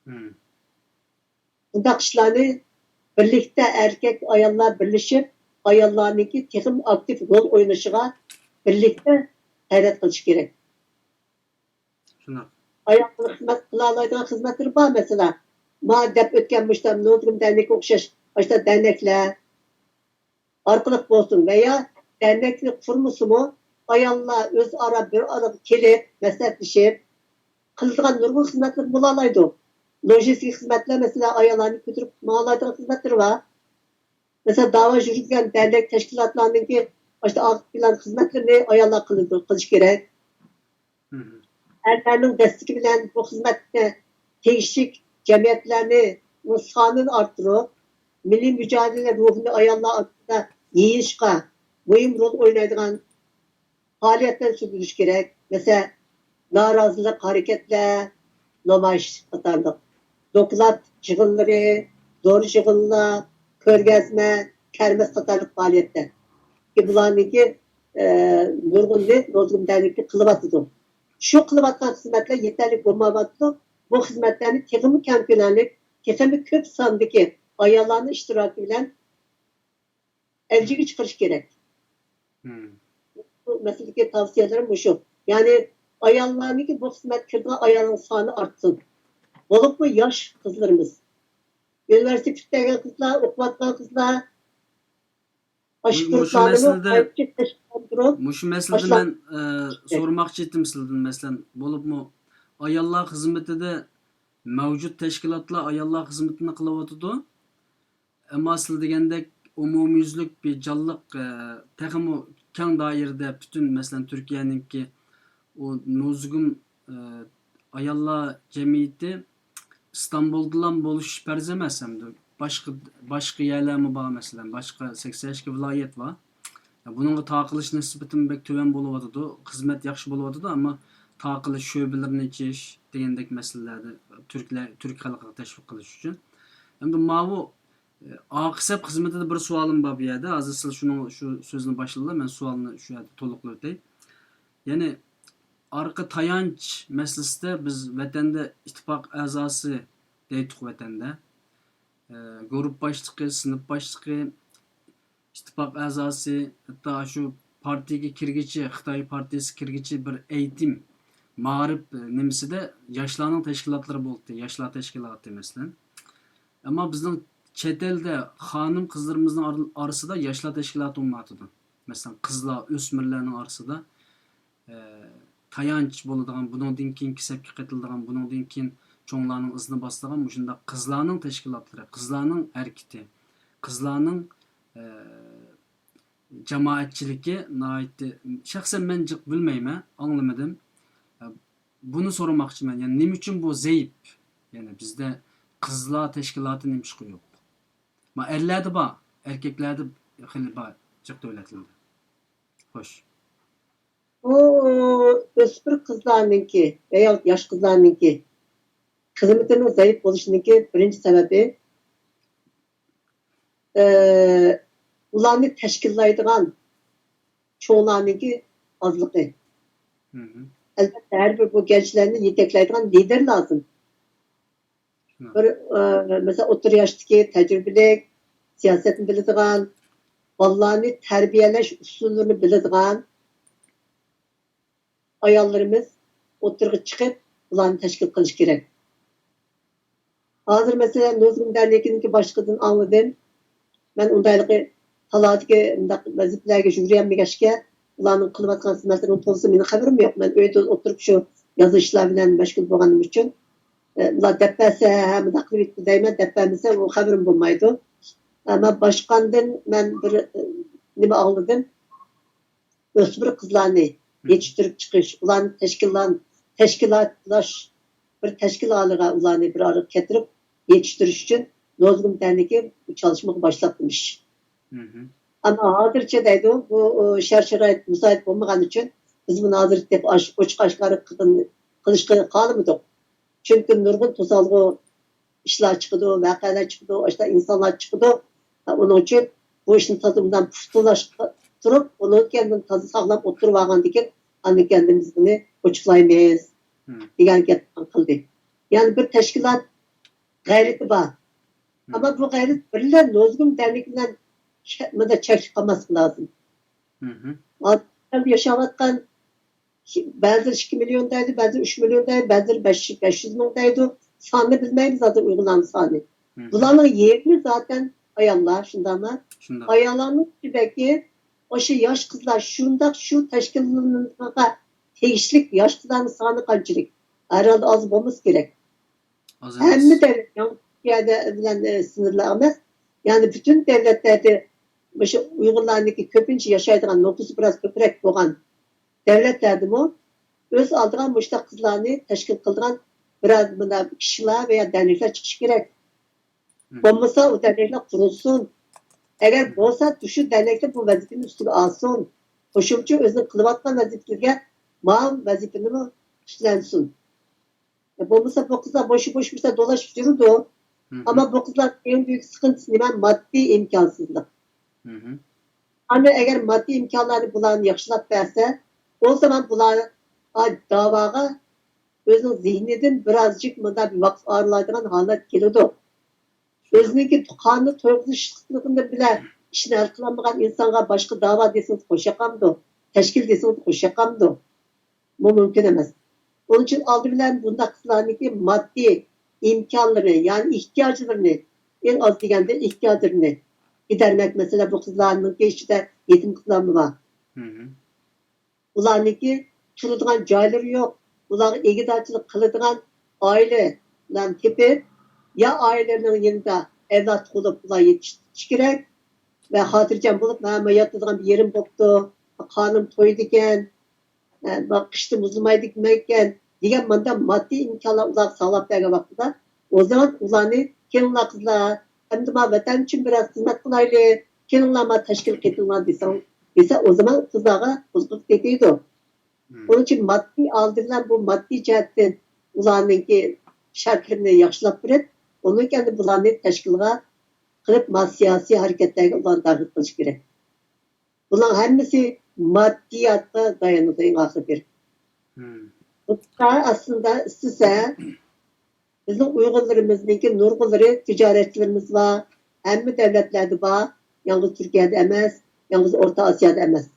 [SPEAKER 1] Hmm.
[SPEAKER 2] Bunda kişilerini birlikte erkek ayollar birleşip ayollarınki tekim aktif rol oynayışına birlikte hayret kılış gerek.
[SPEAKER 1] Şuna.
[SPEAKER 2] Ayaklı hizmet kılalaydığı hizmetleri var mesela. Ma dep ötkenmişler, Nodrum dernek okşaş, işte dernekler, arkalık olsun veya derneklik kurmusu mu ayollar öz ara bir ara kelip, meslekleşip, kıldıgan nurgun hizmetleri bulalaydı. Lojistik hizmetler mesela ayollarını götürüp mağalaydığı hizmetleri var. Mesela dava yürütken dernek teşkilatlarındaki işte aktif plan hizmetlerini ayollar kılış gerek.
[SPEAKER 1] Hı hı.
[SPEAKER 2] Erlerinin desteği bilen bu hizmette değişik cemiyetlerini nüshanını arttırıp milli mücadele ruhunu ayarlar altında yiyişka mühim rol oynaydıgan faaliyetler sürdürüş gerek. Mesela narazılık hareketler, namaş katarlık. Dokulat yığınları, doğru yığınlar, körgezme, kermes katarlık faaliyetler. Ki bularınki nurgun dernekli kılıbatıdır. Şu kılıbatkan hizmetler yeterli bulmamadıdır. Bu hizmetlerini tekimi kemkünenlik, tekimi köp sandaki ayarlarının iştirakı bilen elcigi çıkarış gerek.
[SPEAKER 1] Hmm.
[SPEAKER 2] Bu meseledeki tavsiyelerim bu şu. Yani ayarlarındaki bu hizmet kirdiği ayarların sanı artsın. Olup mu yaş kızlarımız, üniversite bitiren kızlar, okuvatkan kızlar, aşı
[SPEAKER 1] Muşu
[SPEAKER 2] gruplarını
[SPEAKER 1] meselede
[SPEAKER 2] ayıpçı teşkilatlandırıp
[SPEAKER 1] Muşu meselede
[SPEAKER 2] başlar.
[SPEAKER 1] ben sormakçı ettim sizden mesela bolup mu ayollar hizmetide mevcut teşkilatlar ayollar hizmetini kılıvatıdı. Ama asıl degendek umumyüzlük bir canlılık texmi keng dairede bütün mesela Türkiye'ninki o nuzgun ayollar cemiyeti İstanbul'dan boluş perzemezsem de başka yerler mi var mesela başka 82 vilayet var. Ya bunun taqilish nisbati bek töven boluwatydy. Hizmet yaxşı boluwatydy ama taqilish şöbelerini içiş degендek meselelerde Türk halkı teşvik kılış üçün. Hem de mavu aqisep hizmetinde bir sualım var bu yerde. Hazır siz şu sözünü başladılar. Ben sualını şu yerde toluqlu ötey. Yani arka tayanç meselesinde biz vatanda ittifak azası deydik vatanda. Grup başlığı, sınıf başlığı, ittifak azası, hatta şu partiye kirgiçi, Xitay partisi kirgiçi bir eğitim, mağrip nimisi de yaşlarının teşkilatları boldu. Yaşlar teşkilatı mesela. Ama bizden chet elde hanım kızlarımızın arasında yaşlar teşkilatı olmadıdı. Mesela kızlar, ösmürlerin arasında tayanç boladigan, bundan keyin kisepki qetildigan, bundan keyin çoğlarının izini bastıgan muşunda kızlarının teşkilatları, kızlarının hareketi, kızlarının cemaatçiligi naiti şahsen ben cık bilmeyme anlamadım. Bunu sormakçı ben. Yani nim için bu zayıf? Yani bizde kızlar teşkilatı neymiş ki yok. Ma erlerde ba, erkeklerde hili ba cık devletinde. Hoş.
[SPEAKER 2] O öspür kızlarınki veya yaş kızlarınki hizmetinin zayıf oluşundaki birinci sebebi ularını teşkillaydıgan çoğlarınki azlığı.
[SPEAKER 1] Hı hı.
[SPEAKER 2] Elbette her bir bu gençlerini yeteklaydıgan lider lazım.
[SPEAKER 1] Şuna.
[SPEAKER 2] Bir, mesela otur yaştaki tecrübeli, siyasetini bildiğin, vallahi terbiyeleş usulünü bildiğin ayollarımız oturga çıkıp ularını teşkil kılış gerek. Hazır mesela Nuzgun Derneği'ninki başlıkını anladım. Ben ondaylığı talatıki vazifelerge jüriyenmegeçke ularının kılıp atkan hizmetlerinin tozusu benim haberim yok. Ben öyle oturup şu yazı işler bilen meşgul boğanım için. Ular deppese hem de kılıp bitti deyme deppemese o haberim bulmaydı. Ama başkandan ben bir nime anladım. Ösmür kızlarını yetiştirip çıkış, ulan teşkilatlaş bir teşkil alığa ulanı bir araya getirip yetiştiriş için Nozgun Derneği bu çalışmayı başlatmış.
[SPEAKER 1] Hı hı.
[SPEAKER 2] Ama hazırca deydi bu şart müsait olmayan için biz bunu hazır dep açık aşkarı kılışkı kalmadık. Çünkü nurgun tuzalgı işler çıkıdı, vakalar çıkıdı, işte insanlar çıkıdı. Onun için bu işin tadımından turup, onu kendini tazı sağlam oturup ağandikin, hani kendimiz bunu uçuklaymayız,
[SPEAKER 1] Hı.
[SPEAKER 2] degan gap kıldı. Yani bir teşkilat gayreti var. Ama bu gayret birler nozgum derlikle çek kalması lazım.
[SPEAKER 1] Hı hı.
[SPEAKER 2] Adam yaşavatkan bazı 2 milyondaydı, bazı 3 milyondaydı, bazı 500 milyondaydı. Sanını bilmeyiz zaten uygulanan sanı.
[SPEAKER 1] Hı hı.
[SPEAKER 2] Bunların yerini zaten ayarlar, şundanlar.
[SPEAKER 1] Şunda.
[SPEAKER 2] Ayarlanmış belki o şey yaş kızlar şunda şu teşkilatına teşlik yaş kızların sanı kaçırık. Herhalde az olması gerek.
[SPEAKER 1] Az
[SPEAKER 2] Hem
[SPEAKER 1] emas.
[SPEAKER 2] de Türkiye'de bilen sınırlı ama yani bütün devletlerde şu Uygurlarındaki köpünçe yaşaydıgan nüfusu biraz köprek boğan devletlerde bu öz aldıgan muşta kızlarını teşkil kıldıgan biraz buna kişiler veya dernekler çıkış gerek.
[SPEAKER 1] Hı.
[SPEAKER 2] Olmasa o dernekler kurulsun. Eğer bolsa düşü dernekler bu vazifenin üstüne alsın. Koşumcu özünün kılıvatma vazifelerine mal vazifeni mi üstlensin. Olmasa bu kızlar boşu boş bir dolaşıp yürüdü o.
[SPEAKER 1] Hı hı.
[SPEAKER 2] Ama bu kızlar en büyük sıkıntısı ne? Maddi imkansızlık.
[SPEAKER 1] Hı hı.
[SPEAKER 2] Hani eğer maddi imkanlarını bulan yaxşılap verse, o zaman bular davaga özünün zihnidin birazcık mıda bir vakıf ağırlaydıgan halat gelidi. Özününki kanı toyguzuşlukunda bile işini el kılamagan insanga başka dava desiniz koşakamdı. Teşkil desiniz koşakamdı. Bu mümkün emez. Onun için aldı bilen bunda kızlarındaki maddi imkanları yani ihtiyaclarını en az degende ihtiyaclarını gidermek mesela bu kızlarının işte yetim kızlar mı var?
[SPEAKER 1] Hı hı.
[SPEAKER 2] Ularniki turadigan joylari yo'q. Ular egizakchilik qiladigan oiladan tepib, ya oilaning yanida avlod tug'ilib ular yetishish kerak va xotirjam bo'lib, mana yotadigan bir yerim bo'pti, qonim to'ydi ekan, qishda muzlamaydi ekan degan manda moddiy imkonlar ular saqlab bergan vaqtida, o zaman ularni kelinglar qizlar, endi ma vatan uchun biroz xizmat qilaylik, kelinglar ma tashkil qiling desa, o zaman qizlarga qo'zg'ib ketadi. Onun için maddi aldırılan bu maddi cihetten ulanınki şartlarını yaxşılap verip, onun kendi bulanı teşkilga kılıp siyasi hareketlerine ulan dahil kılış gerek. Bunların hemmesi maddiyatta dayanıdı en ahir bir.
[SPEAKER 1] Hı.
[SPEAKER 2] Bu da aslında size bizim Uygurlarımızdaki nurgulları ticaretçilerimiz var. Hem devletlerde var. Yalnız Türkiye'de emez. Yalnız Orta Asya'da emez.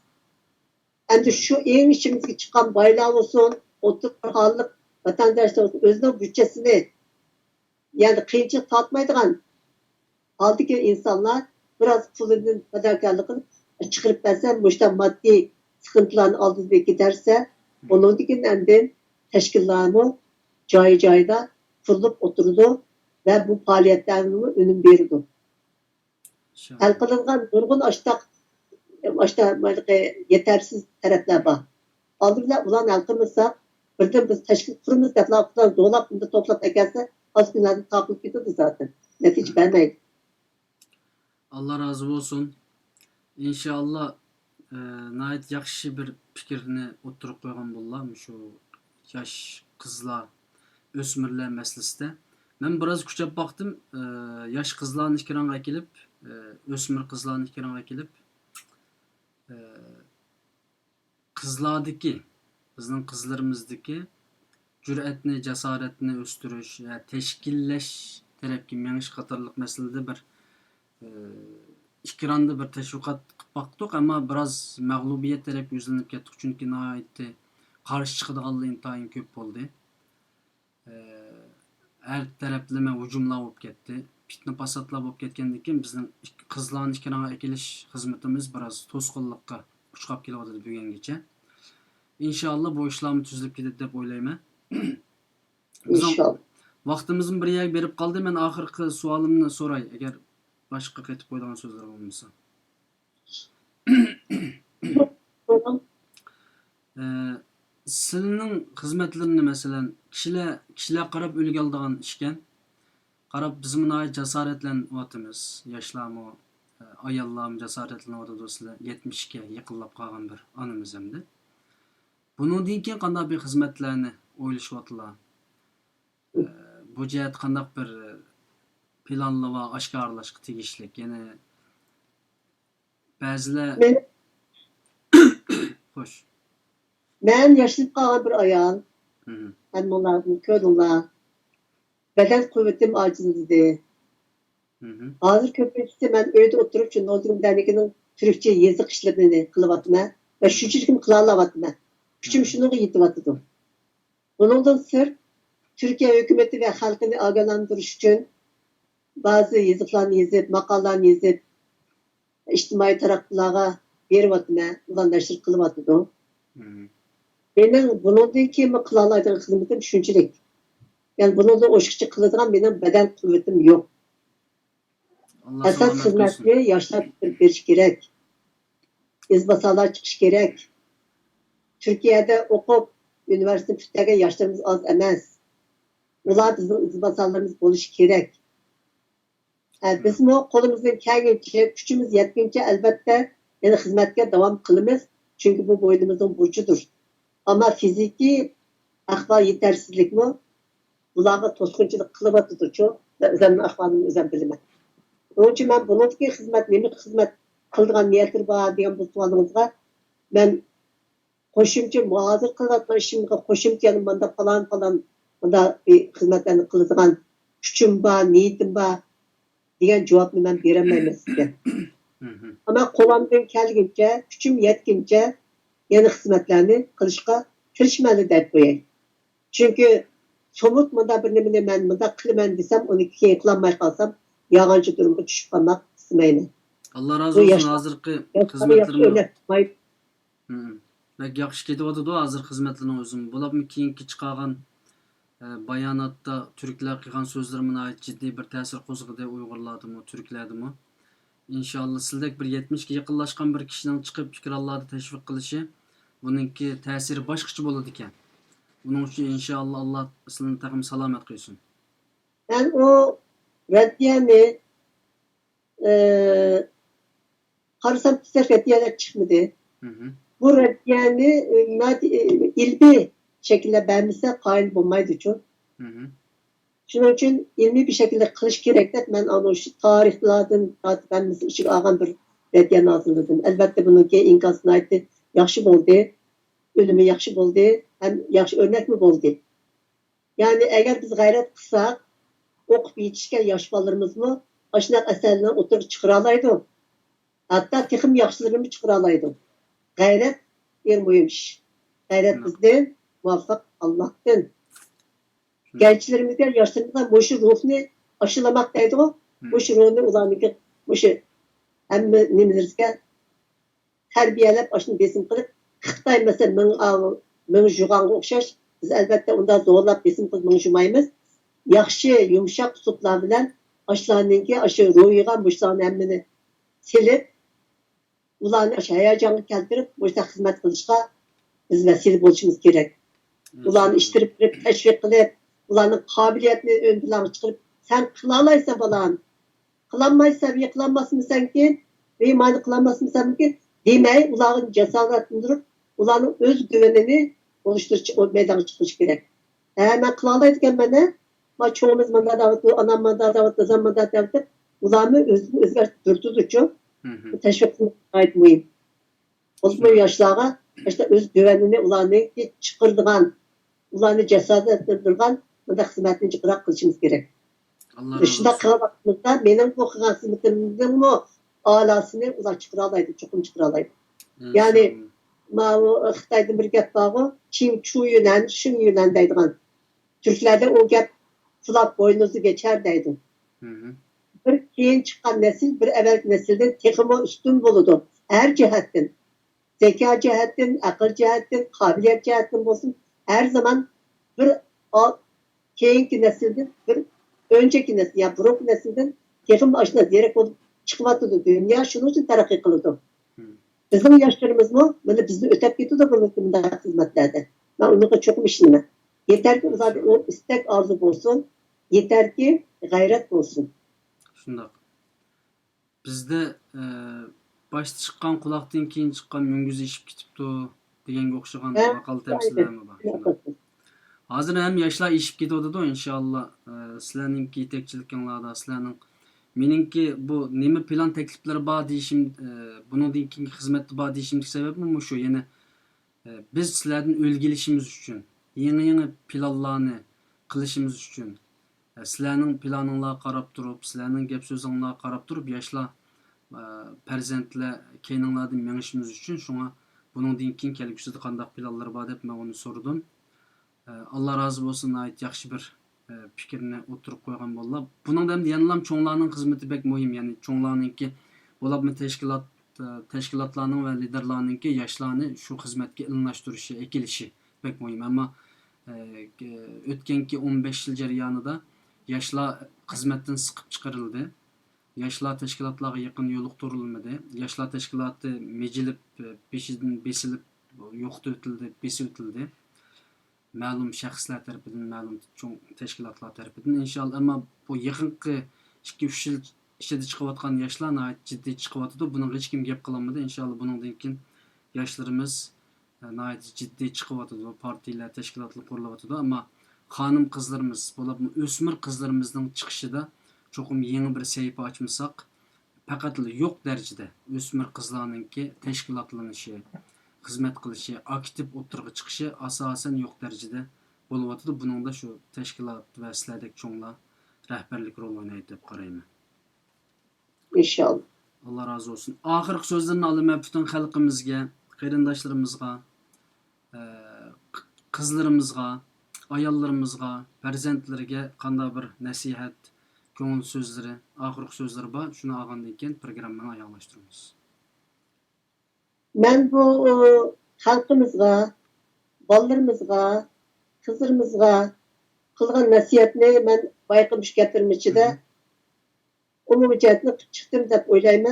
[SPEAKER 2] Endi şu en içimizde çıkan bayrağı olsun, oturup hallık vatandaşlar olsun, özünün bütçesini yani kıyınçılık tatmaydıgan haldaki insanlar biraz pulunun fedakarlıkını çıkarıp verse, müşten maddi sıkıntılarını aldığı bir giderse, onun dikin endi teşkilatını cayda kurulup oturdu ve bu faaliyetlerine önüm verirdi.
[SPEAKER 1] İnşallah.
[SPEAKER 2] El kılıngan durgun başta yetersiz taraflar var. Aldılar ulan halkımızsa birden biz teşkil kurumuz deflaktan dolap bunda toplap ekerse az günlerde takip ediyordu zaten. Netice vermeydi.
[SPEAKER 1] Allah razı olsun. İnşallah nayet yaxşı bir fikrini oturup koygan bollar şu yaş kızlar, ösmürler meselesinde. Ben biraz küçük baktım. Yaş kızların ikiranga kelip, ösmür kızların ikiranga kelip, kızlardaki, bizning qizlarimizdagi cüretini, cesaretini östürüş, teşkilleş tarafga menish qatorliq masalada bir ikiranda bir teşviqat qilib baqdik, ama biraz mag'lubiyat tarafga yuzlanib ketdik, chunki nihoyatda qarshi chiqadiganlar intayin ko'p bo'ldi. Her taraflama hujumlar bo'lib ketdi. Fitna fasodlar bo'lib ketgandan keyin bizning qizlarni ikiranga ekilish xizmatimiz biraz to'sqinlikqa uchqab kelyapti bugungacha. İnşallah bu işlemi tüzülüp gidip dep oylayman.
[SPEAKER 2] İnşallah.
[SPEAKER 1] Vaqtimizin bir yerga berip qoldi. Men oxirgi savolimni so'ray, agar boshqa qaytib qo'yadigan so'zlar bo'lmasa. Sizning xizmatlaringizni masalan kishilar qarab o'lga oladigan ishkan. Qarab biz buni jasoratlanayotimiz. Yoshlarmi, ayollarmi jasoratlanayotdi sizlar 70 ga yaqinlab qolgan bir onamiz hamda. Bundan keyin qanday bir xizmatlarni o'ylashyaptilar? Bu jihat qanday bir planlı va oshkorlashga tegishli. Yani ba'zilar Hoş.
[SPEAKER 2] Ben yaşlanıp kalan bir ayal.
[SPEAKER 1] Hı hı.
[SPEAKER 2] Ben onlardan körüla. Beden kuvvetim acizdi.
[SPEAKER 1] Hı hı.
[SPEAKER 2] Hazır köpekçisi ben öyle oturup şu Nozrum Derneği'nin Türkçe yazı işlerini kılıvatıma ve şu çirkin kılalavatıma. Küçüm şunu yitivatıdım. Bunundan sır Türkiye hükümeti ve halkını agalandırış için bazı yazılarını yazıp, makallarını yazıp, içtimai taraflara verivatıma, ulandaştır kılıvatıdım.
[SPEAKER 1] Hı hı.
[SPEAKER 2] Benim bunundan kimi kılalaydığı hizmetim şunçilik. Yani bununla oşukça kıladigan benim beden kuvvetim yok.
[SPEAKER 1] Allah
[SPEAKER 2] Esas
[SPEAKER 1] selamet kılsın.
[SPEAKER 2] hizmetini yaşlar bitirip veriş gerek. İzbasalar çıkış gerek. Türkiye'de okup üniversite bitirgen yaşlarımız az emez. Ular bizim izbasalarımız buluş gerek. Biz mi kolumuzdan kelgince, gücümüz yetkince elbette yani hizmetke devam kılımız. Çünkü bu boynumuzun burcudur. Ama fiziki ahval yetersizlik mi? Bularga tosqunchilik qilib o'tirdi-chu, o'zimni ahvolimni o'zim bilaman. Onun için ben bununki hizmet, nemi hizmet qildigan niyetim bor degan bu savolingizga ben qo'shimcha hozir qilayotgan ishimga qo'shimcha yana manda falan bunda bir xizmatlarni qiladigan kuchim bor, niyatim bor degan javobni men berolmayman sizga.
[SPEAKER 1] Hı hı.
[SPEAKER 2] Ama qo'limdan kelguncha, kuchim yetguncha yana xizmatlarni qilishga kirishmadi deb qo'yay. Çünkü somut mında bir nimeni men mında qilaman desam, uni keyin qilolmay qolsam, yolg'onchi durumga tushib qolmoq istamayman.
[SPEAKER 1] Allah razı
[SPEAKER 2] Bu
[SPEAKER 1] olsun.
[SPEAKER 2] yoshlar
[SPEAKER 1] Hazırki
[SPEAKER 2] yoshlar yaxshi
[SPEAKER 1] hizmetlerimi
[SPEAKER 2] o'ylab chiqmaydi.
[SPEAKER 1] bek yaxshi ketyapti hazır hizmetlerin özüm. Bulapmı keyinki çıkargan bayanatda Türkler qilgan so'zlarimga ait ciddi bir ta'sir qo'zg'adi Uyg'urlardimi, Türklardimi? İnşallah sizdek bir 70'ga yaqinlashgan bir kishining chiqib fikrlarni tashviq qilishi buningki ta'siri boshqacha bo'ladi ekan. Buning uchun inshaalloh Alloh sizlarni taqim salomat qilsin.
[SPEAKER 2] Ben o reddiyeni qarasam bizlar reddiyeler çıkmadı.
[SPEAKER 1] Hı hı.
[SPEAKER 2] Bu reddiyeni ilmi şekilde beğenmişse kail bulmaydı çok.
[SPEAKER 1] Hı hı.
[SPEAKER 2] Şunun için ilmi bir şekilde kılış gerek de ben onu şu tarihlerden ben mesela içine ağan bir reddiyen hazırladım. Elbette bununki inkasına aitti. Yaxşı oldu. Ölümü yaxşı oldu. Hem yaxşı örnek mi oldu? Yani eğer biz gayret kılsak okup yetişken yaş ballarımız mı aşınak eserlerine oturup çıkaralaydı. Hatta tekim yaxşılarını çıkaralaydı. Gayret en mühim iş. Gayret bizden, muvaffak Allah'tan. Gençlerimizden, yaşlarımızdan bu şu ruhunu aşılamak deydi o. Bu şu ruhunu ulanık, bu şu hem nemizirizge terbiyelep, aşını besim kılıp, Xitay mesela mın juğanға okşaş, biz elbette onda zorlap besim kılıp mın jumayımız. Yaxşı, yumuşak tutuplar bilen aşılarınınki aşı ruhiga muşlarını hemmini silip, ularni aşı heyecanı keltirip, muşta hizmet kılışga biz vesile oluşumuz gerek. Ularni iştirip, teşvik kılıp, ularning qobiliyatini ön planga chiqarib, sen qilaolaysan balam. Qilolmaysan, yiqilolmasmisanki, bemayli qilolmasmisanki, demay ularni jasoratlantirib, ularning o'z güvenini oluştirish maydonga chiqish kerak. Men qilaolaydi ekanman, ma cho'miz manda davat, anam manda davat, dazam manda davat, ularni o'zini o'zgartirdi-chu. Teşvik qilish gayet muhim. O'sma yoshlarga işte o'z güvenini ularni chiqirdigan, ularni jasoratlantirgan bunda xizmatni jiqroq qilishimiz kerak.
[SPEAKER 1] Allah razı
[SPEAKER 2] Shunda
[SPEAKER 1] olsun.
[SPEAKER 2] qilganimizda mening bu qilgan xizmatimning olasini ular chiqara oladi, chuqur chiqara oladi. Yani bu Xitoyda bir gap bor, Çin Chu Yunan, Shun Yunan deydigan. Türklerde o gap fulap boynuzu geçer deydi.
[SPEAKER 1] Hı hı.
[SPEAKER 2] Bir keyin chiqqan nesil bir evvelki nesilden texmo üstün buludu. Her cihetten. Zeka cihetten, akıl cihetten, kabiliyet cihetten olsun. Her zaman bir keyinki nesilden, bir önceki nesil, ya buruk nesilden texmo aşına ziyerek olup çıkmadı. Dünya şunun için terakki kılıdı. Bizim yaşlarımız mı? Böyle bizi ötep gidiyor bunun hizmetlerde. Ben onunla çok işinime. Yeter ki zaten o istek arzu olsun. Yeter ki gayret olsun.
[SPEAKER 1] Shundoq. Bizde başta chiqqan quloqdan keyin chiqqan mungiz eshib ketibdi deganga o'xshagan maqol tamsillarmi bor. Shundoq. Hozir ham yoshlar eshib ketyapti inshaalloh. Sizlarninki yetakchiliginglarda, sizlarning meningki bu nima plan takliflari bor deyishim, bundan keyingi xizmatda bor deyishimning sababi shu. Yana Biz sizlerden ölgilişimiz üçün, yeni planlarını qilishimiz üçün, sizlerning planinglarga qarab turib, sizlerning gap so'zinglarga qarab turib, yoshlar farzandlar keyninglardan mengishimiz üçün, şuna buningdan keyin kelgusida qanday planlar bor deb men uni so'radim. Allah razı bo'lsin, ayt yaxshi bir fikrni o'tirib qo'ygan bo'ldilar. Buningdan yana cho'nglarning xizmati bek muhim, ya'ni cho'nglarningki bo'libmi tashkilotlarning va liderlarningki yoshlarni shu xizmatga illashtirishi, ekilishi bek muhim. Ammo o'tganki 15 yil jarayonida yoshlar xizmatdan siqib chiqarildi. Yoshlar tashkilotlarga yaqin yo'liqtirilmadi. Yoshlar tashkiloti mejilib, peshidan besilib, yo'qda o'tildi, besib o'tildi. Ma'lum shaxslar tarafidan, ma'lum cho'ng tashkilotlar tarafidan inshaalloh. Ammo bu yaqinqi 2-3 yil ichida chiqayotgan yoshlar jiddiy chiqyotdi. Buning hech kim gap qilolmadi. Inshaalloh buningdan keyin yoshlarimiz jiddiy chiqyotdi. Partiyalar, tashkilotlar qurilyotdi. Ammo xonim qizlarimiz, bo'lib o'smir qizlarimizning chiqishida cho'qim yangi bir sahifa ochmasak, faqat yo'q darajada o'smir qizlarningki tashkilotlanishi, xizmat qilishi, aktiv o'tirg'i chiqishi asosan yo'q darajada bo'lyapti. Buningda shu tashkilot va sizlardek cho'nglar rahbarlik rol o'ynaydi deb qarayman.
[SPEAKER 2] İnşallah.
[SPEAKER 1] Allah razı olsun. Oxirgi so'zlarni olaman butun xalqimizga, qarindoshlarimizga, qizlarimizga, ayollarimizga, farzandlarga qanday bir nasihat, ko'ngil so'zlari, oxirgi so'zlar bor. Shuni olgandan keyin programmani oyoqlashtiramiz.
[SPEAKER 2] Ben bu halkımızga, ballarımızga, kızlarımızga kılgan nasihatni ben bayqamış getirmişçi de umumi cihetini çıktım dep oylayma.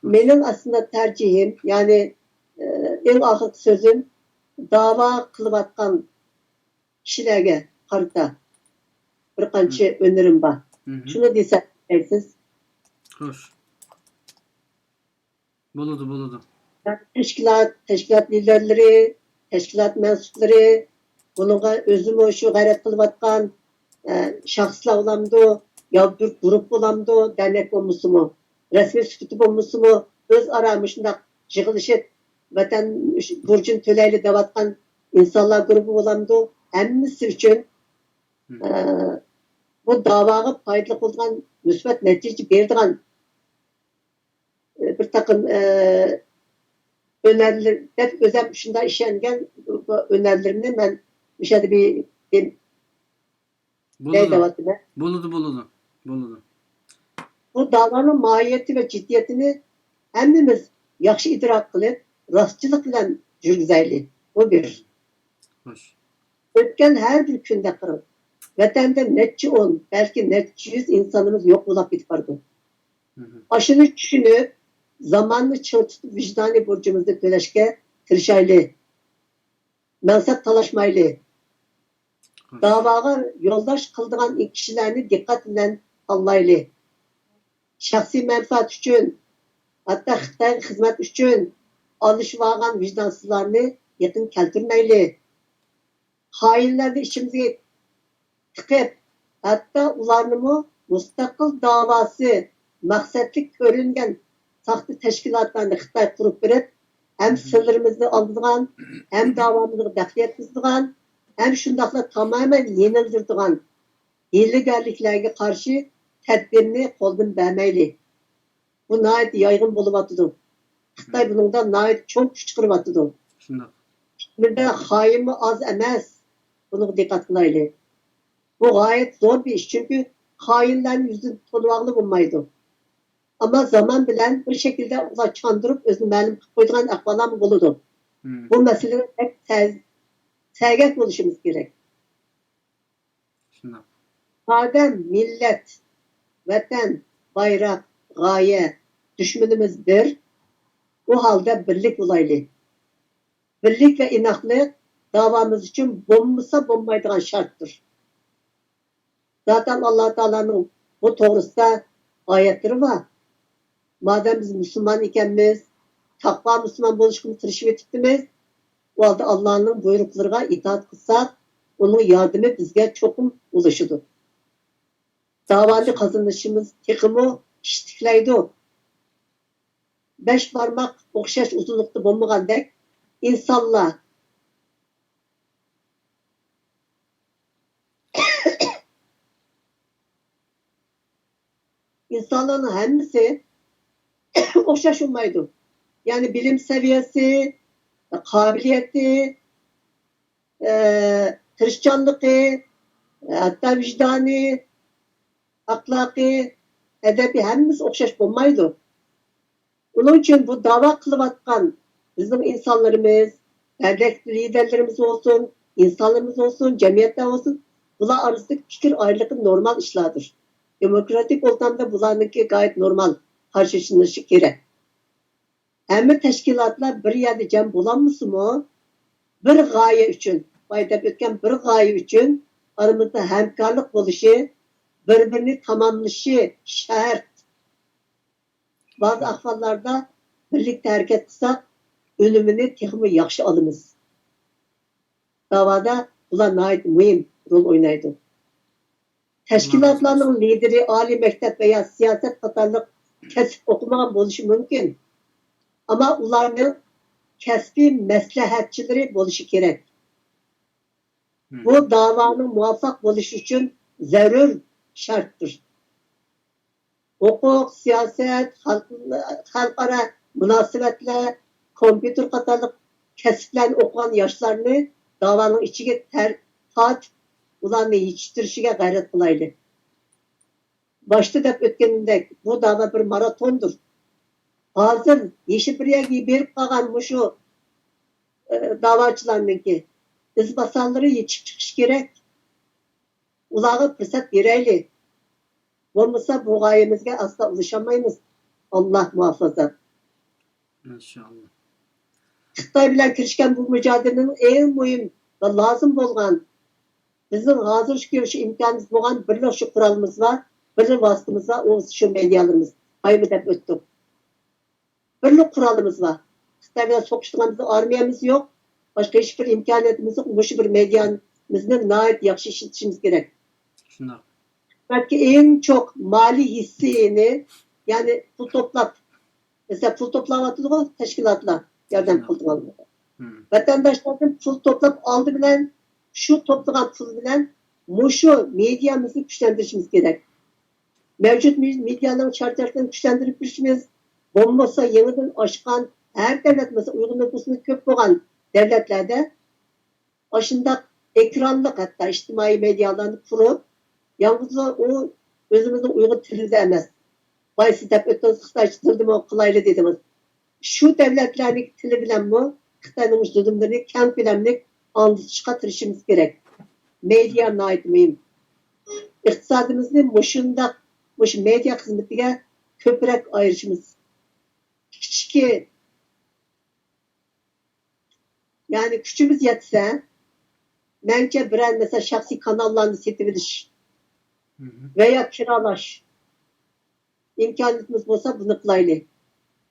[SPEAKER 2] Benim aslında tercihim, yani en ahırkı sözüm dava kılıvatkan kişilerge karta bir qancha önerim var. Şunu desem siz.
[SPEAKER 1] Xo'sh. Bo'ladi.
[SPEAKER 2] Yani teşkilat liderleri, teşkilat mensupları, bununla özümü şu gayret kılıvatkan şahslar olamdı, ya bir grup olamdı, dernek olması mı, resmi sükutu olması mı, öz aramışında jığılışıp vatan burcun töleyle devatkan insanlar grubu olamdı. Hemmisi için bu davaga faydalı olgan müsbet netice berdigan bir takım öneriler, hep özüm şunda işengen önerilerini ben bir
[SPEAKER 1] Bo'ladi.
[SPEAKER 2] Bu davanın mahiyeti ve ciddiyetini hemmimiz yaxşı idrak kılıp rastçılık bilen жүрgüzeyli. Bu bir.
[SPEAKER 1] Xo'sh.
[SPEAKER 2] Ötken her bir günde kırıp vatanda neçe 10, belki neçe 100 insanımız yok bulup gidip vardı. Aşını düşünüp zamanını çırtıp vicdani burcumuzu töleşke tırşaylı, mansap talaşmaylı, davaga yoldaş kıldığan kişilerini dikkatle anlaylı, şahsi menfaat için, hatta Xitay hizmet için alışıvagan vicdansızlarını yakın keltirmeyli, hainlerdi içimize tıkıp, hatta ularını müstakil davası, maksatlık görüngen sahtı teşkilatlarını Xitay kurup verip, hem sırlarımızı aldırgan, hem davamızı daxiliyetimizdigan, hem şundakla tamamen yenildirdigan hiylegarliklerine karşı tedbirini koldan vermeyli. Bu nayet yaygın buluvatıdı. Xitay bunundan nayet çok güç kırıvatıdı. Bir de haimi az emez. Bunu dikkat kılaylı. Bu gayet zor bir iş çünkü hainlerin yüzü tonuvağlı bulmaydı. Ama zaman bilen bir şekilde uza çandırıp özünü məlum koyduğun akvalar mı buludu. Bu meseleleri hep sergek oluşumuz gerek. Madem millet, vatan, bayrak, gaye, düşmanımız bir, o halde birlik olaylı. Birlik ve inaklık davamız için bombasa bombaydıgan şarttır. Zaten Allah Teala'nın bu doğrusunda ayetleri var. Madem biz Müslüman ikenmiz, takva Müslüman buluşkunu tırışıp ettiğimiz, o halde Allah'ın buyruklarına itaat kılsak, onun yardımı bizge çokum ulaşıdır. Davalı kazanışımız tekimi iştikleydi. 5 parmak okşaş uzunlukta bulmagandek, insanlar insanların hemmisi o'xshash olmaydi. Yani bilim seviyesi, kabiliyeti, tirishchanligi, hatta vicdani, ahlaki, edebi hemmisi o'xshash bo'lmaydi. Onun için bu dava kılıvatkan bizim insanlarımız, devlet liderlerimiz olsun, insanlarımız olsun, cemiyetler olsun, bunlar arasındaki fikir ayrılığı normal işlerdir. Demokratik ortamda bunlarınki gayet normal karşılaşılışı gerek. Hem teşkilatlar bir yerde cem bulanması mı? Bir gaye için, bayda ötken bir gaye için aramızda hemkarlık oluşu, birbirini tamamlışı şart. Bazı ahvallarda birlikte hareket kılsak, ölümünü texmi yaxşı alımız. Davada bular nayet mühim rol oynaydı. Teşkilatlarının lideri, ali mektep veya siyaset katarlık kesip okumagan boluşu mümkün. Ama ularının kesbi meslehatçileri boluşu gerek. Bu davanın muvaffak boluşu için zarur şarttır. Hukuk, siyaset, halkara münasebetler, kompüter katarlık kesiplerini okuyan yaşlarını davanın içine terfat ulanını yetiştirişine gayret kılaylı. Başta da ötkeninde bu dava bir maratondur. Hazır yeşil bir yergi berip kalgan şu davacılarınki izbasalları yetişip çıkış gerek. Ulağı fırsat vereyli. Olmasa bu gayemizge asla ulaşamayız. Allah muhafaza.
[SPEAKER 1] İnşallah.
[SPEAKER 2] Xitay bilen kirişken bu mücadelenin en mühim ve lazım bolgan bizim hazır şu imkanımız bolgan birlik şu kuralımız var, birlik vasıtımız var, o şu medyalarımız. Ayıbı dep öttük. Birlik kuralımız var. Xitay bilen sokuştuğan bizim armiyamız yok. Başka hiçbir imkaniyetimiz yok. Bu bir medyamızın nayet yakşı işitişimiz gerek.
[SPEAKER 1] Şunlar.
[SPEAKER 2] Belki en çok mali hissini yani pul toplap. Mesela pul toplamatı o teşkilatla yardım kıldık aldı. Vatandaşların pul toplap aldı bilen şu toplanan pul bilen muşu medyamızı güçlendirişimiz gerek. Mevcut medyaların şartlarını güçlendirip birişimiz olmasa yeniden aşkan her devlet mesela uygun nüfusunu köp olan devletlerde aşında ekranlık hatta içtimai medyalarını kurup yalnız o özümüzün uygun tilinde emez. Baysi dep ötten Xitay tildi mi kılaylı dediniz. Şu devletlerin tili bilen bu Xitay'ın zulümlerini kent bilenlik andı çıkartırışımız gerek. Medya nait mühim. İktisadımızı muşunda medya hizmetine köprek ayırışımız. Küçük yani küçümüz yetse bence birer mesela şahsi kanallarını setiviliş veya kiralaş imkanımız olsa bunu kılaylı.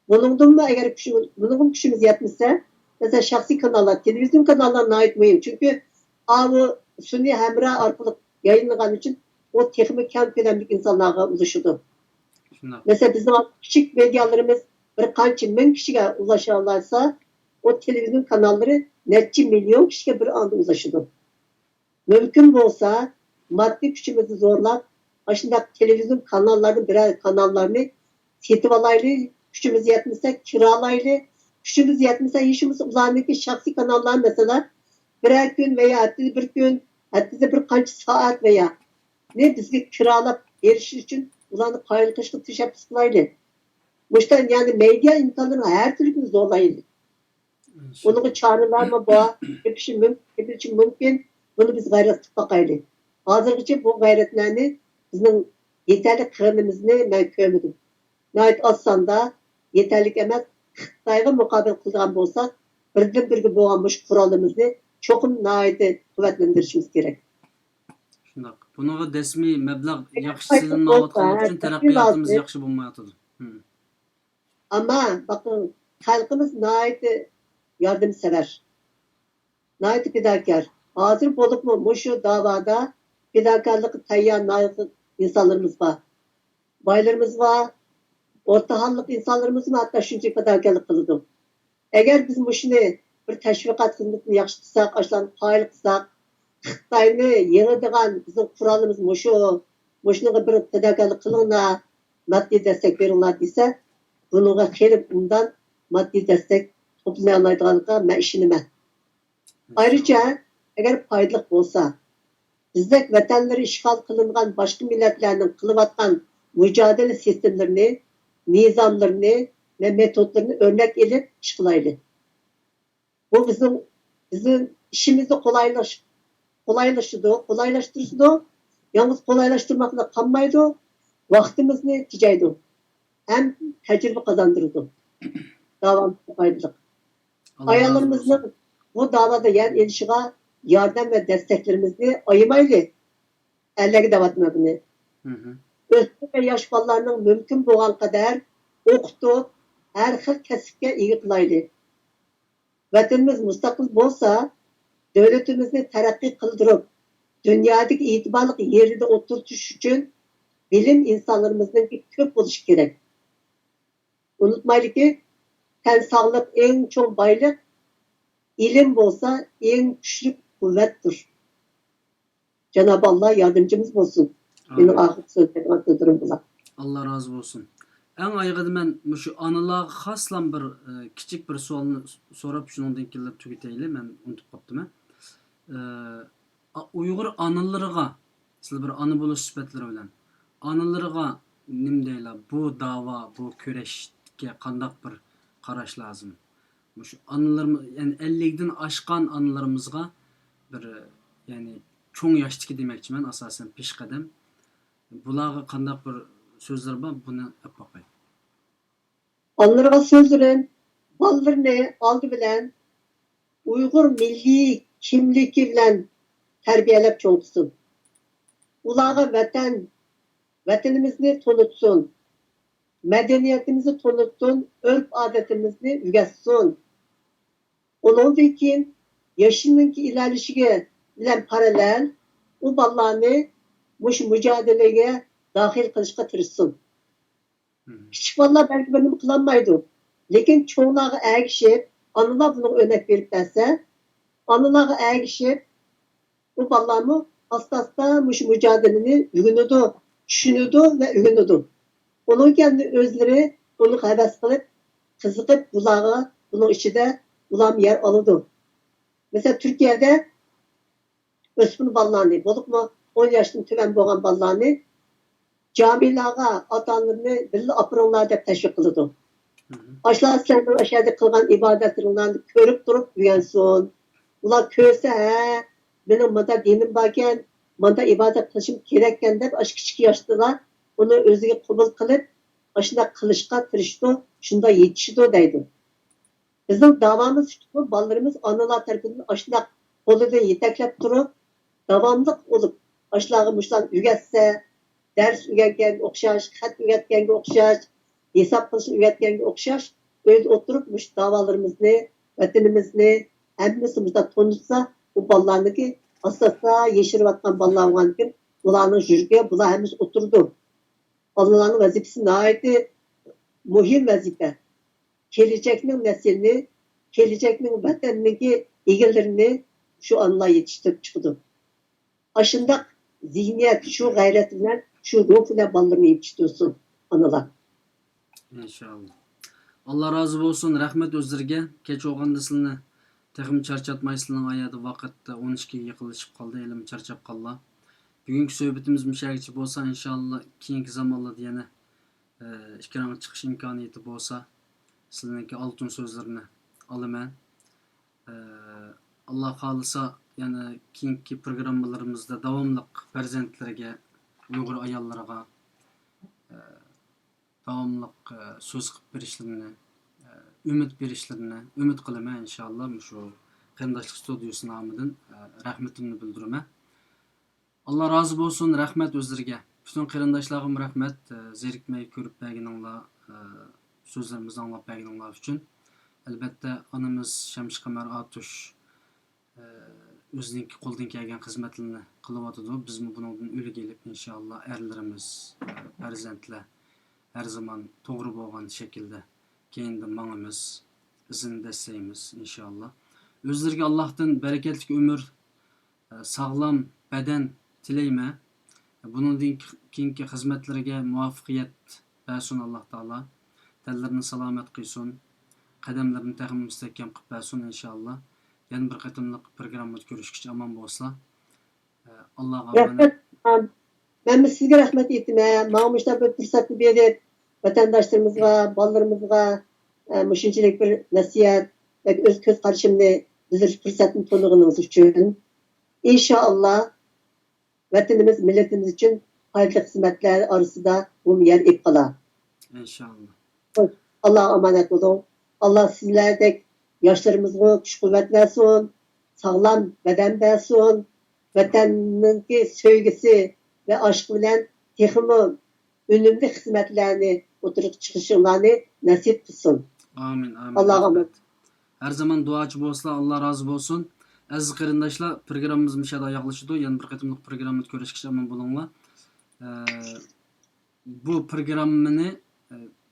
[SPEAKER 2] Bunun mu eğer küçümüz yetmişse mesela şahsi kanallar, televizyon kanallarına ait mühim. Çünkü bu suni hemra arkalık yayınlanan için o teknik kent bilenlik insanlara ulaşıyordu. Mesela bizim küçük medyalarımız bir kançı bin kişiye ulaşırlarsa o televizyon kanalları netçi milyon kişiye bir anda ulaşıyordu. Mümkün olsa maddi gücümüzü zorlap aslında televizyon kanallarının birer kanallarını setip alaylı, gücümüz yetmişse kiralaylı, gücümüz yetmişse işimiz uzandaki şahsi kanallar mesela birer gün veya hatta bir gün, hatta bir kaç saat veya ne bizi kiralap erişir için ulanı paylaşıklı teşebbüs kılaylı. Bu yüzden yani medya imkanlarını her türlü zorlaylı. Onun çağrılar mı bu? Hep için mümkün. Bunu biz gayret tutmakaylı. Hazırlıkça bu gayretlerini bizim yeterli kırmızını ben kömüdüm. Nait azsan da yeterlik emez. Xitayga mukabil kıldıgan bolsak, birden birge boğanmış kuralımızı çokum naiti kuvvetlendirişimiz gerek.
[SPEAKER 1] Bunaga desmi meblag yaxshi silinmayotganligi uchun taraqqiyotimiz yaxshi bo'lmayotidir.
[SPEAKER 2] Ama bakın halkımız naiti yardımsever. Naiti fidakar. Hazır bolup mu şu davada fidakarlık tayyan naiti insanlarımız var. Baylarımız var. Orta hallık insanlarımız mı hatta şunca fedakarlık kıldı. Eğer biz bu işini bir teşvikat hizmetini yaxşı kılsak, aşılan paylı kılsak, Xitayni yenidigan bizim kuralımız muşu, muşunga bir fedakarlık kılına, maddi destek verirler dese, bununla kelip bundan maddi destek toplayamayacağına ben işinime. Ayrıca eğer faydalı olsa, bizdek vatanları işgal kılıngan başka milletlerinin kılıvatkan mücadele sistemlerini, nizamlarını ve metotlarını örnek edip işgalaylı. Bu bizim işimizi kolaylaştırdı. Yalnız kolaylaştırmakla kalmaydı. Vaktimizni tecaydı. Hem tecrübe kazandırdı. Davam faydalı.
[SPEAKER 1] Allah razı olsun.
[SPEAKER 2] Ayarlarımızın bu davada yer edişine yardım ve desteklerimizi ayımaylı. Elleri davatmadığını.
[SPEAKER 1] Hı hı.
[SPEAKER 2] Ösmür ve yaş ballarının mümkün boğan kadar okutup her xil kesipke iyi kılaylı. Vatanımız müstakil bolsa, devletimizni terakki kıldırıp, dünyadaki itibarlık yerinde oturtuş için bilim insanlarımızın köp buluş gerek. Unutmaylı ki, ten sağlık en çok baylık, ilim bolsa en güçlü kuvvettir. Cenab-ı Allah yardımcımız olsun. Benim
[SPEAKER 1] Amin.
[SPEAKER 2] ahir sözlerim atladırım bula.
[SPEAKER 1] Allah razı olsun. En aygıdı ben şu anılarga haslan bir kiçik bir sualını sorap şundan kelip tügiteyli. Ben unutup kaptım. Uygur anılarga siz bir anı buluş süpetleri bilen anılarga nim deyla bu dava, bu köreşke kandak bir karaş lazım. Şu anılarımız yani 50'den aşkan anılarımızga bir yani çoğun yaştaki demekçi ben asasen peş kadem. Bulağa kandak bir sözler var bunu yap bakayım.
[SPEAKER 2] Onlara sözlerin, ballarını aldı bilen, Uygur milli kimliki bilen terbiyelep çoğutsun. Ulağa vatanımızı tanıtsın. Medeniyetimizi tanıtsın, örf adetimizni ügetsin. Ondan ki yaşınınki ilerlişige bilen paralel, o ballarını muş mücadeleye dahil kılışka tırışsın. Küçük ballar belki benim kılanmaydı. Lekin çoğunluğa ergişip, anılar bunu örnek verip derse, anılara ergişip bu ballarını hasta muş mücadeleni ügünüdü, düşünüdü ve ügünüdü. Onun kendi özleri onu heves kılıp, kızıkıp bulağı, bunun içinde bulam yer alıdı. Mesela Türkiye'de ösmür ballarını, bolup mu 10 yaşın tüven boğan ballarını camilağa atanlarını belli apırınlar dep teşvik kılıdı. Aşağı senden aşağıda kılgan ibadetlerini körüp durup üyensin. Ular körse he, benim manda dinim varken, manda ibadet kılışım gerekken dep aşk küçük yaşlılar onu özüge kabul kılıp, aşında kılışka tırıştı, şunda yetişti deydi. Bizim davamız şu, ballarımız analar tarafından aşında kolunu yeteklep durup, davamlık olup, aşılağı muşlan ügetse, ders ügetken okşaş, hat ügetken okşaş, hesap kılışını üretkenге okşaş, öyle oturupmuş davalarımızı, vatanımızı, hemimizde tanıtsa, bu ballarındaki asasa yeşirip atkan ballar varken, bularının jürge, bular hemiz oturdu. Allah'ın vazifesi nahayeti muhim vazife. Geleceknin neslini, geleceknin vatanındaki ilgilerini şu anla yetiştirip çıktı. Aşında zihniyet, şu gayretler, şu ruhuna ballarını yetiştiriyorsun anılar.
[SPEAKER 1] İnşallah. Allah razı olsun. Rahmet özlerge. Keç oğanda sizini texim charchatmaysizning ayadı vaqtda 12 ga yaqinlashib qoldi. Elim charchab qoldi. Bugungi suhbatimiz mushagicha bo'lsa, inshaalloh keyingi zamonlarda yana ekranga chiqish imkoniyati bo'lsa, sizningki oltin so'zlarni olaman. Alloh xolisa yana keyingi programmalarimizda davomli farzandlarga, Uyg'ur ayollariga davomli so'z qilib berishlarini, umid berishlarini umid qilaman inshaalloh. Shu qarindoshlik studiyasi nomidan rahmatimni bildiraman. Allah razı olsun, rahmet özlerge. Bütün qarindoshlarım rahmet. Zerikmey ko'rib berganinglar, so'zlarimizni anglab berganinglar uchun. Albatta anamiz Shamshi Qamar Atush o'zining qo'ldan kelgan xizmatlarini qilyotdi. Biz bundan o'li kelib inshaalloh erlarimiz, farzandlar her zaman to'g'ri bo'lgan shaklda keyinda mangimiz, izini istaymiz inshaalloh. O'zlariga Allohdan barakatli umr, sog'lom badan tilayman. Bundan keyingi xizmatlariga muvaffaqiyat bersin Allah Taala. Tellerini selamet kılsın. Kademlerini tehim müstehkem kılıp bersin inşallah. Yana bir katımlık programda görüşküçü aman bolsa. Allah'a emanet.
[SPEAKER 2] Rahmet. Ben sizge rahmet ettim. Mağmuşta bir fırsatı verip vatandaşlarımızga, ballarımızga müşinçilik bir nasihat ve öz göz karşımda bize fırsatını tanıdığınız için inşallah vatanımız, milletimiz için hayırlı hizmetler arasında bu yer ip kala.
[SPEAKER 1] İnşallah.
[SPEAKER 2] Allah'a emanet olun. Allah sizlerdek yaşlarımızga güç kuvvet versin, sağlam beden versin, vatanının sevgisi ve aşkı bilen tehimi önümlü hizmetlerini oturup çıkışlarını nasip kılsın.
[SPEAKER 1] Amin. Amin.
[SPEAKER 2] Allah'a emanet.
[SPEAKER 1] Her zaman duacı bolsa Allah razı olsun. Aziz qarindaşlar, programımız müşahede yaklaşıdı. Yani bir katımlık programı görüşküçü aman bulunla. Bu programını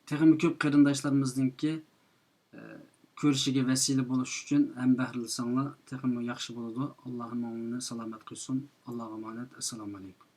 [SPEAKER 1] texmi köp qarindaşlarımızdınki görüşüge vesile buluş üçün hem behrilsanlar texmi yaxşı buludu. Allah'ın onunu salamet kılsın. Allah'a emanet. Esselamu aleyküm.